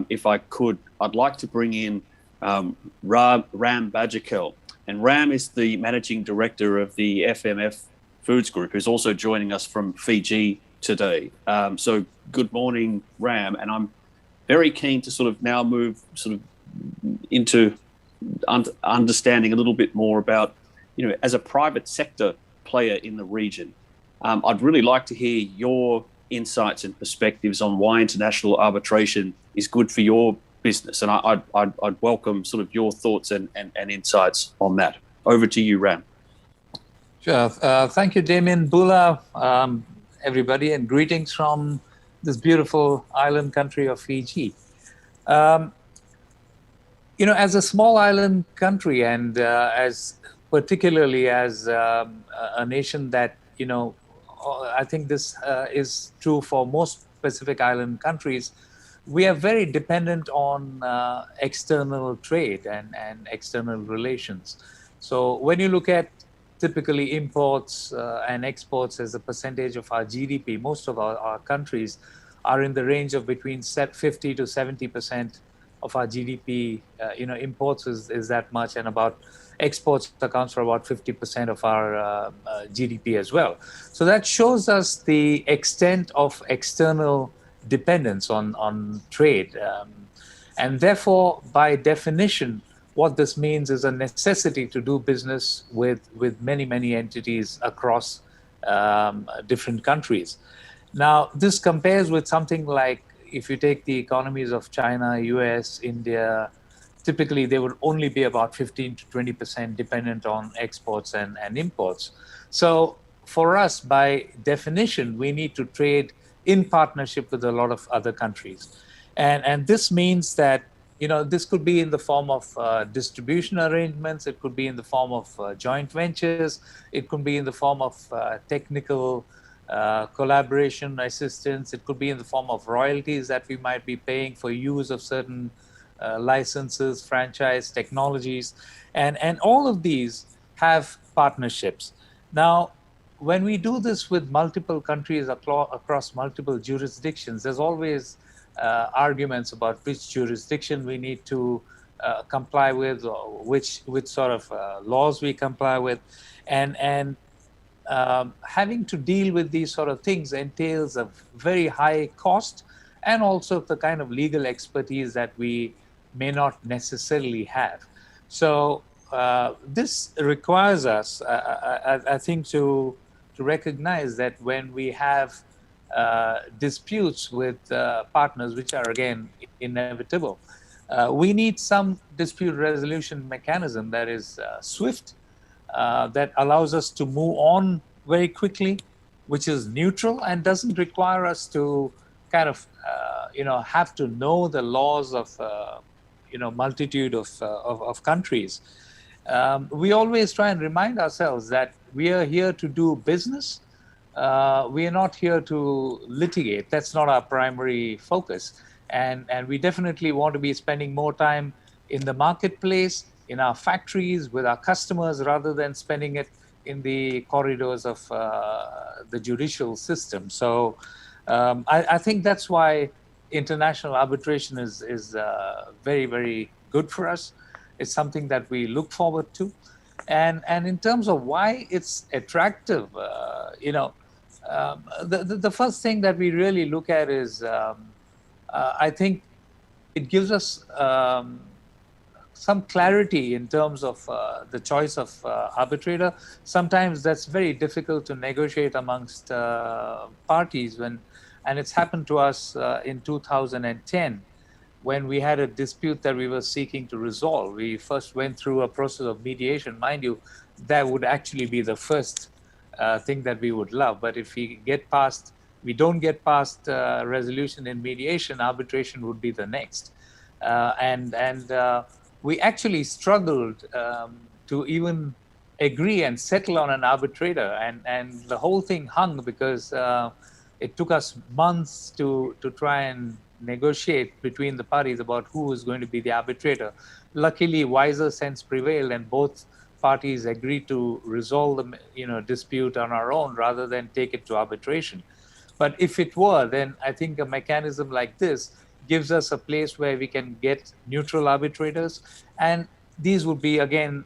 if I could, I'd like to bring in Ram Bajakel. And Ram is the managing director of the FMF Foods Group, who's also joining us from Fiji today. So good morning, Ram. And I'm very keen to sort of now move sort of into understanding a little bit more about, as a private sector player in the region, I'd really like to hear your insights and perspectives on why international arbitration is good for your business. And I'd welcome sort of your thoughts and insights on that. Over to you, Ram. Sure. Thank you, Damien, Bula, everybody, and greetings from this beautiful island country of Fiji. As a small island country, and particularly as a nation that, I think this is true for most Pacific Island countries, we are very dependent on external trade and external relations. So when you look at typically imports and exports as a percentage of our GDP, most of our countries are in the range of between 50 to 70% of our GDP. Imports is that much, and about exports accounts for about 50% of our GDP as well. So that shows us the extent of external dependence on trade. And therefore, by definition, what this means is a necessity to do business with many, many entities across different countries. Now, this compares with something like, if you take the economies of China, US, India, typically they would only be about 15 to 20% dependent on exports and imports. So for us, by definition, we need to trade in partnership with a lot of other countries. And this means that, this could be in the form of distribution arrangements, it could be in the form of joint ventures, it could be in the form of technical collaboration assistance, it could be in the form of royalties that we might be paying for use of certain licenses, franchise, technologies, and all of these have partnerships. Now, when we do this with multiple countries across multiple jurisdictions, there's always arguments about which jurisdiction we need to comply with, or which sort of laws we comply with, and having to deal with these sort of things entails a very high cost, and also the kind of legal expertise that we may not necessarily have. So this requires us, I think, to recognize that when we have disputes with partners, which are again inevitable, we need some dispute resolution mechanism that is swift, that allows us to move on very quickly, which is neutral and doesn't require us to kind of have to know the laws of multitude of countries. We always try and remind ourselves that we are here to do business. We are not here to litigate. That's not our primary focus. And we definitely want to be spending more time in the marketplace, in our factories, with our customers, rather than spending it in the corridors of the judicial system. So I think that's why international arbitration is very, very good for us. It's something that we look forward to. And in terms of why it's attractive, the first thing that we really look at is, I think it gives us some clarity in terms of the choice of arbitrator. Sometimes that's very difficult to negotiate amongst parties and it's happened to us in 2010 when we had a dispute that we were seeking to resolve. We first went through a process of mediation. Mind you, that would actually be the first thing that we would love. But if we don't get past resolution in mediation, arbitration would be the next. And we actually struggled to even agree and settle on an arbitrator, and the whole thing hung because it took us months to try and negotiate between the parties about who was going to be the arbitrator. Luckily, wiser sense prevailed, and both parties agreed to resolve the dispute on our own rather than take it to arbitration. But if it were, then I think a mechanism like this gives us a place where we can get neutral arbitrators, and these would be again,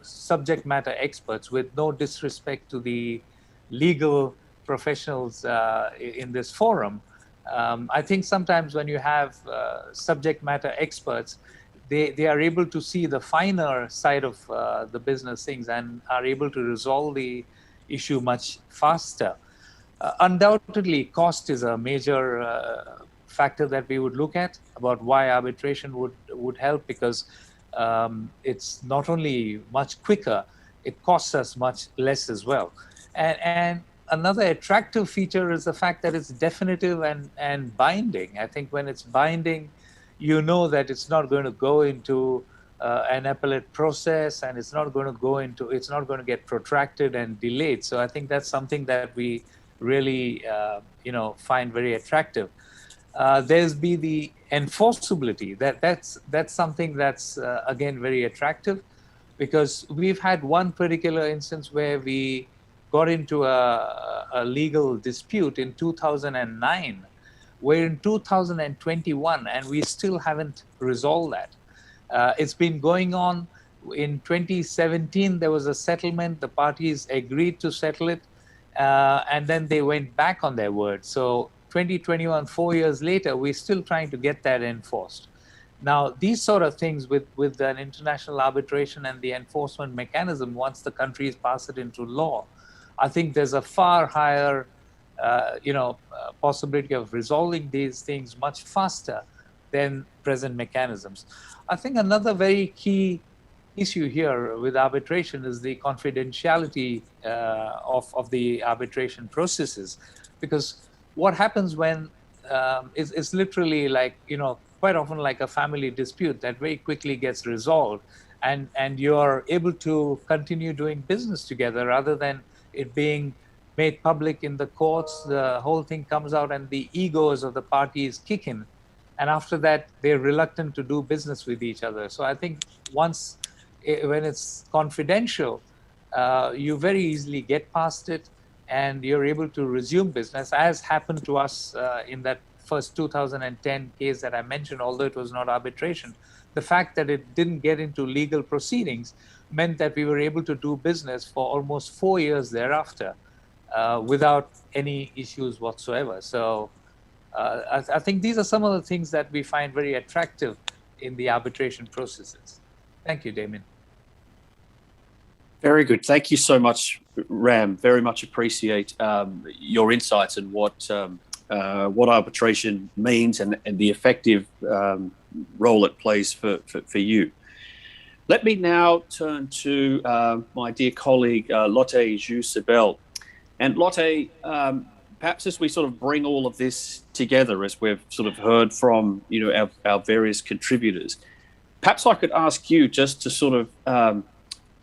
subject matter experts, with no disrespect to the legal professionals in this forum. I think sometimes when you have subject matter experts, they are able to see the finer side of the business things and are able to resolve the issue much faster. Undoubtedly, cost is a major factor that we would look at about why arbitration would help, because it's not only much quicker, it costs us much less as well. And another attractive feature is the fact that it's definitive and binding. I think when it's binding, you know that it's not going to go into an appellate process, and it's not going to get protracted and delayed. So I think that's something that we really find very attractive. There's be the enforceability. That's something that's again very attractive, because we've had one particular instance where we got into a legal dispute in 2009. We're in 2021 and we still haven't resolved that. It's been going on. In 2017, there was a settlement. The parties agreed to settle it, and then they went back on their word. So 2021, 4 years later, we're still trying to get that enforced. Now, these sort of things with an international arbitration and the enforcement mechanism, once the countries pass it into law, I think there's a far higher possibility of resolving these things much faster than present mechanisms. I think another very key issue here with arbitration is the confidentiality of the arbitration processes, because what happens when it's literally like, quite often like a family dispute that very quickly gets resolved, and you're able to continue doing business together rather than it being made public in the courts. The whole thing comes out and the egos of the parties kick in, and after that they're reluctant to do business with each other. So I think once when it's confidential, you very easily get past it and you're able to resume business, as happened to us in that first 2010 case that I mentioned. Although it was not arbitration, the fact that it didn't get into legal proceedings meant that we were able to do business for almost 4 years thereafter without any issues whatsoever. So I think these are some of the things that we find very attractive in the arbitration processes. Thank you, Damien. Very good. Thank you so much, Ram. Very much appreciate your insights and what arbitration means and the effective role it plays for you. Let me now turn to my dear colleague, Lotte Jus-Sabel. And Lotte, perhaps as we sort of bring all of this together, as we've sort of heard from our various contributors, perhaps I could ask you just to sort of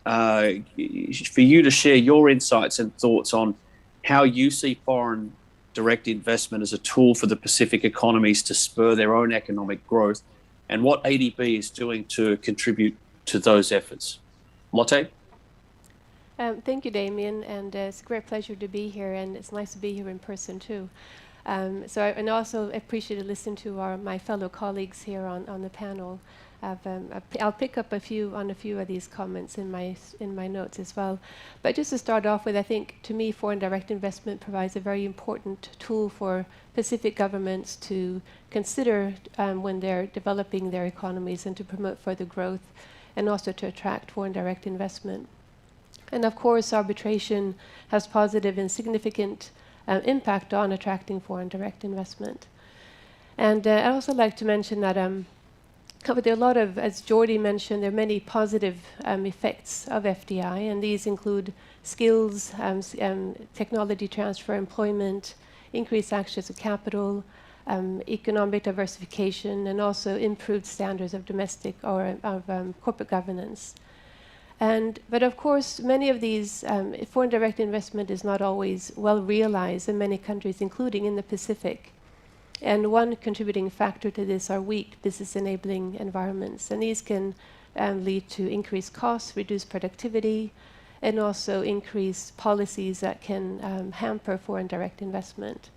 for you to share your insights and thoughts on how you see foreign direct investment as a tool for the Pacific economies to spur their own economic growth, and what ADB is doing to contribute to those efforts. Lotte? Thank you, Damien, and it's a great pleasure to be here, and it's nice to be here in person too. And also appreciate listening to my fellow colleagues here on the panel. I'll pick up a few of these comments in my notes as well. But just to start off with, I think to me foreign direct investment provides a very important tool for Pacific governments to consider when they're developing their economies and to promote further growth and also to attract foreign direct investment. And of course, arbitration has positive and significant impact on attracting foreign direct investment. And I'd also like to mention that there are a lot of, as Jordi mentioned, there are many positive effects of FDI, and these include skills, technology transfer, employment, increased access to capital, economic diversification, and also improved standards of domestic or of corporate governance. But of course, many of these foreign direct investment is not always well realized in many countries, including in the Pacific. And one contributing factor to this are weak business enabling environments. And these can lead to increased costs, reduced productivity, and also increased policies that can hamper foreign direct investment.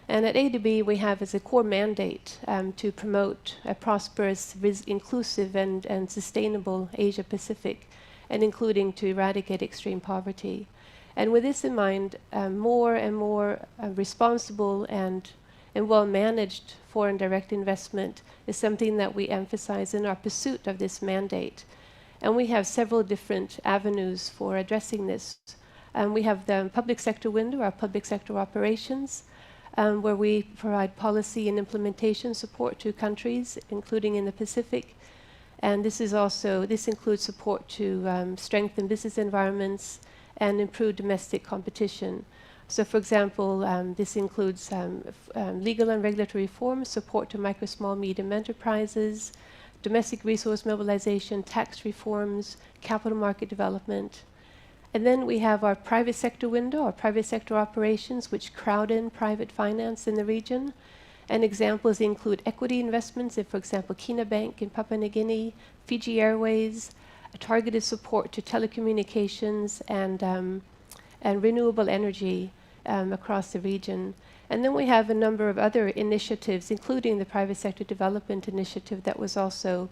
And at ADB, we have as a core mandate to promote a prosperous, inclusive, and sustainable Asia-Pacific, and including to eradicate extreme poverty. And with this in mind, more and more responsible and well-managed foreign direct investment is something that we emphasize in our pursuit of this mandate. And we have several different avenues for addressing this. We have the public sector window, our public sector operations, where we provide policy and implementation support to countries, including in the Pacific. And this includes support to strengthen business environments and improve domestic competition. So, for example, this includes legal and regulatory reform, support to micro, small, medium enterprises, domestic resource mobilization, tax reforms, capital market development. And then we have our private sector window, our private sector operations, which crowd in private finance in the region. And examples include equity investments in, for example, Kina Bank in Papua New Guinea, Fiji Airways, targeted support to telecommunications and renewable energy across the region. And then we have a number of other initiatives, including the Private Sector Development Initiative that was also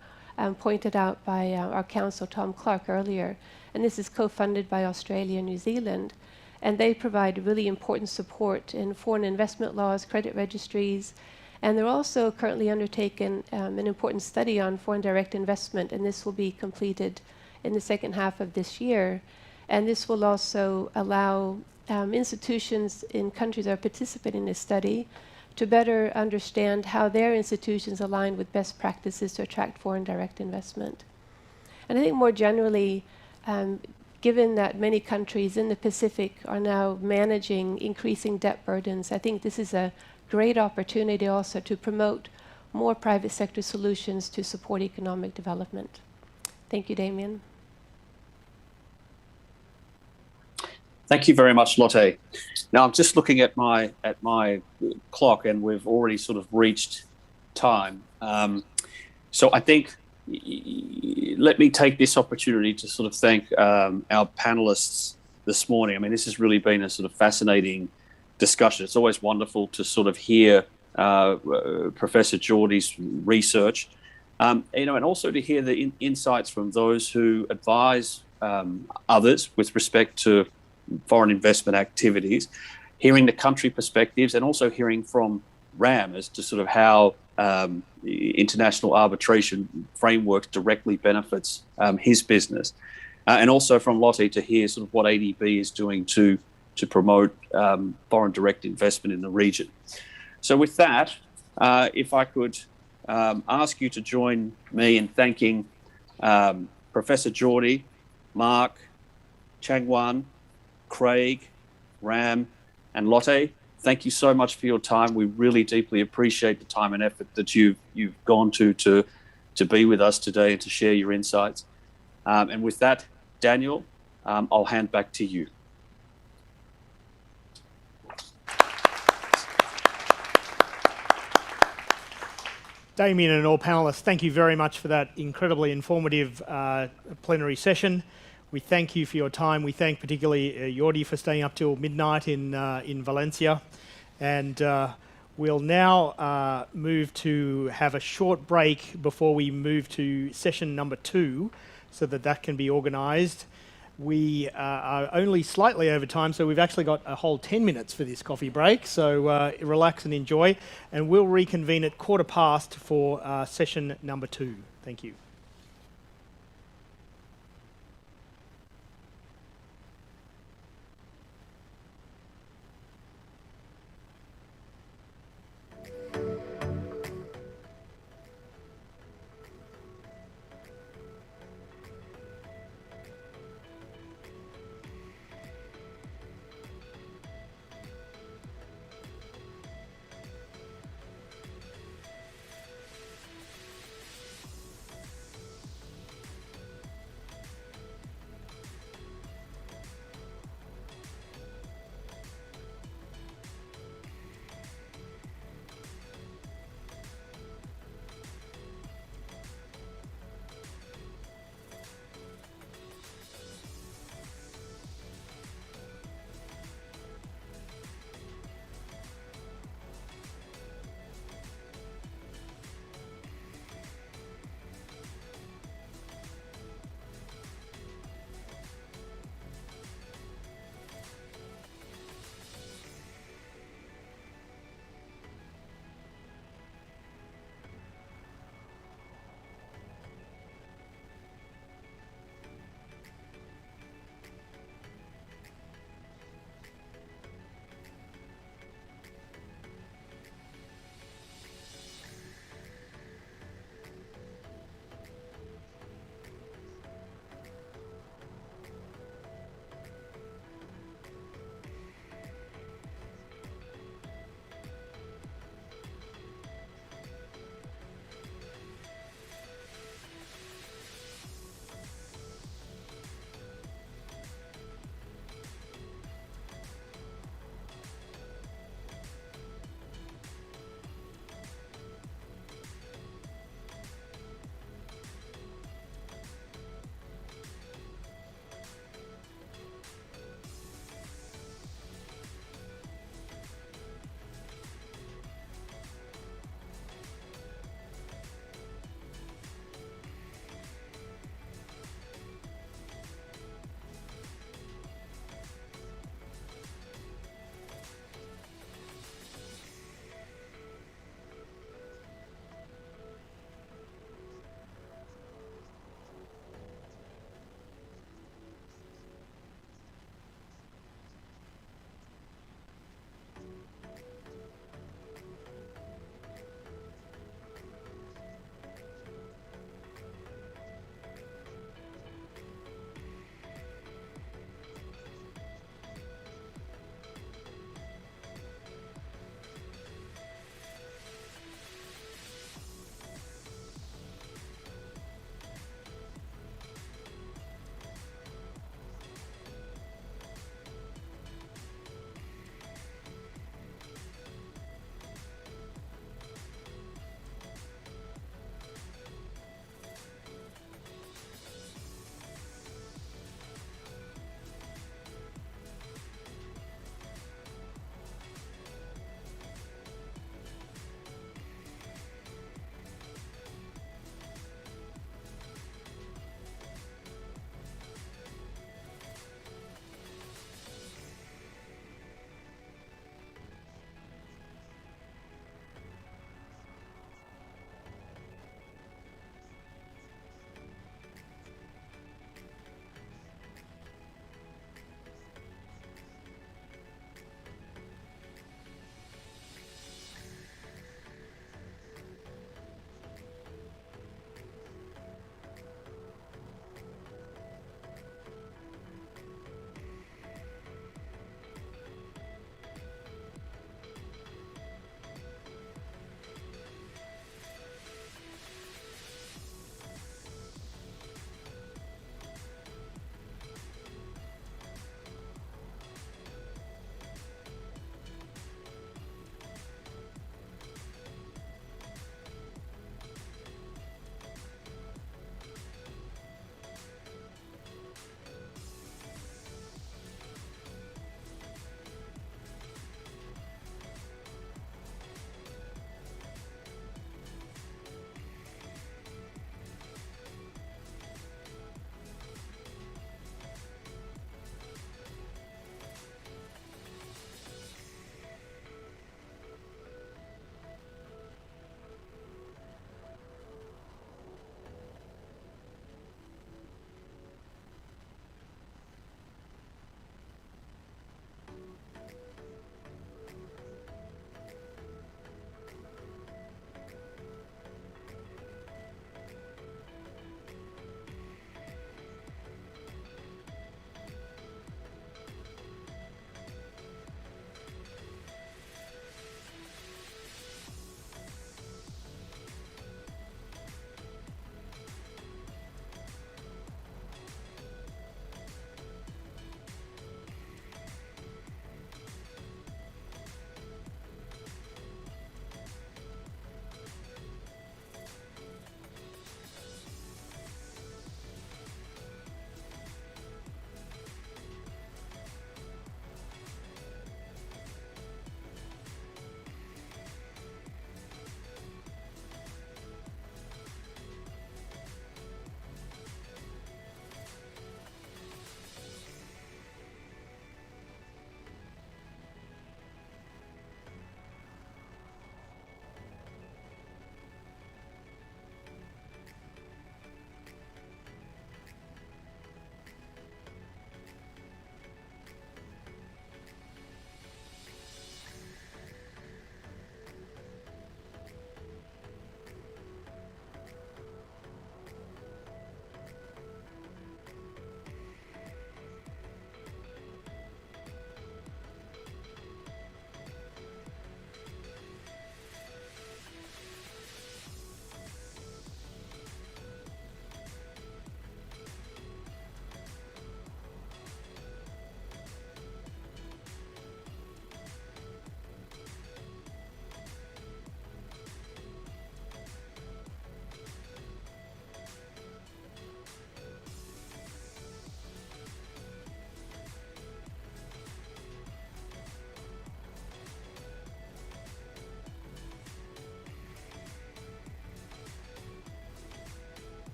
pointed out by our counsel, Tom Clark, earlier. And this is co-funded by Australia and New Zealand. And they provide really important support in foreign investment laws, credit registries. And they're also currently undertaking an important study on foreign direct investment, and this will be completed in the second half of this year. And this will also allow institutions in countries that are participating in this study to better understand how their institutions align with best practices to attract foreign direct investment. And I think more generally, given that many countries in the Pacific are now managing increasing debt burdens, I think this is a great opportunity also to promote more private sector solutions to support economic development. Thank you, Damien. Thank you very much, Lotte. Now I'm just looking at my clock, and we've already sort of reached time. So I think let me take this opportunity to sort of thank our panelists this morning. I mean, this has really been a sort of fascinating discussion. It's always wonderful to sort of hear Professor Jordi's research, and also to hear the insights from those who advise others with respect to foreign investment activities, hearing the country perspectives, and also hearing from RAM as to sort of how international arbitration framework directly benefits his business, and also from Lotte to hear sort of what ADB is doing to promote foreign direct investment in the region. So with that, if I could ask you to join me in thanking Professor Jordi, Mark, Changwan, Craig, Ram, and Lotte. Thank you so much for your time. We really deeply appreciate the time and effort that you've gone to be with us today and to share your insights. And with that, Daniel, I'll hand back to you. Damien and all panelists, thank you very much for that incredibly informative plenary session. We thank you for your time. We thank particularly Jordi for staying up till midnight in Valencia. And We'll now move to have a short break before we move to session number 2 so that can be organised. We are only slightly over time, so we've actually got a whole 10 minutes for this coffee break. So relax and enjoy, and we'll reconvene at 1:15 for session number 2. Thank you.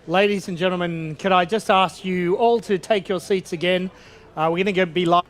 Ladies and gentlemen, could I just ask you all to take your seats again? We're going to be live.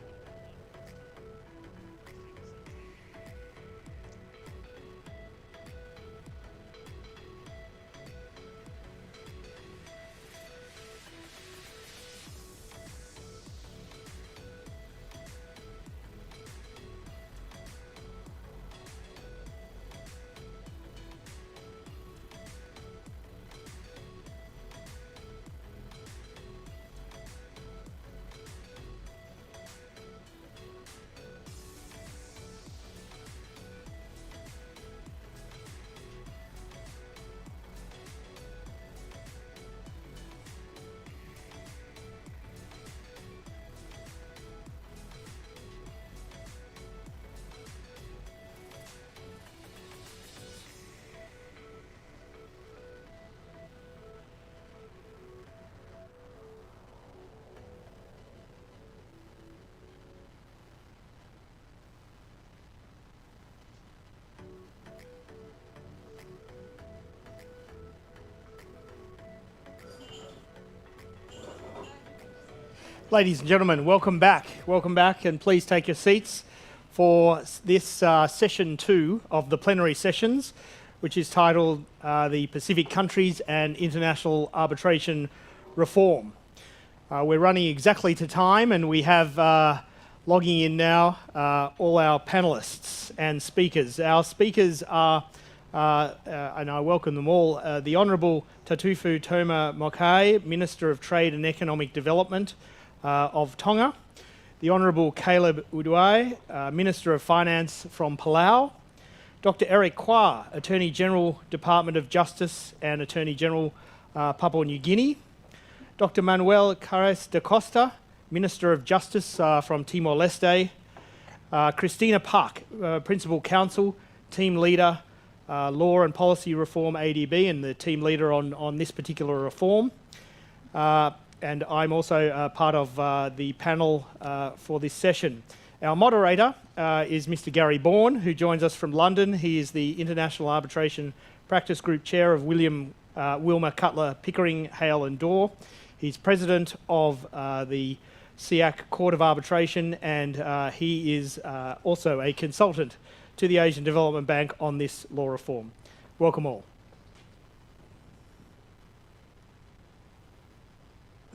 Ladies and gentlemen, welcome back. Welcome back, and please take your seats for this session 2 of the plenary sessions, which is titled the Pacific Countries and International Arbitration Reform. We're running exactly to time, and we have logging in now all our panelists and speakers. Our speakers are, and I welcome them all, the Honourable Tatufu Toma Mokai, Minister of Trade and Economic Development of Tonga, the Honourable Caleb Uduai, Minister of Finance from Palau, Dr. Eric Kwa, Attorney General, Department of Justice and Attorney General, Papua New Guinea, Dr. Manuel Carres da Costa, Minister of Justice from Timor-Leste, Christina Park, Principal Counsel, Team Leader, Law and Policy Reform ADB, and the Team Leader on this particular reform. And I'm also part of the panel for this session. Our moderator is Mr. Gary Bourne, who joins us from London. He is the International Arbitration Practice Group Chair of Wilmer Cutler Pickering, Hale and Dorr. He's President of the SIAC Court of Arbitration, and he is also a consultant to the Asian Development Bank on this law reform. Welcome all.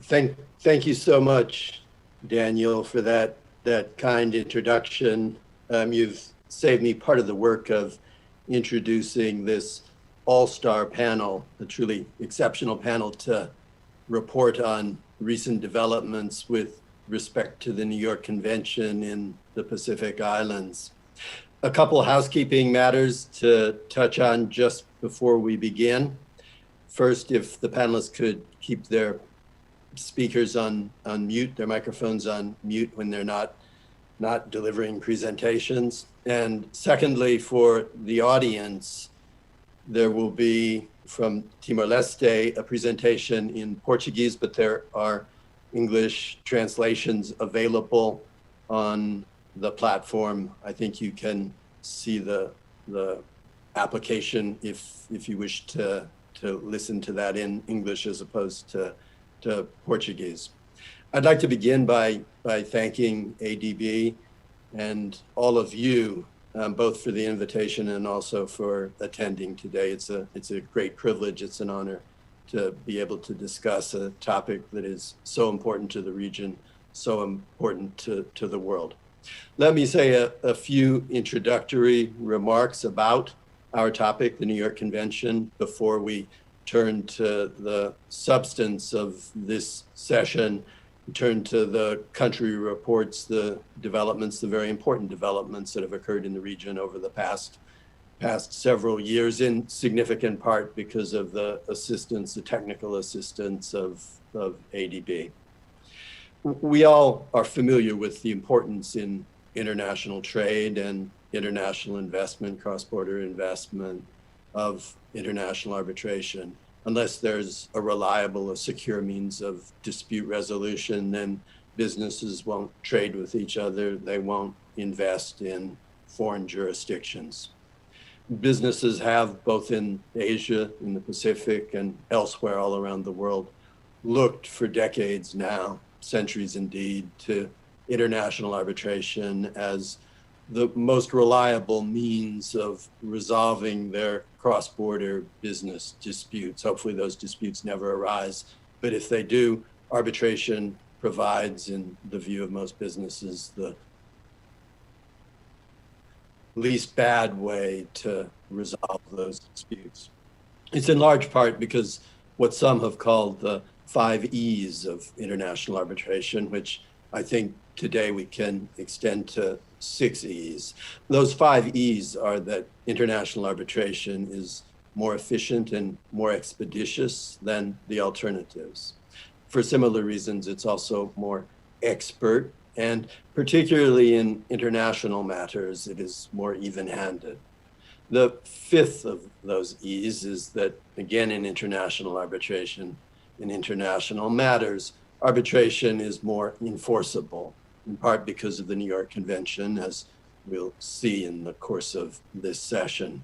Thank you so much, Daniel, for that kind introduction. You've saved me part of the work of introducing this all-star panel, a truly exceptional panel to report on recent developments with respect to the New York Convention in the Pacific Islands. A couple of housekeeping matters to touch on just before we begin. First, if the panelists could keep their speakers on mute, their microphones on mute when they're not delivering presentations. And secondly, for the audience, there will be from Timor-Leste a presentation in Portuguese, but there are English translations available on the platform. I think you can see the application if you wish to listen to that in English as opposed to Portuguese. I'd like to begin by thanking ADB and all of you, both for the invitation and also for attending today. It's a great privilege. It's an honor to be able to discuss a topic that is so important to the region, so important to the world. Let me say a few introductory remarks about our topic, the New York Convention, before we turn to the substance of this session, turn to the country reports, the developments, the very important developments that have occurred in the region over the past several years, in significant part because of the assistance, the technical assistance of ADB. We all are familiar with the importance in international trade and international investment, cross-border investment, of international arbitration. Unless there's a reliable, a secure means of dispute resolution, then businesses won't trade with each other. They won't invest in foreign jurisdictions. businesses have, both in Asia, in the Pacific, and elsewhere all around the world, looked for decades now, centuries indeed, to international arbitration as the most reliable means of resolving their cross-border business disputes. Hopefully those disputes never arise, but if they do, arbitration provides, in the view of most businesses, the least bad way to resolve those disputes. It's in large part because what some have called the 5 E's of international arbitration, which I think today we can extend to 6 E's. Those 5 E's are that international arbitration is more efficient and more expeditious than the alternatives. For similar reasons, it's also more expert, and particularly in international matters, it is more even-handed. The 5th of those E's is that, again, in international arbitration, in international matters, arbitration is more enforceable, in part because of the New York Convention, as we'll see in the course of this session.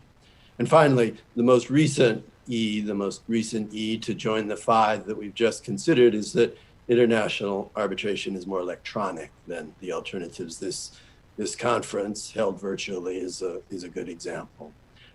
And finally, the most recent E to join the 5 that we've just considered is that international arbitration is more electronic than the alternatives. This conference, held virtually, is a good example.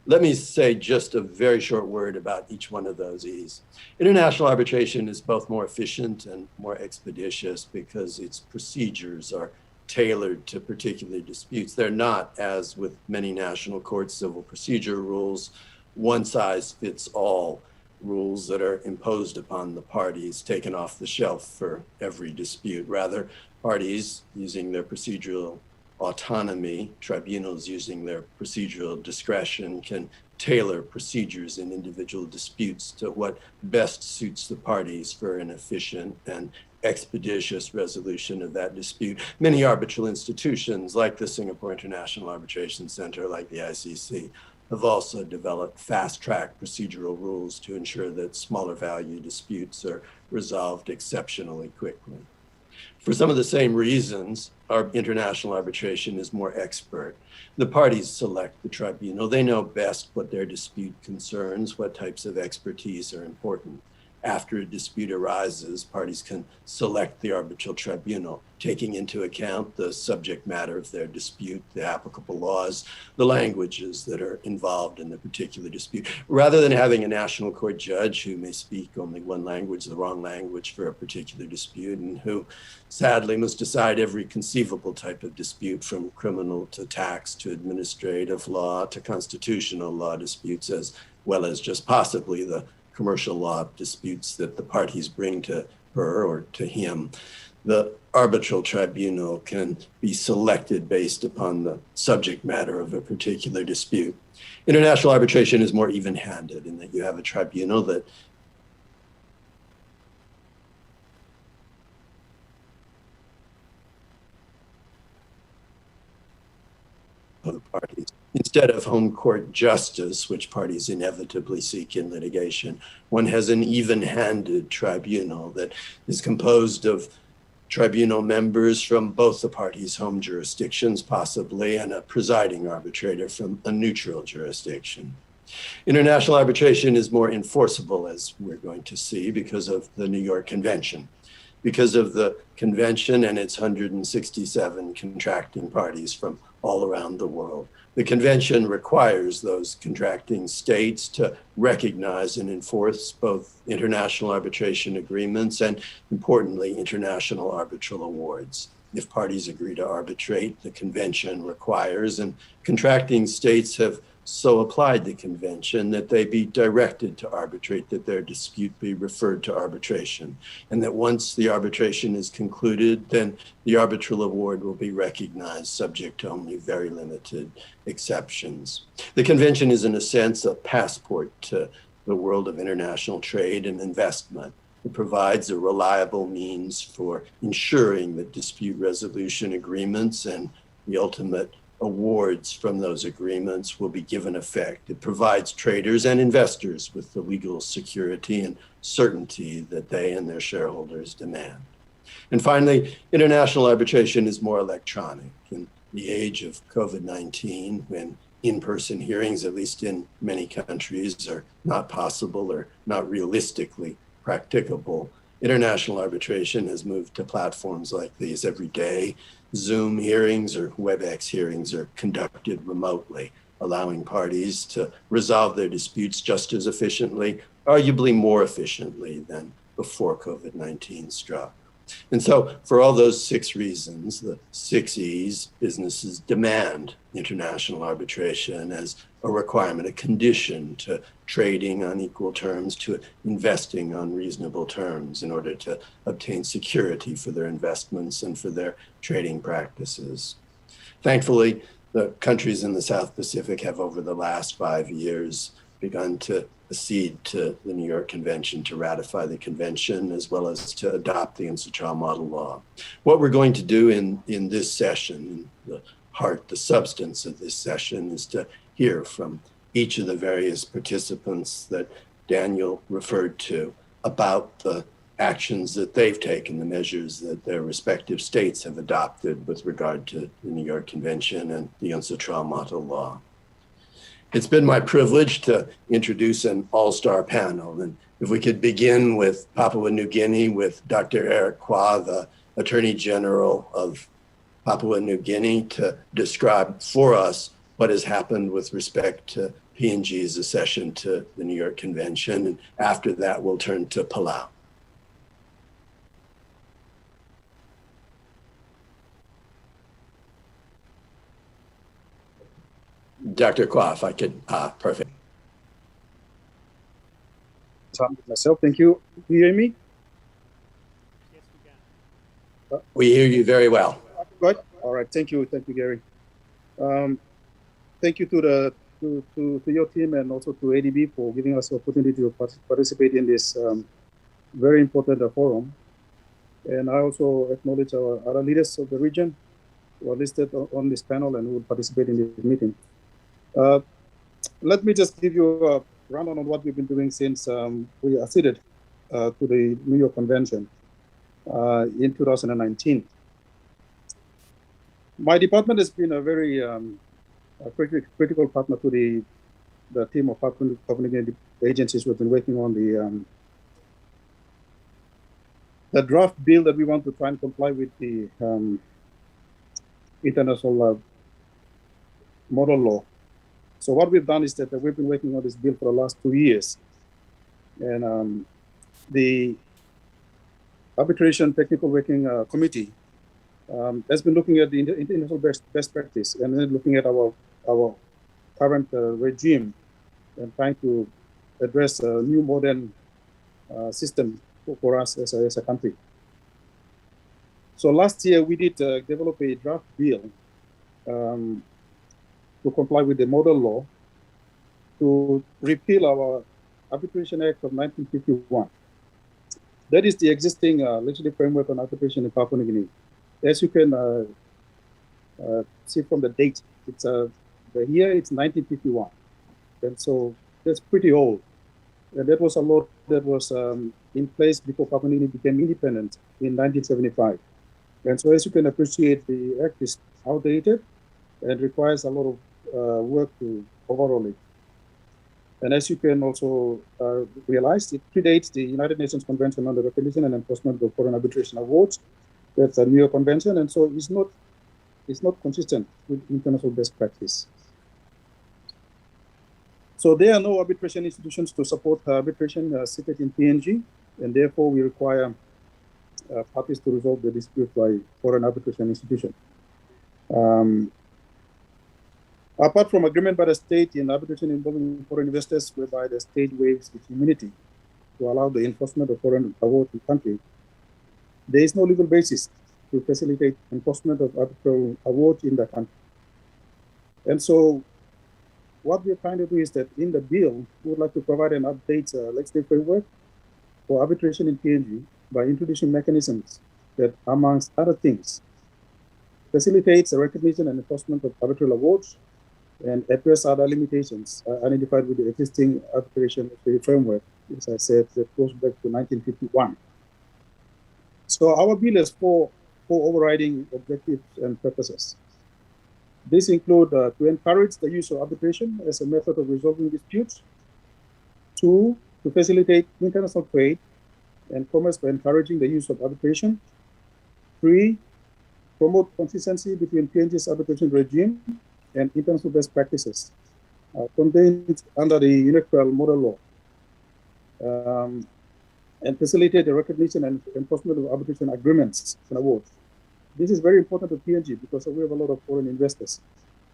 Let me say just a very short word about each one of those E's. International arbitration is both more efficient and more expeditious because its procedures are tailored to particular disputes. They're not, as with many national courts civil procedure rules, one-size-fits-all rules that are imposed upon the parties, taken off the shelf for every dispute. Rather, parties using their procedural autonomy, tribunals using their procedural discretion, can tailor procedures in individual disputes to what best suits the parties for an efficient and expeditious resolution of that dispute. Many arbitral institutions, like the Singapore International Arbitration Center, like the ICC, have also developed fast-track procedural rules to ensure that smaller value disputes are resolved exceptionally quickly. For some of the same reasons, our international arbitration is more expert. The parties select the tribunal. They know best what their dispute concerns, what types of expertise are important. After a dispute arises, parties can select the arbitral tribunal, taking into account the subject matter of their dispute, the applicable laws, the languages that are involved in the particular dispute. Rather than having a national court judge who may speak only one language, the wrong language for a particular dispute, and who sadly must decide every conceivable type of dispute, from criminal to tax to administrative law to constitutional law disputes, as well as just possibly the commercial law disputes that the parties bring to her or to him. The arbitral tribunal can be selected based upon the subject matter of a particular dispute. International arbitration is more even-handed in that you have a tribunal that the parties. Instead of home court justice, which parties inevitably seek in litigation, one has an even-handed tribunal that is composed of tribunal members from both the parties' home jurisdictions, possibly, and a presiding arbitrator from a neutral jurisdiction. International arbitration is more enforceable, as we're going to see, because of the New York Convention. Because of the convention and its 167 contracting parties from all around the world. The convention requires those contracting states to recognize and enforce both international arbitration agreements and, importantly, international arbitral awards. If parties agree to arbitrate, the convention requires, and contracting states have so applied the convention that they be directed to arbitrate, that their dispute be referred to arbitration, and that once the arbitration is concluded, then the arbitral award will be recognized, subject to only very limited exceptions. The convention is, in a sense, a passport to the world of international trade and investment. It provides a reliable means for ensuring that dispute resolution agreements and the ultimate awards from those agreements will be given effect. It provides traders and investors with the legal security and certainty that they and their shareholders demand. And finally, international arbitration is more electronic. In the age of COVID-19, when in-person hearings, at least in many countries, are not possible or not realistically practicable. International arbitration has moved to platforms like these every day. Zoom hearings or WebEx hearings are conducted remotely, allowing parties to resolve their disputes just as efficiently, arguably more efficiently than before COVID-19 struck. And so for all those 6 reasons, the 6 E's, businesses demand international arbitration as a requirement, a condition to trading on equal terms, to investing on reasonable terms in order to obtain security for their investments and for their trading practices. Thankfully, the countries in the South Pacific have over the last 5 years begun to accede to the New York Convention, to ratify the convention, as well as to adopt the UNCITRAL model law. What we're going to do in this session, the heart, the substance of this session, is to hear from each of the various participants that Daniel referred to about the actions that they've taken, the measures that their respective states have adopted with regard to the New York Convention and the UNCITRAL model law. It's been my privilege to introduce an all-star panel. And if we could begin with Papua New Guinea, with Dr. Eric Kwa, the Attorney General of Papua New Guinea, to describe for us what has happened with respect to PNG's accession to the New York Convention. And after that, we'll turn to Palau. Dr. Kwa, if I could, perfect. Myself, thank you. Do you hear me? We hear you very well. Good. All right. Thank you, Gary. Thank you to your team and also to ADB for giving us the opportunity to participate in this very important forum. And I also acknowledge our other leaders of the region who are listed on this panel and who will participate in this meeting. Let me just give you a rundown on what we've been doing since we acceded to the New York Convention in 2019. My department has been a very critical partner to the team of Papua New Guinea agencies who have been working on the draft bill that we want to try and comply with the international model law. So what we've done is that we've been working on this bill for the last 2 years. And the Arbitration Technical Working Committee has been looking at the international best practice and then looking at our current regime and trying to address a new modern system for us as a country. So last year we did develop a draft bill to comply with the model law to repeal our Arbitration Act of 1951. That is the existing legislative framework on arbitration in Papua New Guinea. As you can see from the date, it's the year it's 1951, and so that's pretty old. And that was a law that was in place before Papua New Guinea became independent in 1975. And so, as you can appreciate, the act is outdated and requires a lot of work to overhaul it. And as you can also realize, it predates the United Nations Convention on the Recognition and Enforcement of Foreign Arbitration Awards. That's a New York Convention, and so it's not consistent with international best practice. So there are no arbitration institutions to support arbitration seated in PNG, and therefore we require parties to resolve the dispute by foreign arbitration institution. Apart from agreement by the state in arbitration involving foreign investors, whereby the state waives its immunity to allow the enforcement of foreign award in country, there is no legal basis to facilitate enforcement of arbitral awards in the country. And so what we're trying to do is that in the bill, we would like to provide an update legislative framework for arbitration in PNG by introducing mechanisms that, amongst other things, facilitates the recognition and enforcement of arbitral awards and address other limitations identified with the existing arbitration framework, as I said, that goes back to 1951. So our bill has four overriding objectives and purposes. These include to encourage the use of arbitration as a method of resolving disputes. 2, to facilitate international trade and commerce by encouraging the use of arbitration. 3, promote consistency between PNG's arbitration regime and international best practices contained under the UNECRAL model law, and facilitate the recognition and enforcement of arbitration agreements and awards. This is very important to PNG because we have a lot of foreign investors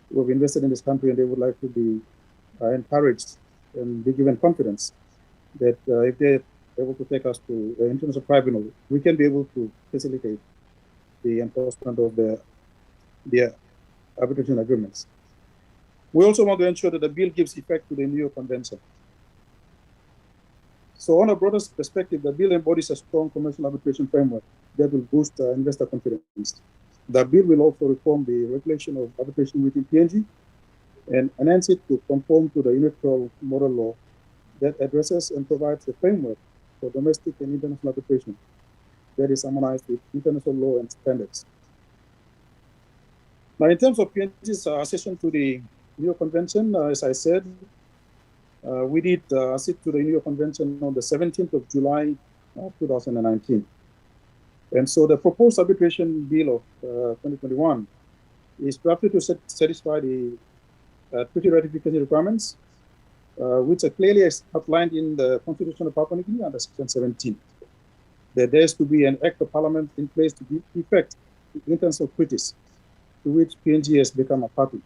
who have invested in this country, and they would like to be encouraged and be given confidence that if they're able to take us to the international tribunal, we can be able to facilitate the enforcement of the arbitration agreements. We also want to ensure that the bill gives effect to the New York Convention. So on a broader perspective, the bill embodies a strong commercial arbitration framework that will boost investor confidence. The bill will also reform the regulation of arbitration within PNG and enhance it to conform to the UNECRAL model law that addresses and provides a framework for domestic and international arbitration that is harmonized with international law and standards. Now, in terms of PNG's accession to the New York Convention, as I said, we did accede to the New York Convention on the 17th of July 2019. And so the proposed arbitration bill of 2021 is drafted to satisfy the treaty ratification requirements, which are clearly outlined in the Constitution of Papua New Guinea under Section 17. That there is to be an act of parliament in place to give effect to international treaties to which PNG has become a party.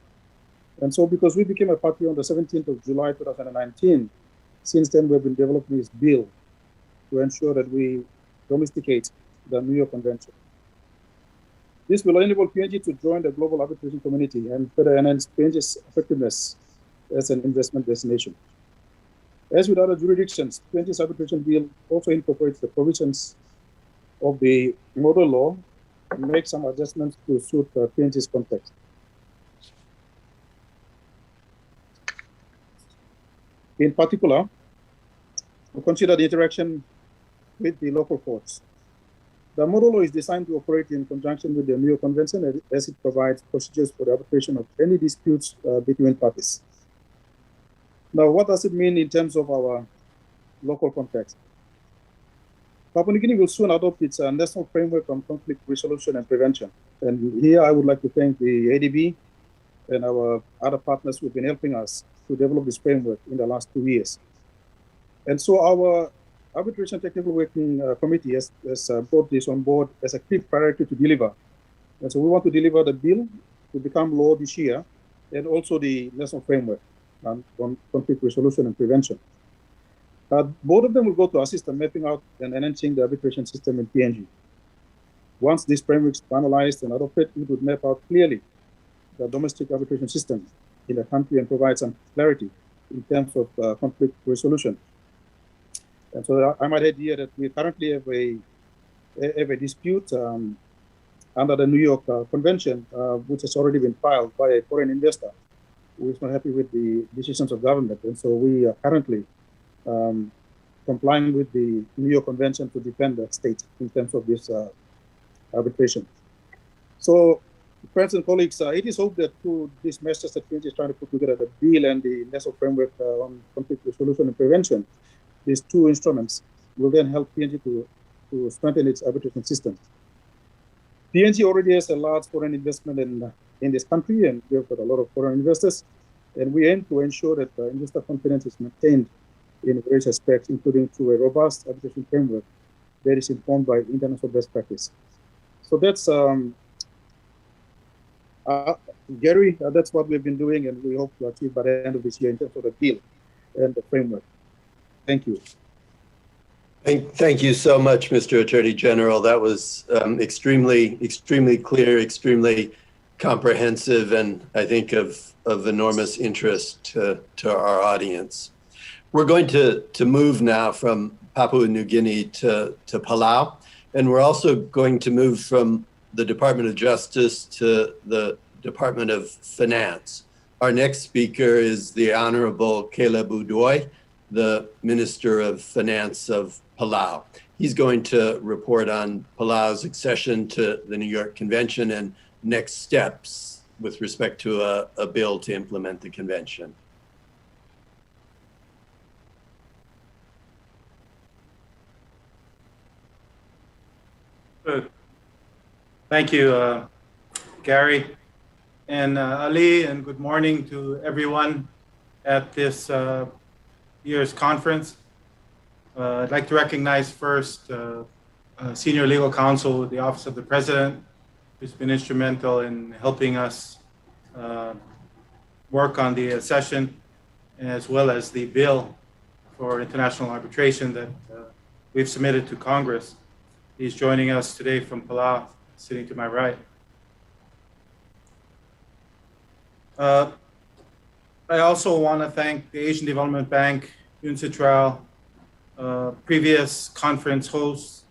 And so because we became a party on the 17th of July 2019, since then we've been developing this bill to ensure that we domesticate the New York Convention. This will enable PNG to join the global arbitration community and further enhance PNG's effectiveness as an investment destination. As with other jurisdictions, PNG's arbitration bill also incorporates the provisions of the model law and makes some adjustments to suit PNG's context. In particular, we consider the interaction with the local courts. The model law is designed to operate in conjunction with the New York Convention as it provides procedures for the arbitration of any disputes between parties. Now, what does it mean in terms of our local context? Papua New Guinea will soon adopt its national framework on conflict resolution and prevention. And here I would like to thank the ADB and our other partners who have been helping us to develop this framework in the last 2 years. And so our Arbitration Technical Working Committee has brought this on board as a key priority to deliver. And so we want to deliver the bill to become law this year, and also the national framework on conflict resolution and prevention. Both of them will go to assist in mapping out and enhancing the arbitration system in PNG. Once this framework is finalized and adopted, it would map out clearly the domestic arbitration system in the country and provide some clarity in terms of conflict resolution. And so I might add here that we currently have a dispute under the New York Convention, which has already been filed by a foreign investor who is not happy with the decisions of government. And so we are currently complying with the New York Convention to defend the state in terms of this arbitration. So, friends and colleagues, it is hoped that through these measures that PNG is trying to put together, the bill and the national framework on conflict resolution and prevention, these two instruments will then help PNG to strengthen its arbitration system. PNG already has a large foreign investment in this country, and we have got a lot of foreign investors, and we aim to ensure that investor confidence is maintained in various aspects, including through a robust arbitration framework that is informed by international best practice. So that's Gary, that's what we've been doing, and we hope to achieve by the end of this year in terms of the bill and the framework. Thank you. Thank you so much, Mr. Attorney General. That was extremely clear, extremely comprehensive, and I think of enormous interest to our audience. We're going to move now from Papua New Guinea to Palau, and we're also going to move from the Department of Justice to the Department of Finance. Our next speaker is the Honorable Caleb Udoy, the Minister of Finance of Palau. He's going to report on Palau's accession to the New York Convention and next steps with respect to a bill to implement the convention. Good. Thank you, Gary and Ali, and good morning to everyone at this year's conference. I'd like to recognize first Senior Legal Counsel with the Office of the President, who's been instrumental in helping us work on the session, as well as the bill for international arbitration that we've submitted to Congress. He's joining us today from Palau, sitting to my right. I also want to thank the Asian Development Bank, UNCITRAL, previous conference hosts,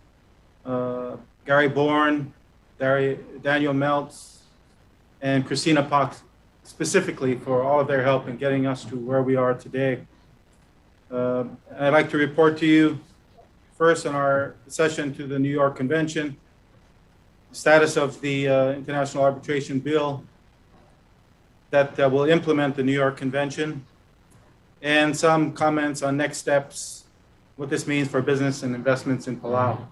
Gary Bourne, Daniel Meltz, and Christina Pox, specifically for all of their help in getting us to where we are today. I'd like to report to you first on our session to the New York Convention, the status of the International Arbitration Bill that will implement the New York Convention, and some comments on next steps, what this means for business and investments in Palau.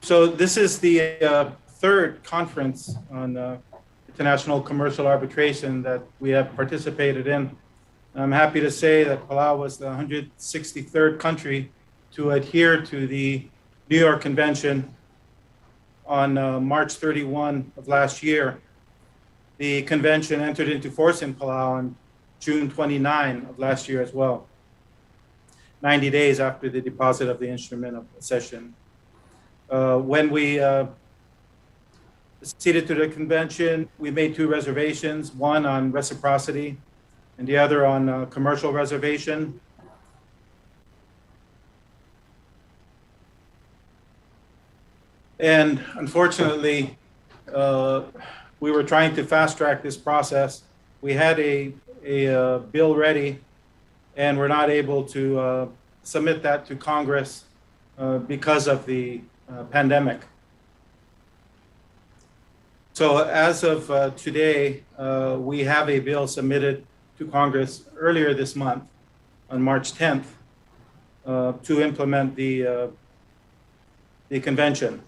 So this is the third conference on international commercial arbitration that we have participated in. I'm happy to say that Palau was the 163rd country to adhere to the New York Convention on March 31 of last year. The convention entered into force in Palau on June 29 of last year as well, 90 days after the deposit of the instrument of accession. When we acceded to the convention, we made two reservations, one on reciprocity and the other on commercial reservation. And unfortunately, we were trying to fast track this process. We had a bill ready, and we're not able to submit that to Congress because of the pandemic. So as of today, we have a bill submitted to Congress earlier this month on March 10th to implement the convention.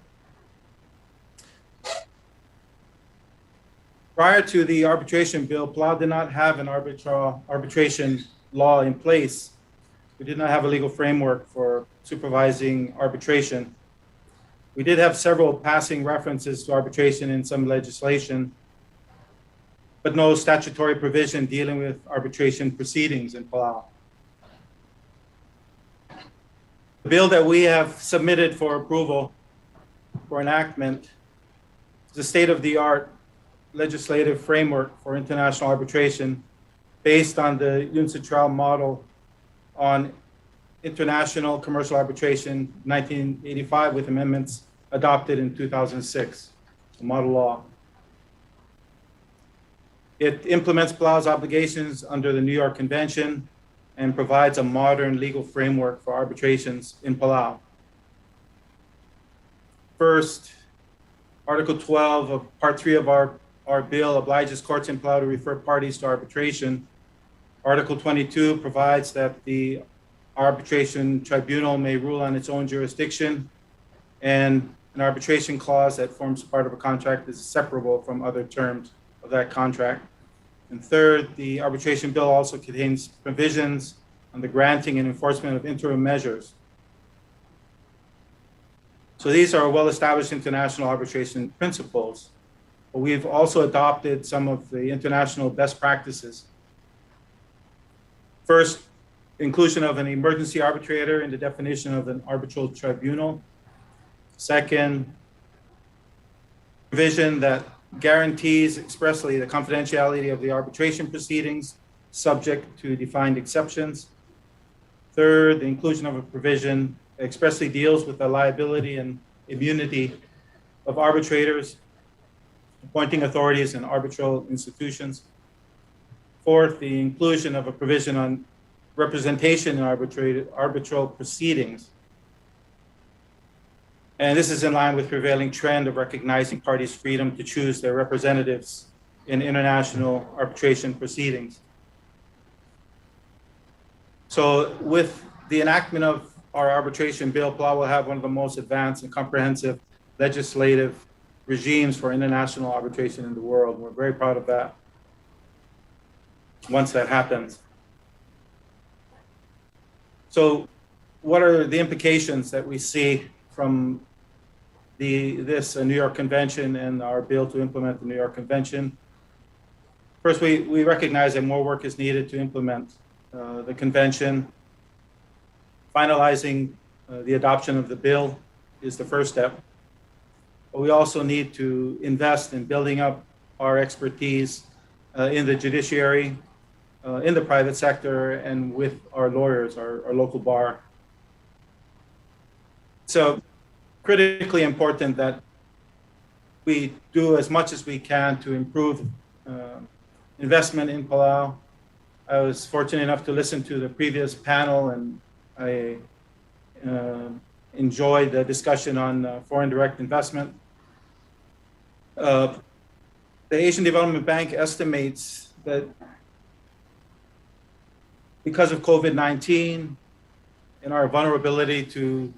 Prior to the arbitration bill, Palau did not have an arbitration law in place. We did not have a legal framework for supervising arbitration. We did have several passing references to arbitration in some legislation, but no statutory provision dealing with arbitration proceedings in Palau. The bill that we have submitted for approval for enactment is a state-of-the-art legislative framework for international arbitration based on the UNCITRAL model on international commercial arbitration 1985 with amendments adopted in 2006, a model law. It implements Palau's obligations under the New York Convention and provides a modern legal framework for arbitrations in Palau. First, Article 12 of Part 3 of our bill obliges courts in Palau to refer parties to arbitration. Article 22 provides that the arbitration tribunal may rule on its own jurisdiction, and an arbitration clause that forms part of a contract is separable from other terms of that contract. And third, the arbitration bill also contains provisions on the granting and enforcement of interim measures. So these are well-established international arbitration principles, but we've also adopted some of the international best practices. First, inclusion of an emergency arbitrator in the definition of an arbitral tribunal. Second, provision that guarantees expressly the confidentiality of the arbitration proceedings subject to defined exceptions. Third, the inclusion of a provision that expressly deals with the liability and immunity of arbitrators, appointing authorities, and arbitral institutions. Fourth, the inclusion of a provision on representation in arbitral proceedings. And this is in line with prevailing trend of recognizing parties' freedom to choose their representatives in international arbitration proceedings. So with the enactment of our arbitration bill, Palau will have one of the most advanced and comprehensive legislative regimes for international arbitration in the world. We're very proud of that once that happens. So what are the implications that we see from this New York Convention and our bill to implement the New York Convention? First, we recognize that more work is needed to implement the convention. Finalizing the adoption of the bill is the first step. But we also need to invest in building up our expertise in the judiciary, in the private sector, and with our lawyers, our local bar. So critically important that we do as much as we can to improve investment in Palau. I was fortunate enough to listen to the previous panel, and I enjoyed the discussion on foreign direct investment. The Asian Development Bank estimates that because of COVID-19 and our vulnerability to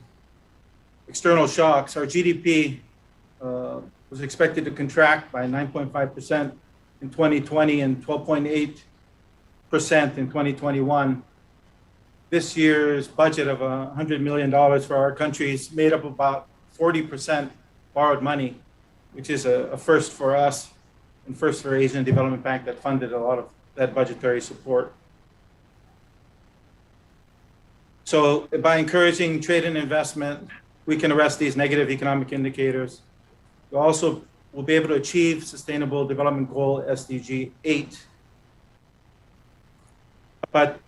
external shocks, our GDP was expected to contract by 9.5% in 2020 and 12.8% in 2021. This year's budget of $100 million for our country is made up of about 40% borrowed money, which is a first for us and first for Asian Development Bank that funded a lot of that budgetary support. So by encouraging trade and investment, we can arrest these negative economic indicators. We also will be able to achieve Sustainable Development Goal SDG 8. But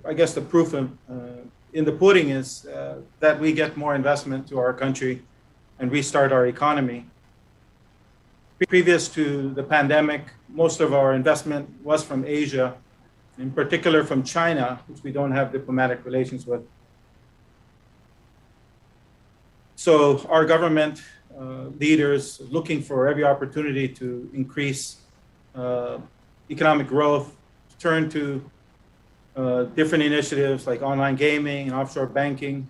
I guess the proof in the pudding is that we get more investment to our country and restart our economy. Previous to the pandemic, most of our investment was from Asia, in particular from China, which we don't have diplomatic relations with. So our government leaders looking for every opportunity to increase economic growth, turn to different initiatives like online gaming and offshore banking.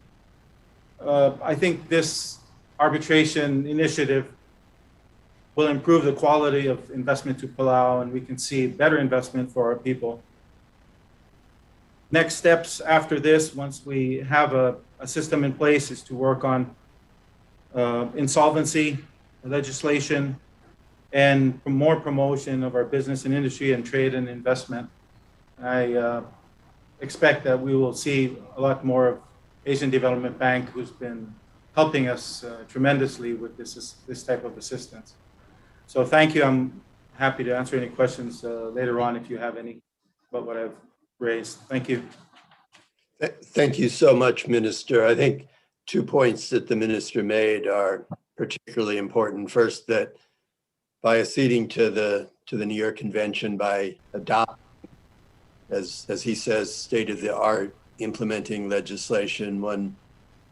I think this arbitration initiative will improve the quality of investment to Palau, and we can see better investment for our people. Next steps after this, once we have a system in place, is to work on insolvency legislation and more promotion of our business and industry and trade and investment. I expect that we will see a lot more of Asian Development Bank, who's been helping us tremendously with this type of assistance. So thank you. I'm happy to answer any questions later on if you have any about what I've raised. Thank you. Thank you so much, Minister. I think 2 points that the Minister made are particularly important. First, that by acceding to the New York Convention, by adopting, as he says, state-of-the-art implementing legislation, one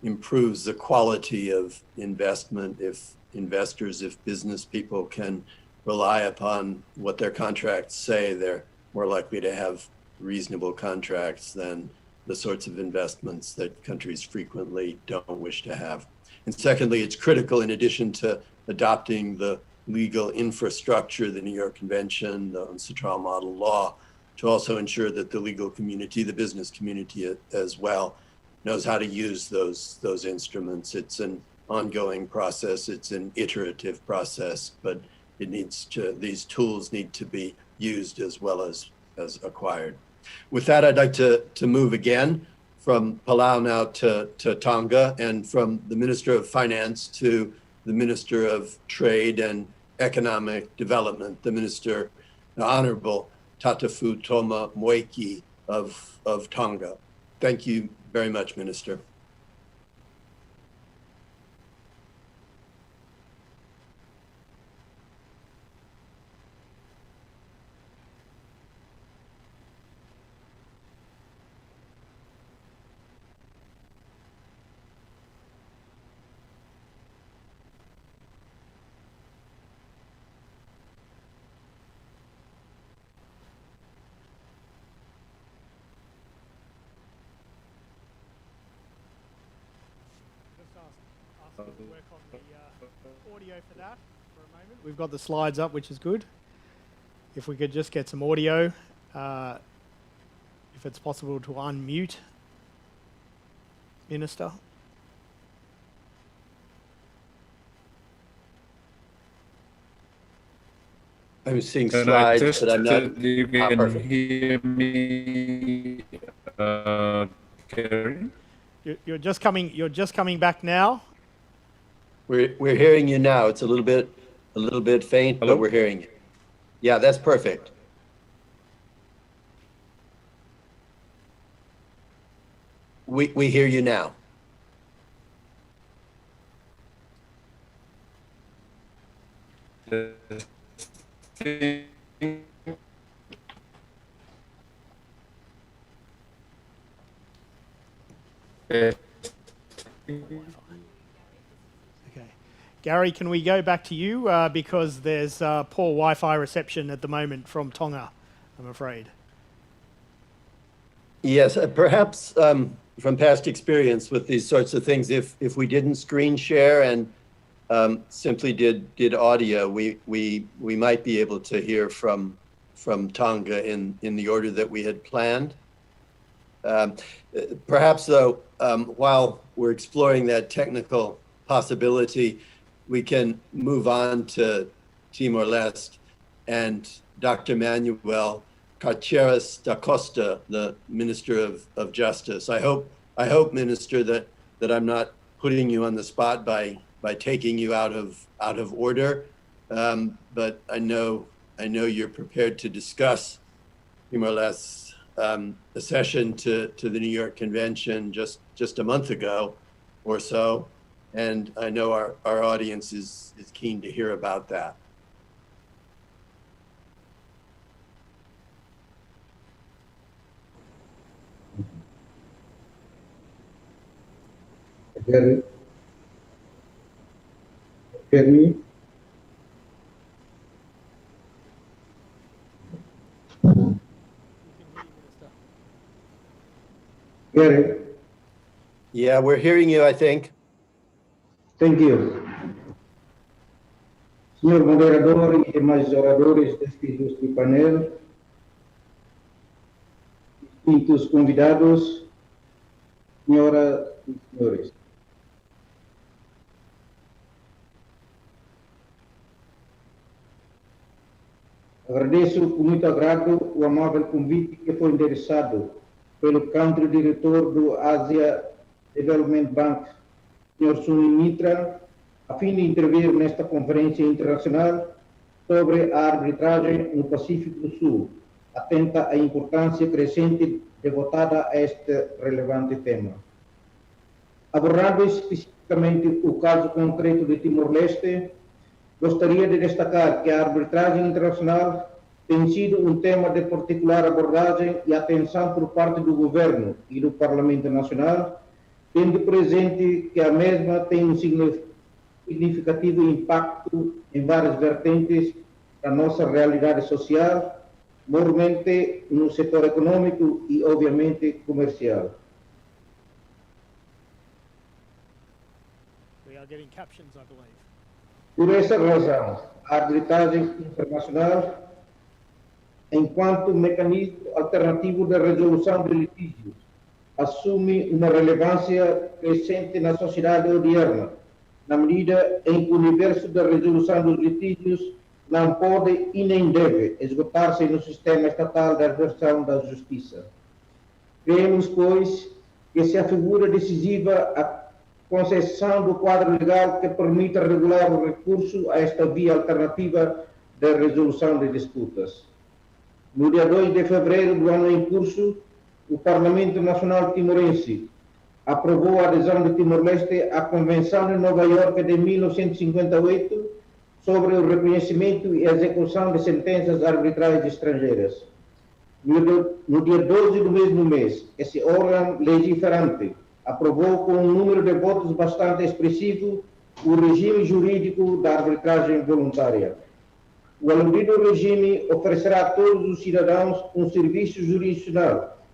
improves the quality of investment. If investors, if business people can rely upon what their contracts say, they're more likely to have reasonable contracts than the sorts of investments that countries frequently don't wish to have. And secondly, it's critical, in addition to adopting the legal infrastructure, the New York Convention, the UNCITRAL model law, to also ensure that the legal community, the business community as well, knows how to use those instruments. It's an ongoing process, it's an iterative process, but it needs to, these tools need to be used as well as acquired. With that, I'd like to move again from Palau now to Tonga, and from the Minister of Finance to the Minister of Trade and Economic Development, the Minister, the Honorable Tatafu Toma Moeki of Tonga. Thank you very much, Minister. Work on the audio for that for a moment. We've got the slides up, which is good. If we could just get some audio, if it's possible to unmute Minister. I'm seeing slides, but I'm not. You can perfect. hear me, Kerry? You're just coming back now. We're hearing you now. It's a little bit faint, Hello? but we're hearing you. Yeah, that's perfect. We hear you now. Okay. Gary, can we go back to you because there's poor Wi-Fi reception at the moment from Tonga, I'm afraid. Yes, perhaps from past experience with these sorts of things, if we didn't screen share and simply did audio, we might be able to hear from Tonga in the order that we had planned. Perhaps though, while we're exploring that technical possibility, we can move on to Timor-Leste and Dr. Manuel Carceres da Costa, the Minister of Justice. I hope, Minister, that I'm not putting you on the spot by taking you out of order, but I know you're prepared to discuss Timor-Leste's accession to the New York Convention just a month ago or so, and I know our audience is keen to hear about that. Gary, hear me? Gary? Yeah, we're hearing you, I think. Thank you. Senhor moderador e demais oradores deste painel, distintos convidados, senhoras e senhores. Agradeço com muito agrado o amável convite que foi endereçado pelo Country Diretor do Asia Development Bank, Sr. Suni Mitra, a fim de intervir nesta conferência internacional sobre a arbitragem no Pacífico do Sul, atenta à importância crescente devotada a este relevante tema. Abordando especificamente o caso concreto de Timor-Leste, gostaria de destacar que a arbitragem internacional tem sido um tema de particular abordagem e atenção por parte do Governo e do Parlamento Nacional, tendo presente que a mesma tem um significativo impacto em várias vertentes da nossa realidade social, mormente no setor econômico e, obviamente, comercial. We are getting captions, I believe. Por essa razão, a arbitragem internacional, enquanto mecanismo alternativo de resolução de litígios, assume uma relevância crescente na sociedade odierna, na medida em que o universo da resolução dos litígios não pode e nem deve esgotar-se no sistema estatal de aversão da justiça. Cremos, pois, que se a figura decisiva a concessão do quadro legal que permita regular o recurso a esta via alternativa de resolução de disputas. No dia 2 de fevereiro do ano em curso, o Parlamento Nacional Timorense aprovou a adesão de Timor-Leste à Convenção de Nova Iorque de 1958 sobre o reconhecimento e execução de sentenças arbitrais estrangeiras. No dia 12 do mesmo mês, esse órgão legiferante aprovou com um número de votos bastante expressivo o regime jurídico da arbitragem voluntária. O aludido regime oferecerá a todos os cidadãos um serviço jurisdicional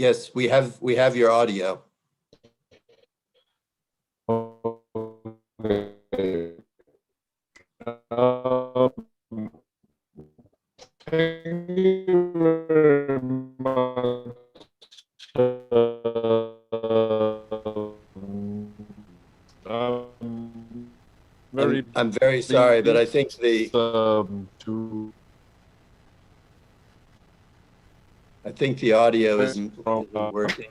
Yes, we have your audio. Thank you very much. I'm very sorry, but I think the audio isn't working.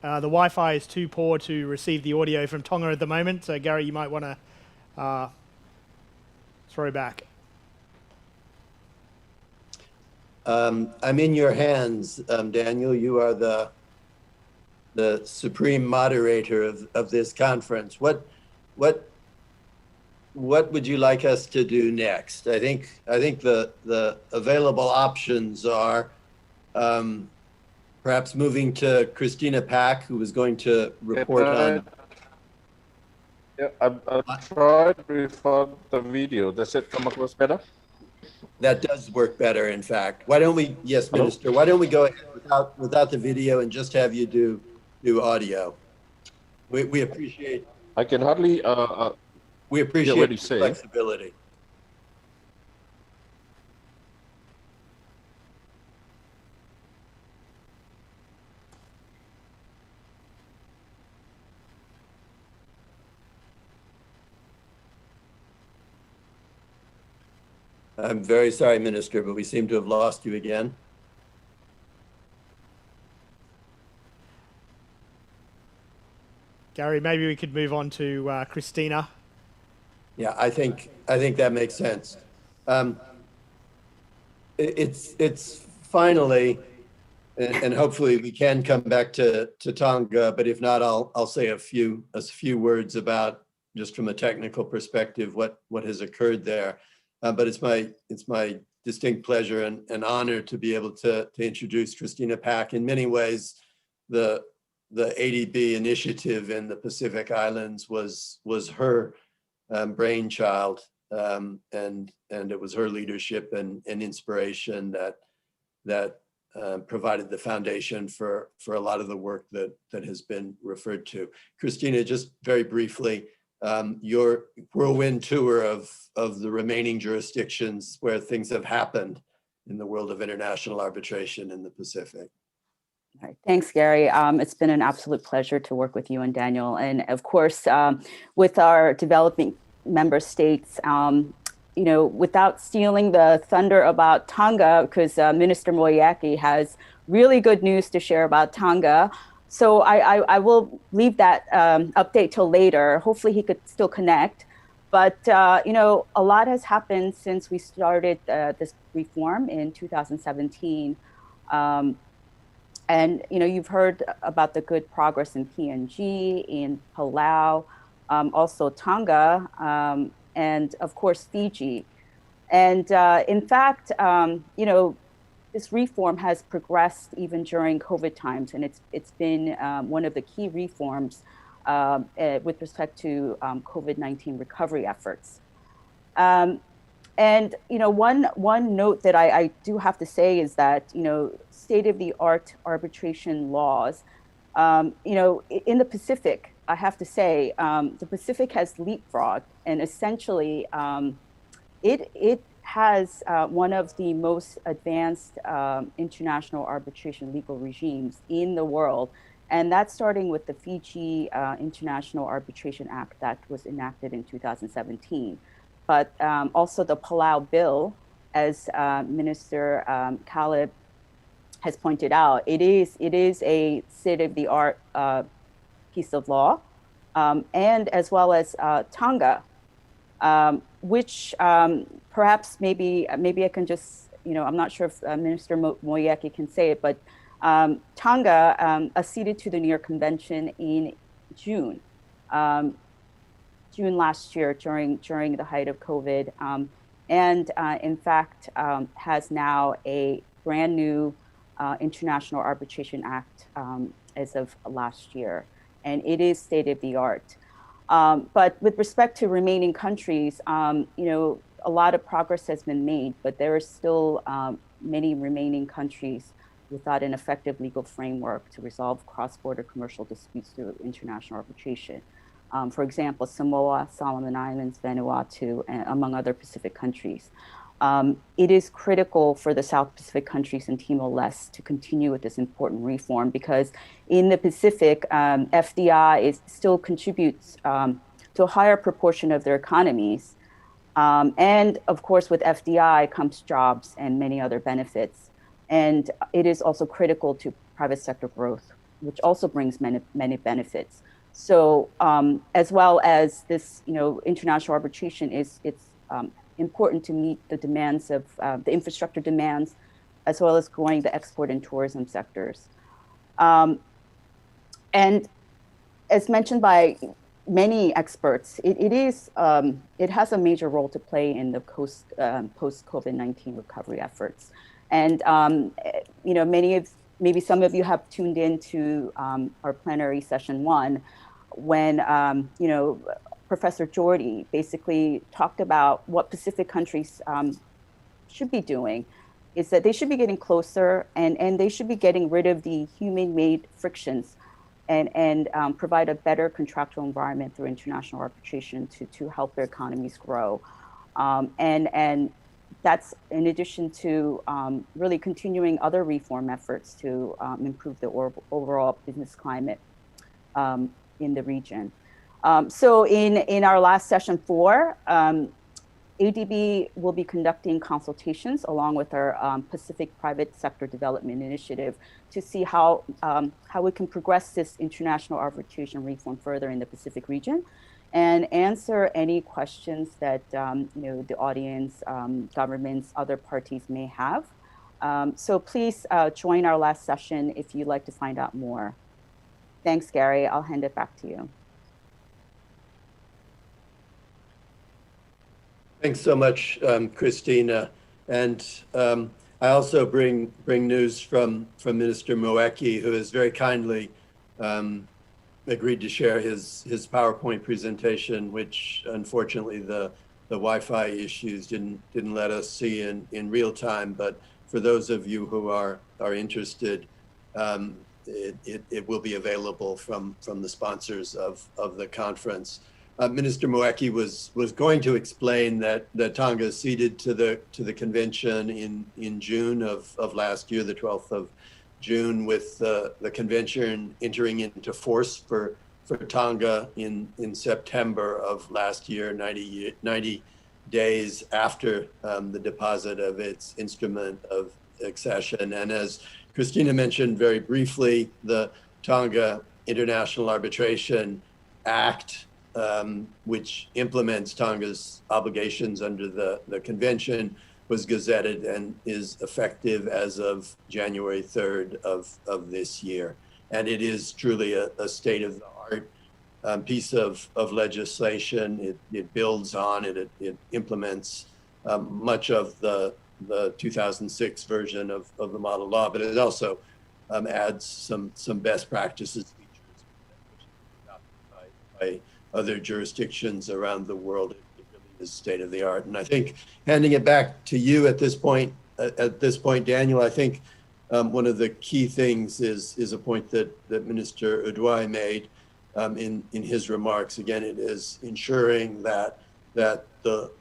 The Wi-Fi is too poor to receive the audio from Tonga at the moment, so Gary, you might want to throw back. I'm in your hands, Daniel. You are the supreme moderator of this conference. What would you like us to do next? I think the available options are perhaps moving to Christina Pack, who was going to report on. Yeah, I've tried without the video. Does it come across better? That does work better, in fact. Why don't we, yes, Hello? Minister, why don't we go ahead without the video and just have you do audio? We appreciate. I can hardly we appreciate what you the say. flexibility. I'm very sorry, Minister, but we seem to have lost you again. Gary, maybe we could move on to Christina. Yeah, I think that makes sense. It's finally, and hopefully we can come back to Tonga, but if not, I'll say a few words about, just from a technical perspective, what has occurred there. But it's my distinct pleasure and honor to be able to introduce Christina Pack. In many ways, the ADB initiative in the Pacific Islands was her brainchild, and it was her leadership and inspiration that provided the foundation for a lot of the work that has been referred to. Christina, just very briefly, your whirlwind tour of the remaining jurisdictions where things have happened in the world of international arbitration in the Pacific. All right. Thanks, Gary. It's been an absolute pleasure to work with you and Daniel. And of course, with our developing member states, without stealing the thunder about Tonga, because Minister Moyaki has really good news to share about Tonga. So I will leave that update till later. Hopefully he could still connect. But, a lot has happened since we started this reform in 2017. And, you've heard about the good progress in PNG, in Palau, also Tonga, and of course, Fiji. And in fact, this reform has progressed even during COVID times, and it's been one of the key reforms with respect to COVID-19 recovery efforts. And one note that I do have to say is that state-of-the-art arbitration laws, in the Pacific, I have to say, the Pacific has leapfrogged, and essentially it has one of the most advanced international arbitration legal regimes in the world. And that's starting with the Fiji International Arbitration Act that was enacted in 2017. But also the Palau Bill, as Minister Khalid has pointed out, it is a state-of-the-art piece of law, and as well as Tonga, which perhaps maybe I can just, I'm not sure if Minister Moyaki can say it, but Tonga acceded to the New York Convention in June last year during the height of COVID, and in fact has now a brand new International Arbitration Act as of last year, and it is state of the art. But with respect to remaining countries, you know, a lot of progress has been made, but there are still many remaining countries without an effective legal framework to resolve cross-border commercial disputes through international arbitration. For example, Samoa, Solomon Islands, Vanuatu, and among other Pacific countries. It is critical for the South Pacific countries and Timor-Leste to continue with this important reform, because in the Pacific, FDI still contributes to a higher proportion of their economies. And of course, with FDI comes jobs and many other benefits. And it is also critical to private sector growth, which also brings many benefits. So as well as this, you know, international arbitration it's important to meet the demands of the infrastructure demands, as well as growing the export and tourism sectors. And as mentioned by many experts, it has a major role to play in the post-COVID-19 recovery efforts. And you know, maybe some of you have tuned in to our plenary session 1, when you know, Professor Jordy basically talked about what Pacific countries should be doing, is that they should be getting closer, and they should be getting rid of the human-made frictions, and provide a better contractual environment through international arbitration to help their economies grow. And that's in addition to really continuing other reform efforts to improve the overall business climate in the region. So in our last session 4, ADB will be conducting consultations along with our Pacific Private Sector Development Initiative to see how we can progress this international arbitration reform further in the Pacific region, and answer any questions that you know, the audience, governments, other parties may have. So please join our last session if you'd like to find out more. Thanks, Gary. I'll hand it back to you. Thanks so much, Christina. And I also bring news from Minister Moeki, who has very kindly agreed to share his PowerPoint presentation, which unfortunately the Wi-Fi issues didn't let us see in real time. But for those of you who are interested, it will be available from the sponsors of the conference. Minister Moeki was going to explain that Tonga ceded to the convention in June of last year, the 12th of June, with the convention entering into force for Tonga in September of last year, 90 days after the deposit of its instrument of accession. And as Christina mentioned very briefly, the Tonga International Arbitration Act, which implements Tonga's obligations under the convention, was gazetted and is effective as of January 3rd of this year. And it is truly a state-of-the-art piece of legislation. It builds on it. It implements much of the 2006 version of the model law, but it also adds some best practices features adopted by other jurisdictions around the world. It really is state of the art. And I think handing it back to you at this point, Daniel, I think one of the key things is a point that Minister Uduai made in his remarks. Again, it is ensuring that the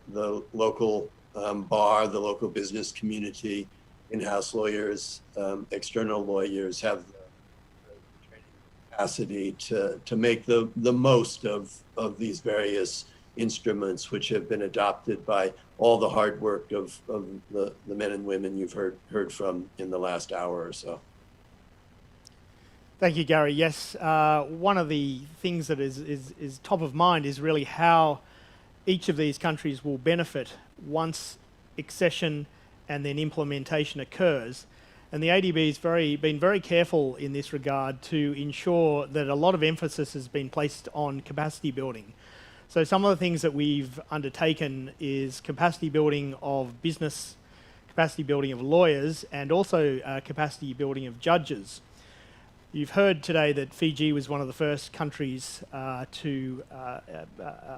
local bar, the local business community, in-house lawyers, external lawyers have the training capacity to make the most of these various instruments, which have been adopted by all the hard work of the men and women you've heard from in the last hour or so. Thank you, Gary. Yes, one of the things that is top of mind is really how each of these countries will benefit once accession and then implementation occurs. And the ADB has been very careful in this regard to ensure that a lot of emphasis has been placed on capacity building. So some of the things that we've undertaken is capacity building of business capacity building of lawyers, and also capacity building of judges. You've heard today that Fiji was one of the first countries to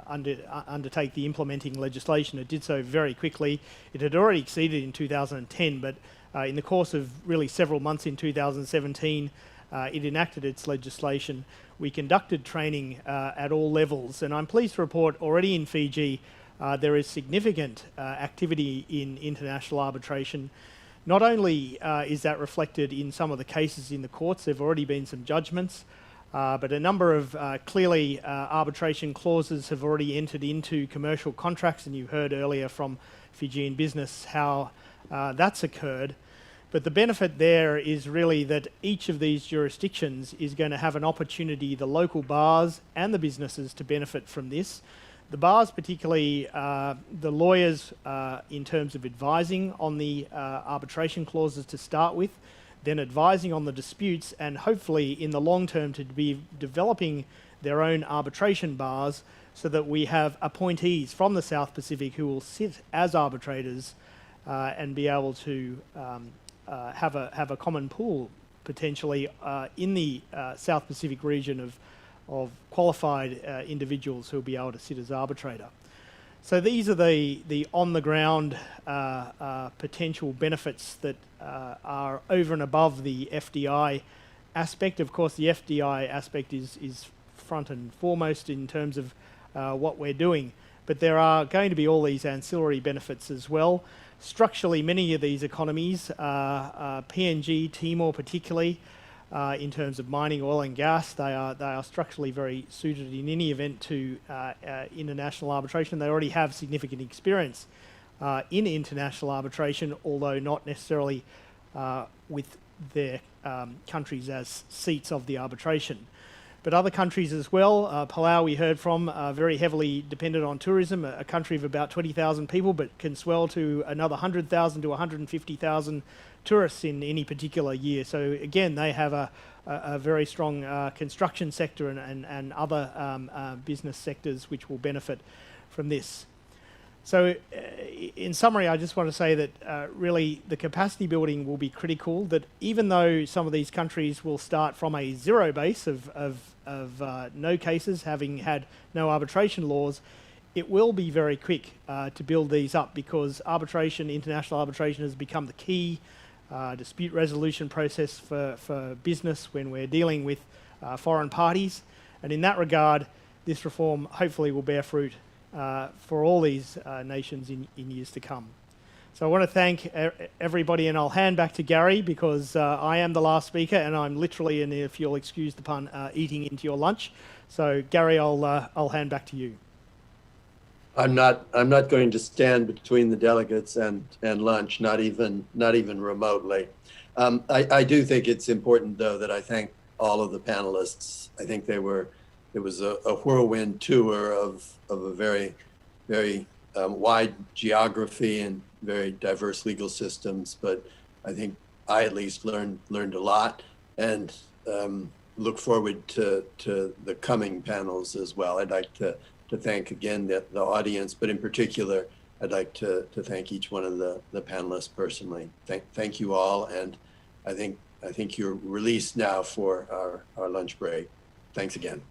undertake the implementing legislation. It did so very quickly. It had already exceeded in 2010, but in the course of really several months in 2017, it enacted its legislation. We conducted training at all levels, and I'm pleased to report already in Fiji there is significant activity in international arbitration. Not only is that reflected in some of the cases in the courts, there have already been some judgments, but a number of clearly arbitration clauses have already entered into commercial contracts, and you heard earlier from Fijian Business how that's occurred. But the benefit there is really that each of these jurisdictions is going to have an opportunity, the local bars and the businesses, to benefit from this. The bars, particularly the lawyers, in terms of advising on the arbitration clauses to start with, then advising on the disputes, and hopefully in the long term to be developing their own arbitration bars so that we have appointees from the South Pacific who will sit as arbitrators and be able to have a common pool potentially in the South Pacific region of qualified individuals who will be able to sit as arbitrator. So these are the on-the-ground potential benefits that are over and above the FDI aspect. Of course, the FDI aspect is front and foremost in terms of what we're doing, but there are going to be all these ancillary benefits as well. Structurally, many of these economies, PNG, Timor particularly, in terms of mining, oil and gas, they are structurally very suited in any event to international arbitration. They already have significant experience in international arbitration, although not necessarily with their countries as seats of the arbitration. But other countries as well, Palau we heard from, very heavily dependent on tourism, a country of about 20,000 people, but can swell to another 100,000 to 150,000 tourists in any particular year. So again, they have a very strong construction sector and other business sectors which will benefit from this. So in summary, I just want to say that really the capacity building will be critical, that even though some of these countries will start from a zero base of no cases, having had no arbitration laws, it will be very quick to build these up, because arbitration, international arbitration, has become the key dispute resolution process for business when we're dealing with foreign parties. And in that regard, this reform hopefully will bear fruit for all these nations in years to come. So I want to thank everybody, and I'll hand back to Gary, because I am the last speaker and I'm literally, and if you'll excuse the pun, eating into your lunch. So Gary, I'll hand back to you. I'm not going to stand between the delegates and lunch, not even remotely. I do think it's important, though, that I thank all of the panelists. I think it was a whirlwind tour of a very, very wide geography and very diverse legal systems. But I think I at least learned a lot, and look forward to the coming panels as well. I'd like to thank again the audience, but in particular, I'd like to thank each one of the panelists personally. Thank you all, and I think you're released now for our lunch break. Thanks again.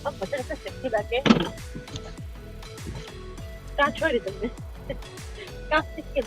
버튼을 섹시하게 까초리 듣네. 깜찍게.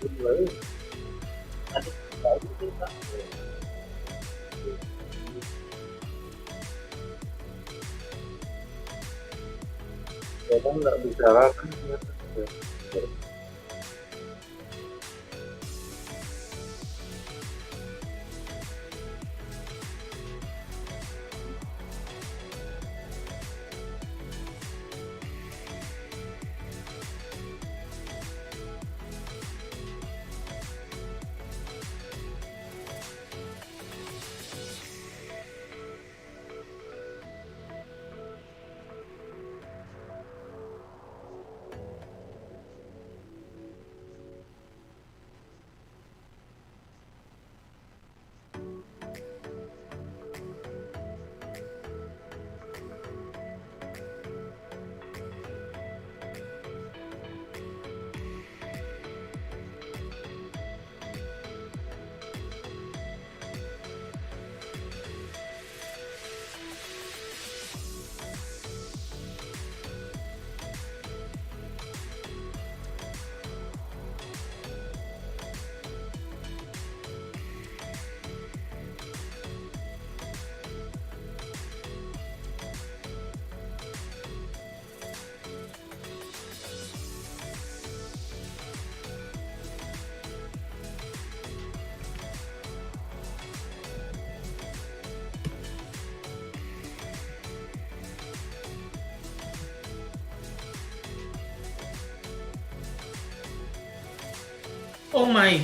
Kita nggak bicara kan Oh my.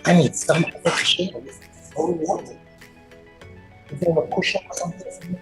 I need somebody to share this. Oh, what? Is there a push-up or something?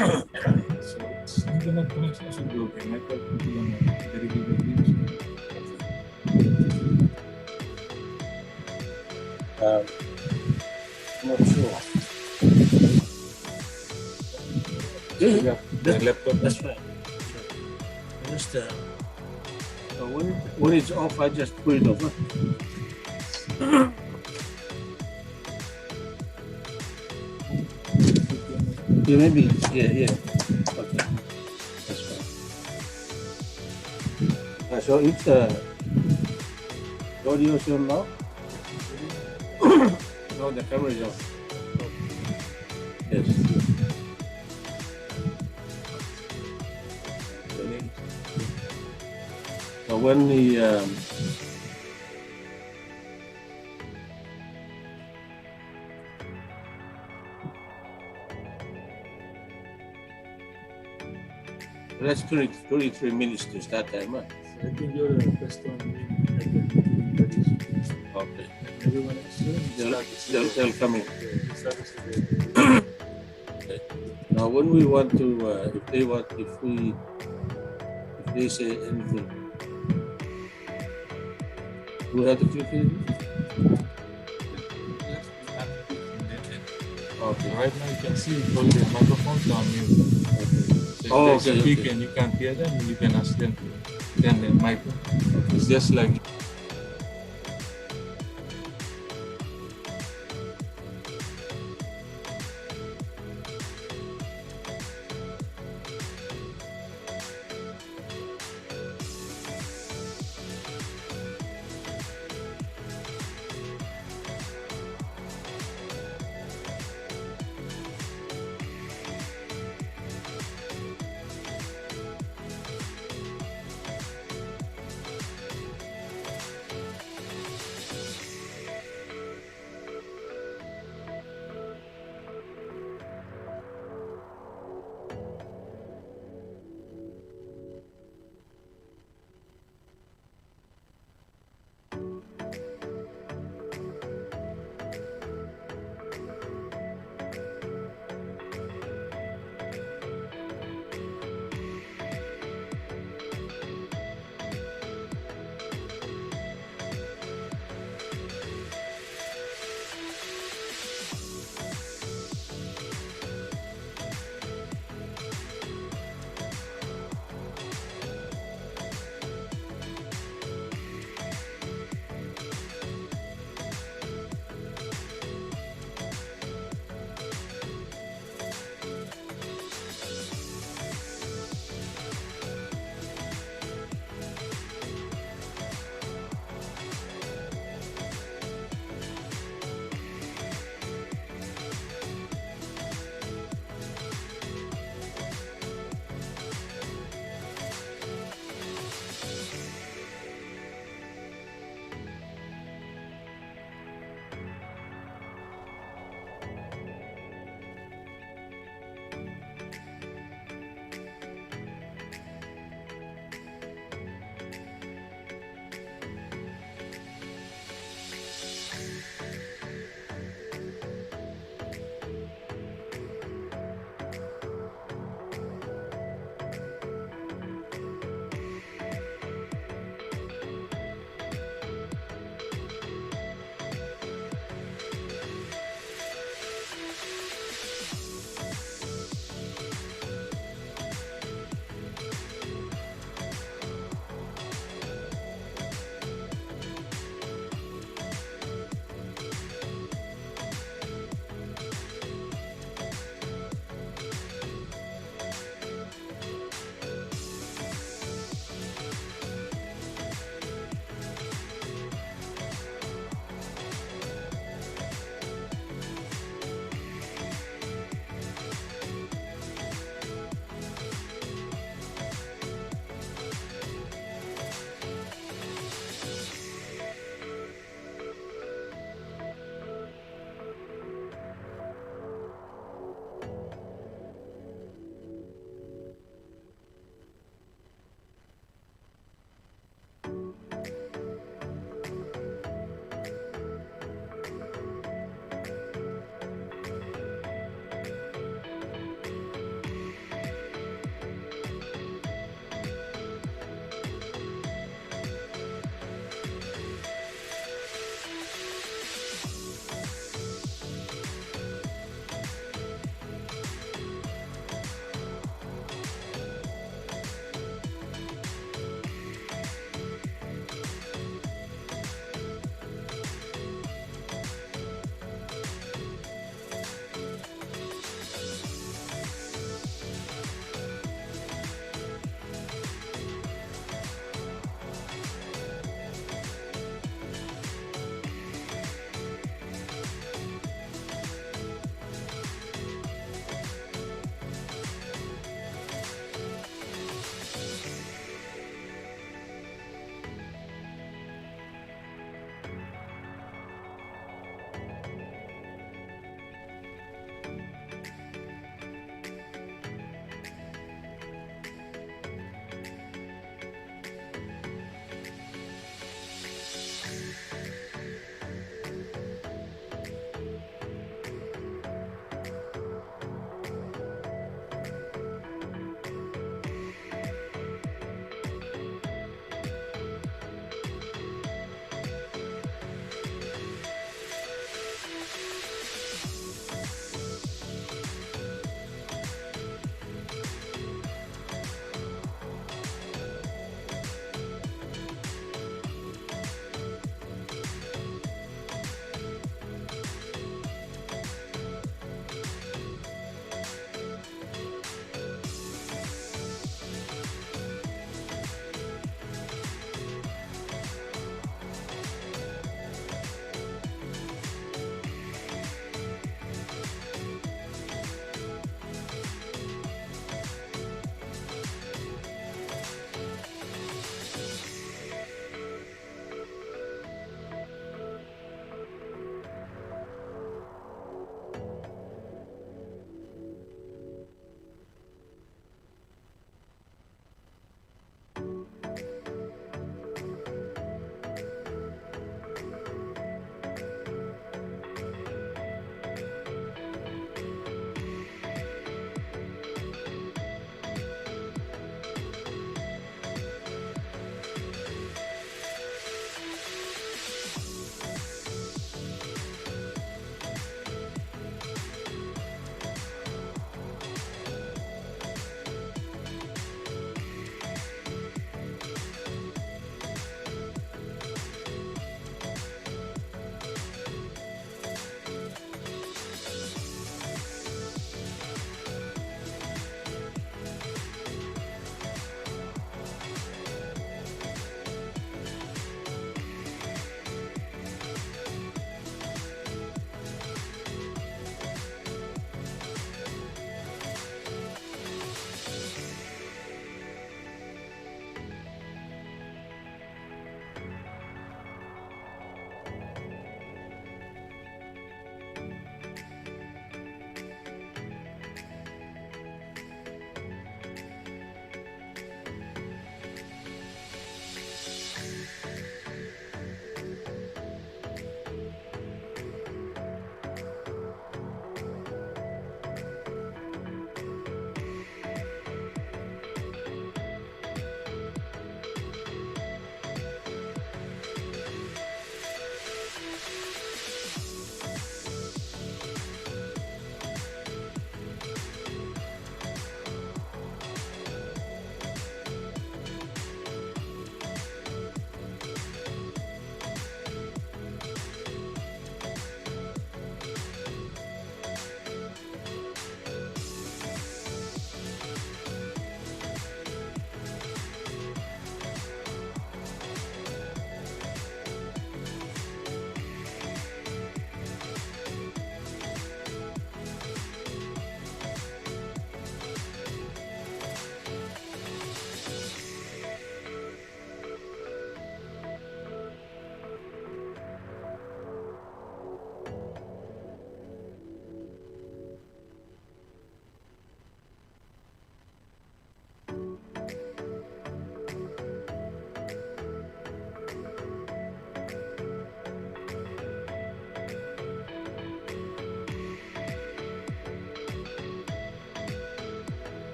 So internet connection should be okay. Network itu yang dari BBC. Not sure. Yeah, the laptop. That's fine. Just when it's off, I just put it over. Yeah, maybe. Yeah. Okay. That's fine. So it's the audio is on now. No, the camera is off. Yes. So when the that's 23 minutes to start time, huh? I think you're the best one. Okay. Everyone else, They'll come in. Okay. Now, when we want to, if they say anything, we have to click it. Okay. Right now you can see all the microphones are mute. So if they speak and you can't hear them, you can ask them to turn their mic. It's just like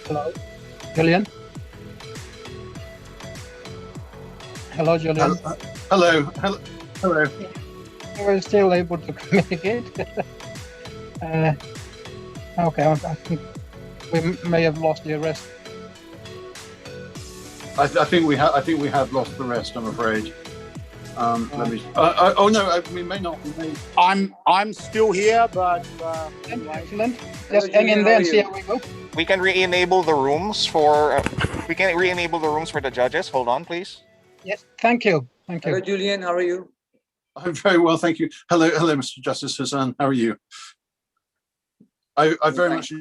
Hello, Julian. Hello, Julian. Hello. Hello. Hello. We're still able to communicate. Okay, I think we may have lost the rest. I think we have. I think we have lost the rest. I'm afraid. Let me. Oh no, we may not. We may... I'm still here, but Excellent. Just hang in there and see how we go. We can re-enable the rooms for. We can re-enable the rooms for the judges. Hold on, please. Yes. Thank you. Thank you. Hello, Julian. How are you? I'm very well, thank you. Hello, Mr. Justice Hassan. How are you? I very much.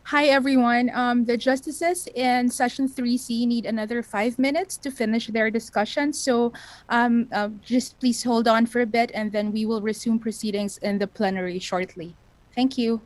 Hi, everyone. The justices in session 3C need another 5 minutes to finish their discussion. So just please hold on for a bit, and then we will resume proceedings in the plenary shortly. Thank you.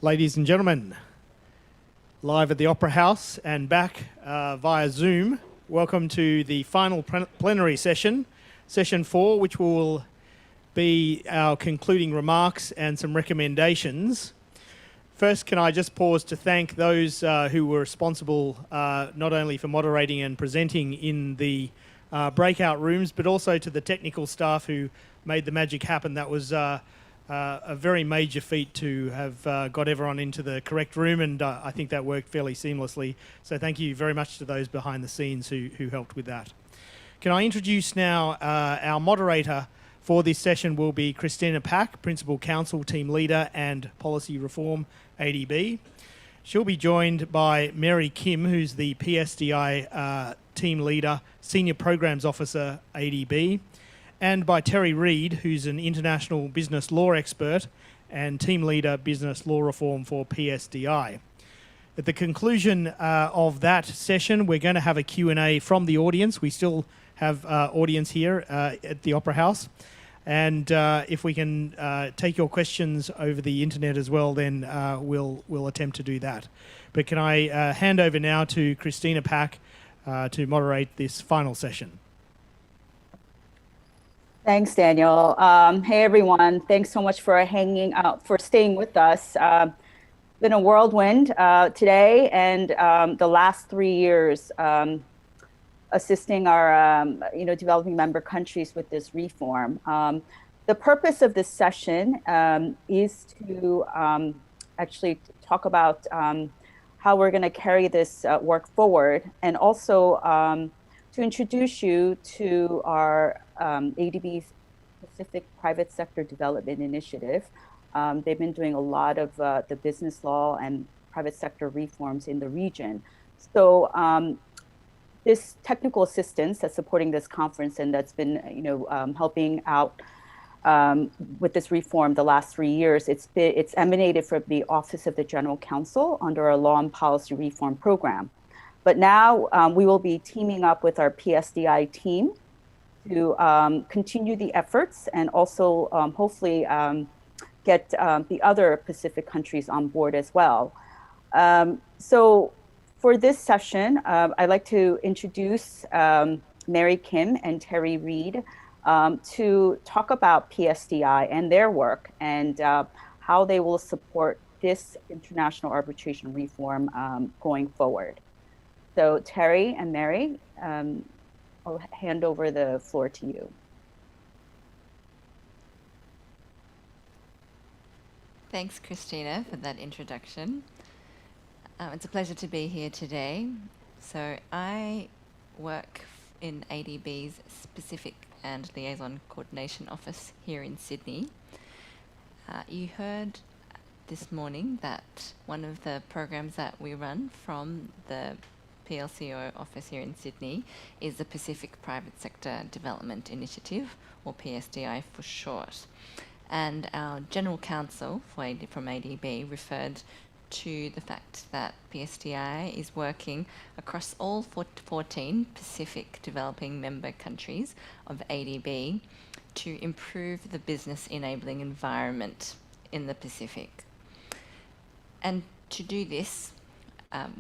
Ladies and gentlemen, live at the Opera House and back via Zoom, welcome to the final plenary session, session 4, which will be our concluding remarks and some recommendations. First, can I just pause to thank those who were responsible not only for moderating and presenting in the breakout rooms, but also to the technical staff who made the magic happen. That was a very major feat to have got everyone into the correct room, and I think that worked fairly seamlessly. So thank you very much to those behind the scenes who helped with that. Can I introduce now our moderator for this session will be Christina Pack, Principal Counsel, Team Leader and Policy Reform, ADB. She'll be joined by Mary Kim, who's the PSDI Team Leader, Senior Programs Officer, ADB, and by Terry Reid, who's an international business law expert and Team Leader, Business Law Reform for PSDI. At the conclusion of that session, we're going to have a Q&A from the audience. We still have audience here at the Opera House. And if we can take your questions over the internet as well, then we'll attempt to do that. But can I hand over now to Christina Pack to moderate this final session? Thanks, Daniel. Hey, everyone. Thanks so much for hanging out, for staying with us. Been a whirlwind today, and the last 3 years assisting our developing member countries with this reform. The purpose of this session is to actually talk about how we're going to carry this work forward, and also to introduce you to our ADB's Pacific Private Sector Development Initiative. They've been doing a lot of the business law and private sector reforms in the region. So this technical assistance that's supporting this conference and that's been, helping out with this reform the last 3 years, it's emanated from the Office of the General Counsel under our Law and Policy Reform Program. But now we will be teaming up with our PSDI team to continue the efforts and also hopefully get the other Pacific countries on board as well. So for this session, I'd like to introduce Mary Kim and Terry Reid to talk about PSDI and their work and how they will support this international arbitration reform going forward. So Terry and Mary, I'll hand over the floor to you. Thanks, Christina, for that introduction. It's a pleasure to be here today. So I work in ADB's Specific and Liaison Coordination Office here in Sydney. You heard this morning that one of the programs that we run from the PLCO office here in Sydney is the Pacific Private Sector Development Initiative, or PSDI for short. And our General Counsel from ADB referred to the fact that PSDI is working across all 14 Pacific developing member countries of ADB to improve the business enabling environment in the Pacific. And to do this,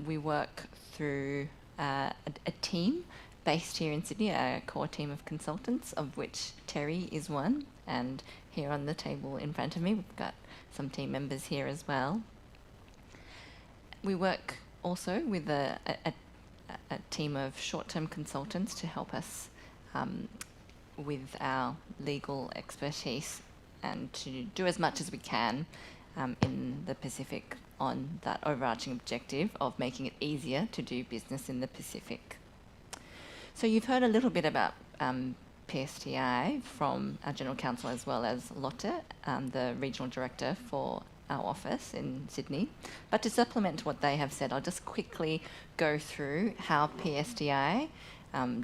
we work through a team based here in Sydney, a core team of consultants, of which Terry is one, and here on the table in front of me, we've got some team members here as well. We work also with a team of short-term consultants to help us with our legal expertise and to do as much as we can in the Pacific on that overarching objective of making it easier to do business in the Pacific. So you've heard a little bit about PSDI from our General Counsel as well as Lotte, the Regional Director for our office in Sydney. But to supplement what they have said, I'll just quickly go through how PSDI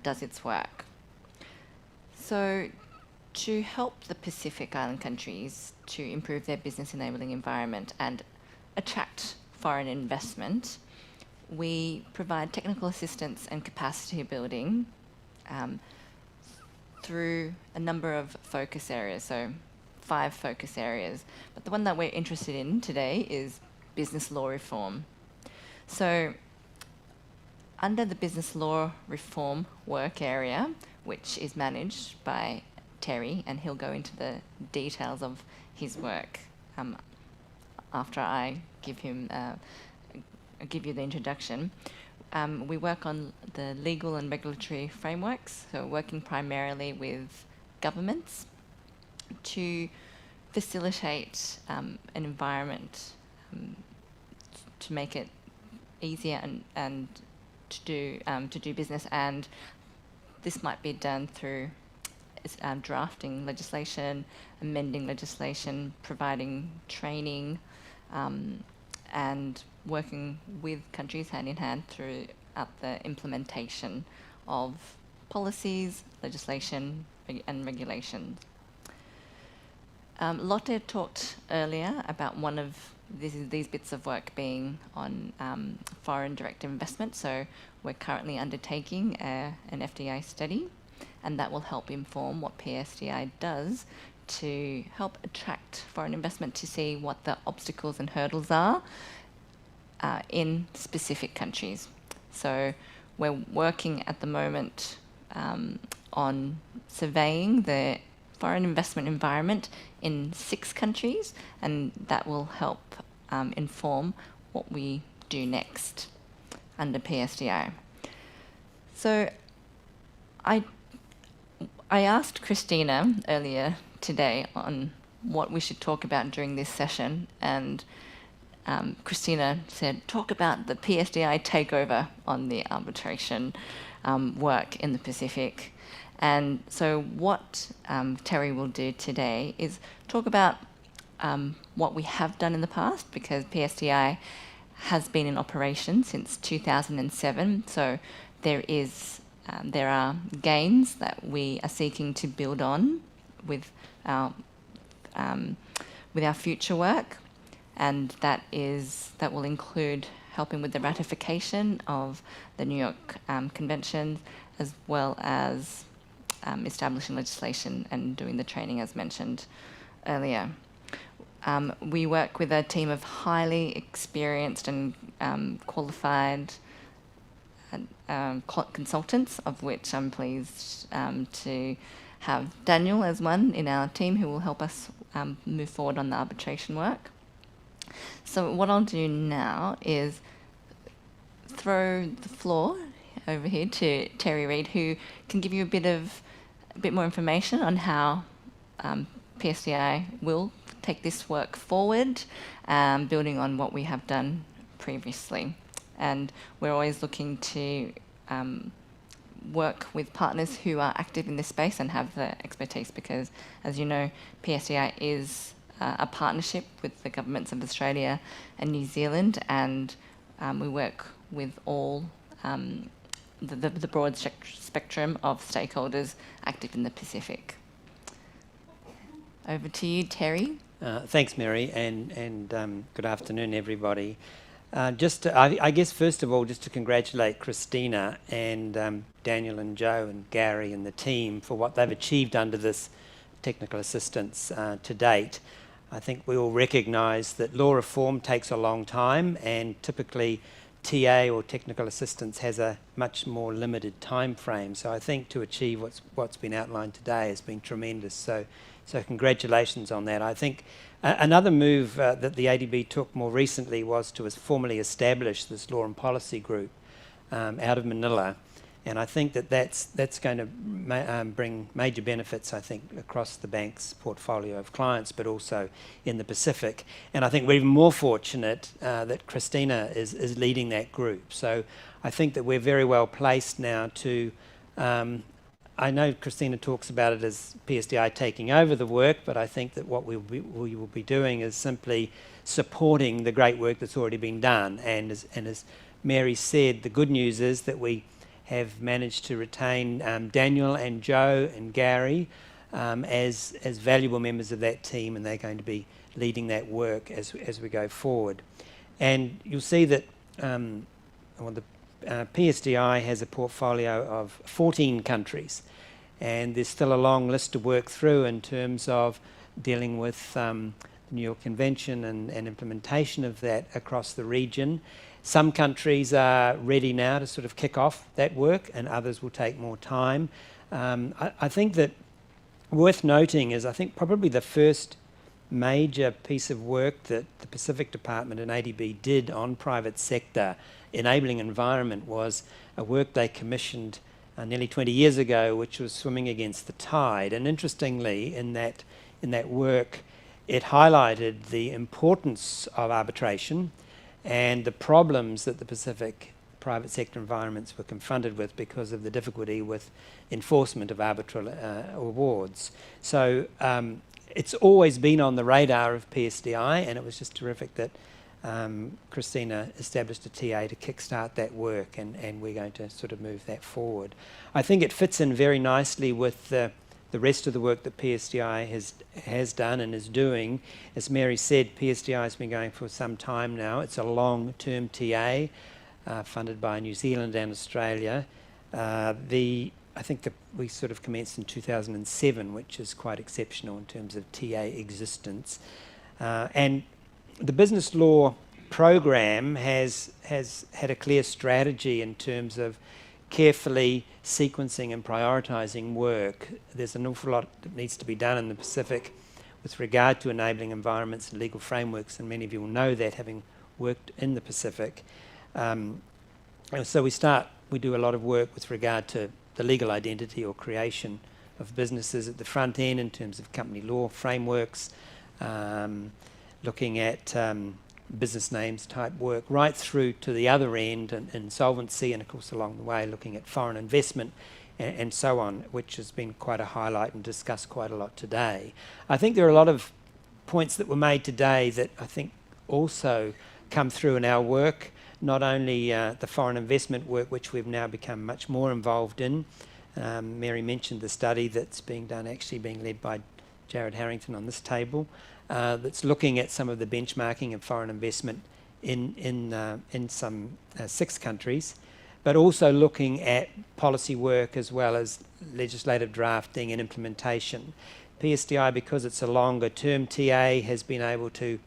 does its work. So to help the Pacific Island countries to improve their business enabling environment and attract foreign investment, we provide technical assistance and capacity building through a number of focus areas, so 5 focus areas. But the one that we're interested in today is business law reform. So under the business law reform work area, which is managed by Terry, and he'll go into the details of his work after I give him give you the introduction. We work on the legal and regulatory frameworks, so working primarily with governments to facilitate an environment to make it easier and to do business, and this might be done through drafting legislation, amending legislation, providing training, and working with countries hand in hand throughout the implementation of policies, legislation, and regulations. Lotte talked earlier about one of these bits of work being on foreign direct investment. So we're currently undertaking an FDI study, and that will help inform what PSDI does to help attract foreign investment, to see what the obstacles and hurdles are in specific countries. So we're working at the moment on surveying the foreign investment environment in 6 countries, and that will help inform what we do next under PSDI. So I asked Christina earlier today on what we should talk about during this session, and Christina said, talk about the PSDI takeover on the arbitration work in the Pacific. And so what Terry will do today is talk about what we have done in the past, because PSDI has been in operation since 2007. So there are gains that we are seeking to build on with our future work, and that will include helping with the ratification of the New York Convention, as well as establishing legislation and doing the training as mentioned earlier. We work with a team of highly experienced and qualified consultants, of which I'm pleased to have Daniel as one in our team who will help us move forward on the arbitration work. So what I'll do now is throw the floor over here to Terry Reid, who can give you a bit more information on how PSDI will take this work forward, building on what we have done previously. And we're always looking to work with partners who are active in this space and have the expertise, because, as you know, PSDI is a partnership with the governments of Australia and New Zealand, and we work with all the broad spectrum of stakeholders active in the Pacific. Over to you, Terry. Thanks, Mary, and good afternoon, everybody. I guess, first of all, just to congratulate Christina and Daniel and Joe and Gary and the team for what they've achieved under this technical assistance to date. I think we all recognise that law reform takes a long time, and typically TA or technical assistance has a much more limited time frame. So I think to achieve what's been outlined today has been tremendous. So congratulations on that. I think another move that the ADB took more recently was to formally establish this law and policy group out of Manila, and I think that's going to bring major benefits, I think, across the bank's portfolio of clients, but also in the Pacific. And I think we're even more fortunate that Christina is leading that group. So I think that we're very well placed now to I know Christina talks about it as PSDI taking over the work, but I think that what we will be doing is simply supporting the great work that's already been done. And as Mary said, the good news is that we have managed to retain Daniel and Joe and Gary as valuable members of that team, and they're going to be leading that work as we go forward. And you'll see that PSDI has a portfolio of 14 countries, and there's still a long list to work through in terms of dealing with New York Convention and implementation of that across the region. Some countries are ready now to sort of kick off that work, and others will take more time. I think that worth noting is, I think probably the first major piece of work that the Pacific Department and ADB did on private sector enabling environment was a work they commissioned nearly 20 years ago, which was swimming against the tide. And interestingly, in that work, it highlighted the importance of arbitration and the problems that the Pacific private sector environments were confronted with because of the difficulty with enforcement of arbitral awards. So it's always been on the radar of PSDI, and it was just terrific that Christina established a TA to kickstart that work, and we're going to sort of move that forward. I think it fits in very nicely with the rest of the work that PSDI has done and is doing. As Mary said, PSDI has been going for some time now. It's a long-term TA funded by New Zealand and Australia. I think that we sort of commenced in 2007, which is quite exceptional in terms of TA existence. And the business law program has had a clear strategy in terms of carefully sequencing and prioritising work. There's an awful lot that needs to be done in the Pacific with regard to enabling environments and legal frameworks, and many of you will know that, having worked in the Pacific. And so we do a lot of work with regard to the legal identity or creation of businesses at the front end in terms of company law frameworks, looking at business names type work, right through to the other end and insolvency, and of course along the way looking at foreign investment and so on, which has been quite a highlight and discussed quite a lot today. I think there are a lot of points that were made today that I think also come through in our work, not only the foreign investment work, which we've now become much more involved in. Mary mentioned the study that's being done, actually being led by Jared Harrington on this table, that's looking at some of the benchmarking of foreign investment in some 6 countries, but also looking at policy work as well as legislative drafting and implementation. PSDI, because it's a longer term TA, has been able to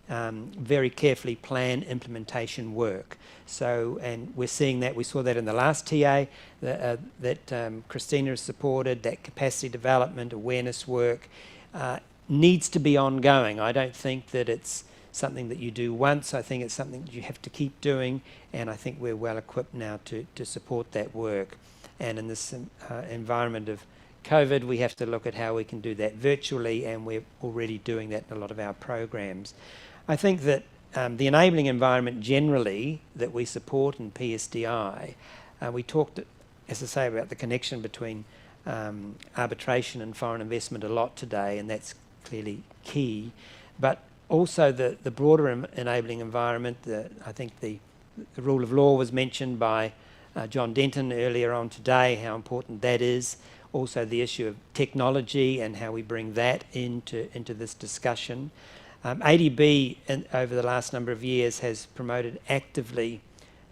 very carefully plan implementation work. So, and we're seeing that, we saw that in the last TA that Christina has supported, that capacity development, awareness work needs to be ongoing. I don't think that it's something that you do once. I think it's something that you have to keep doing, and I think we're well equipped now to support that work. And in this environment of COVID, we have to look at how we can do that virtually, and we're already doing that in a lot of our programs. I think that the enabling environment generally that we support in PSDI, we talked, as I say, about the connection between arbitration and foreign investment a lot today, and that's clearly key, but also the broader enabling environment. I think the rule of law was mentioned by John Denton earlier on today, how important that is. Also the issue of technology and how we bring that into this discussion. ADB over the last number of years has promoted actively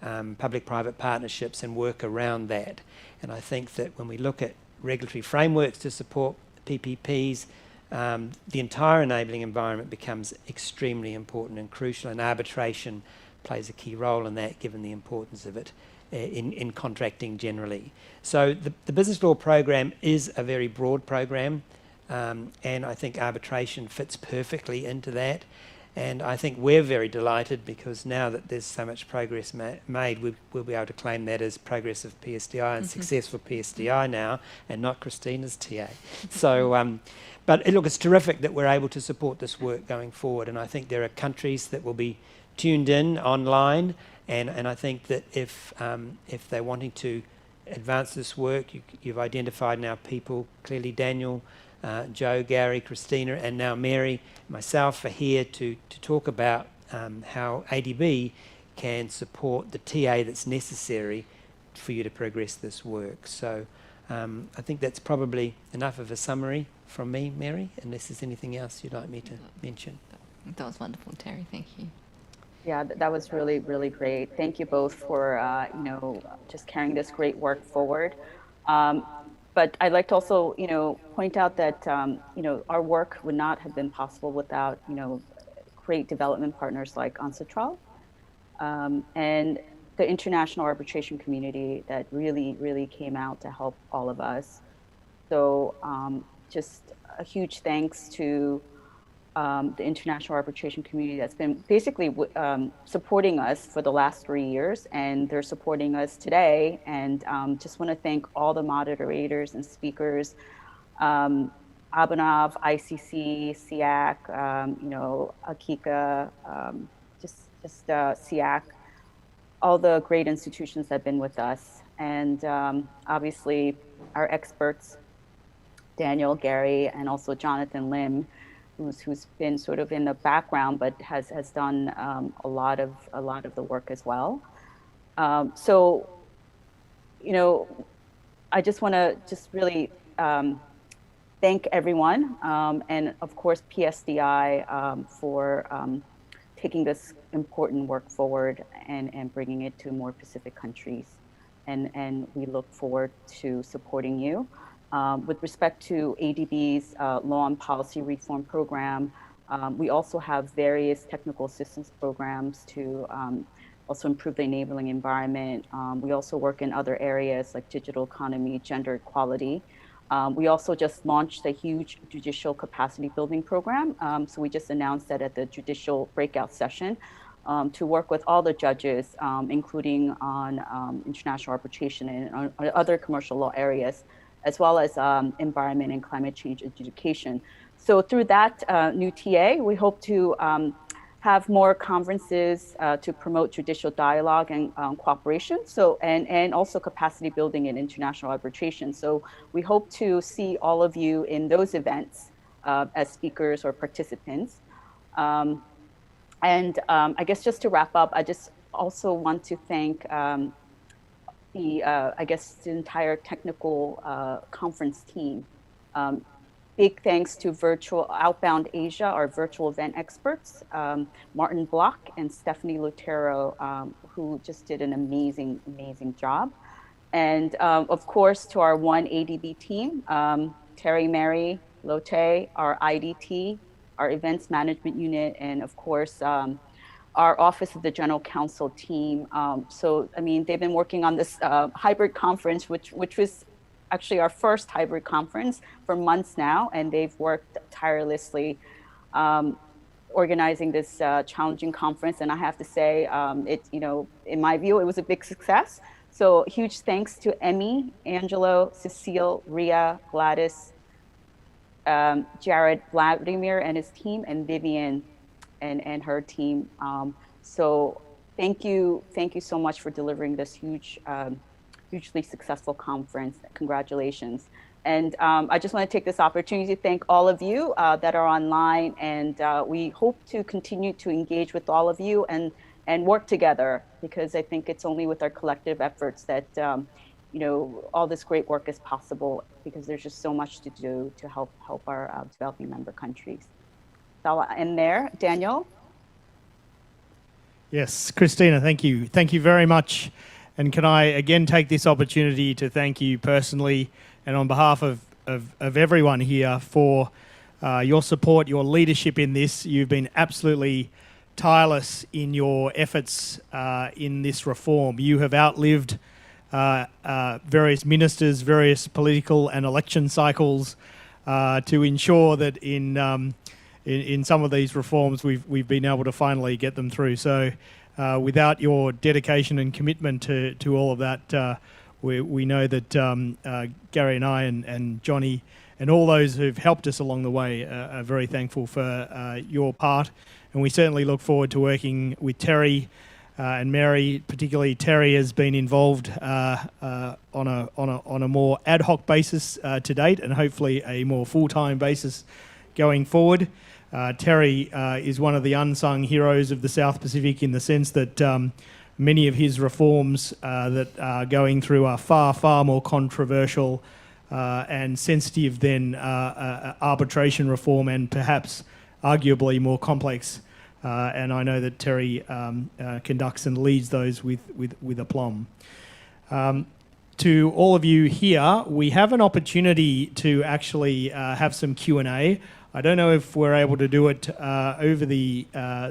public-private partnerships and work around that. And I think that when we look at regulatory frameworks to support PPPs, the entire enabling environment becomes extremely important and crucial, and arbitration plays a key role in that, given the importance of it in contracting generally. So the business law program is a very broad program, and I think arbitration fits perfectly into that. And I think we're very delighted because now that there's so much progress made, we'll be able to claim that as progress of PSDI and successful PSDI now, and not Christina's TA. So, but look, it's terrific that we're able to support this work going forward. And I think there are countries that will be tuned in online, and I think that if they're wanting to advance this work, you've identified now people, clearly Daniel, Joe, Gary, Christina, and now Mary, myself are here to talk about how ADB can support the TA that's necessary for you to progress this work. So I think that's probably enough of a summary from me, Mary, unless there's anything else you'd like me to mention. That was wonderful, Terry. Thank you. Yeah, that was really, really great. Thank you both for, just carrying this great work forward. But I'd like to also, point out that, our work would not have been possible without, great development partners like UNCITRAL, and the international arbitration community that really, really came out to help all of us. So just a huge thanks to the international arbitration community that's been basically supporting us for the last 3 years, and they're supporting us today. And just want to thank all the moderators and speakers, Abhinav, ICC, SIAC, Akika, SIAC, all the great institutions that have been with us. And obviously our experts, Daniel, Gary, and also Jonathan Lim, who's been sort of in the background, but has done a lot of the work as well. So, I just want to really thank everyone, and of course PSDI for taking this important work forward and bringing it to more Pacific countries. And we look forward to supporting you. With respect to ADB's Law and Policy Reform Program, we also have various technical assistance programs to also improve the enabling environment. We also work in other areas like digital economy, gender equality. We also just launched a huge judicial capacity building program. So we just announced that at the judicial breakout session, to work with all the judges, including on international arbitration and on other commercial law areas, as well as environment and climate change adjudication. So through that new TA, we hope to have more conferences to promote judicial dialogue and cooperation. So, and also capacity building in international arbitration. So we hope to see all of you in those events as speakers or participants. And I guess just to wrap up, I just also want to thank the entire technical conference team. Big thanks to Virtual Outbound Asia, our virtual event experts, Martin Block and Stephanie Lutero, who just did an amazing, amazing job. And of course, to our One ADB team, Terry, Mary, Lotte, our IDT, our events management unit, and of course, our Office of the General Counsel team. So, I mean, they've been working on this hybrid conference, which was actually our first hybrid conference for months now, and they've worked tirelessly organizing this challenging conference. And I have to say, in my view, it was a big success. So huge thanks to Emmy, Angelo, Cecile, Ria, Gladys, Jared, Vladimir and his team, and Vivian and her team. So thank you so much for delivering this hugely successful conference. Congratulations. And I just want to take this opportunity to thank all of you that are online, and we hope to continue to engage with all of you and work together, because I think it's only with our collective efforts that all this great work is possible, because there's just so much to do to help our developing member countries. So I'll end there. Daniel? Yes, Christina, thank you. Thank you very much. And can I again take this opportunity to thank you personally and on behalf of everyone here for your support, your leadership in this. You've been absolutely tireless in your efforts in this reform. You have outlived various ministers, various political and election cycles to ensure that in some of these reforms we've been able to finally get them through. So without your dedication and commitment to all of that, we know that Gary and I and Johnny and all those who've helped us along the way are very thankful for your part. And we certainly look forward to working with Terry and Mary. Particularly Terry has been involved on a more ad hoc basis to date, and hopefully a more full-time basis going forward. Terry is one of the unsung heroes of the South Pacific, in the sense that many of his reforms that are going through are far, far more controversial and sensitive than arbitration reform, and perhaps arguably more complex. And I know that Terry conducts and leads those with aplomb. to all of you here, we have an opportunity to actually have some Q&A. I don't know if we're able to do it over the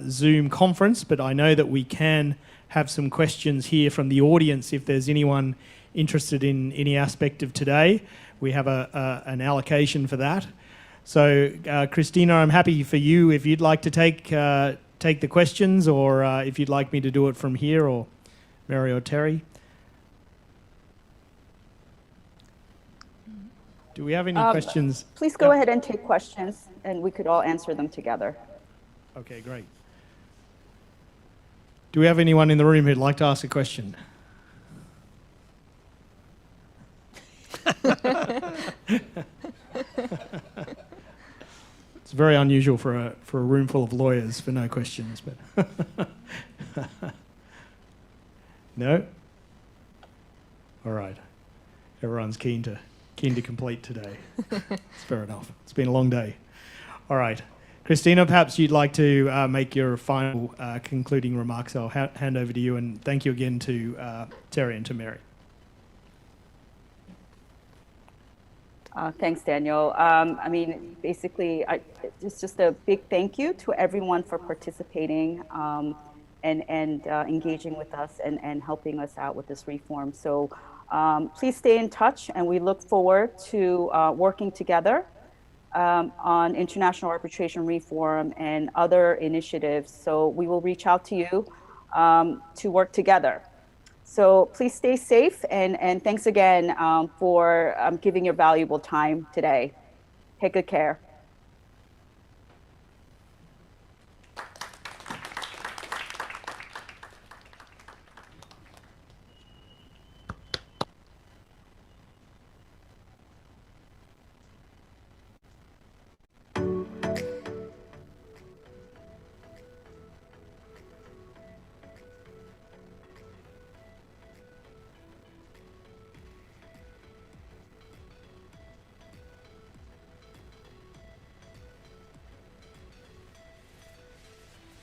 Zoom conference, but I know that we can have some questions here from the audience if there's anyone interested in any aspect of today. We have an allocation for that. So, Christina, I'm happy for you if you'd like to take the questions, or if you'd like me to do it from here, or Mary or Terry. Do we have any questions? Please go ahead and take questions, and we could all answer them together. Okay, great. Do we have anyone in the room who'd like to ask a question? It's very unusual for a room full of lawyers for no questions, but no? All right. Everyone's keen to complete today. It's fair enough. It's been a long day. All right. Christina, perhaps you'd like to make your final concluding remarks. I'll hand over to you, and thank you again to Terry and to Mary. Thanks, Daniel. I mean, basically, it's just a big thank you to everyone for participating and engaging with us and helping us out with this reform. So please stay in touch, and we look forward to working together on international arbitration reform and other initiatives. So we will reach out to you to work together. So please stay safe, and thanks again for giving your valuable time today. Take good care.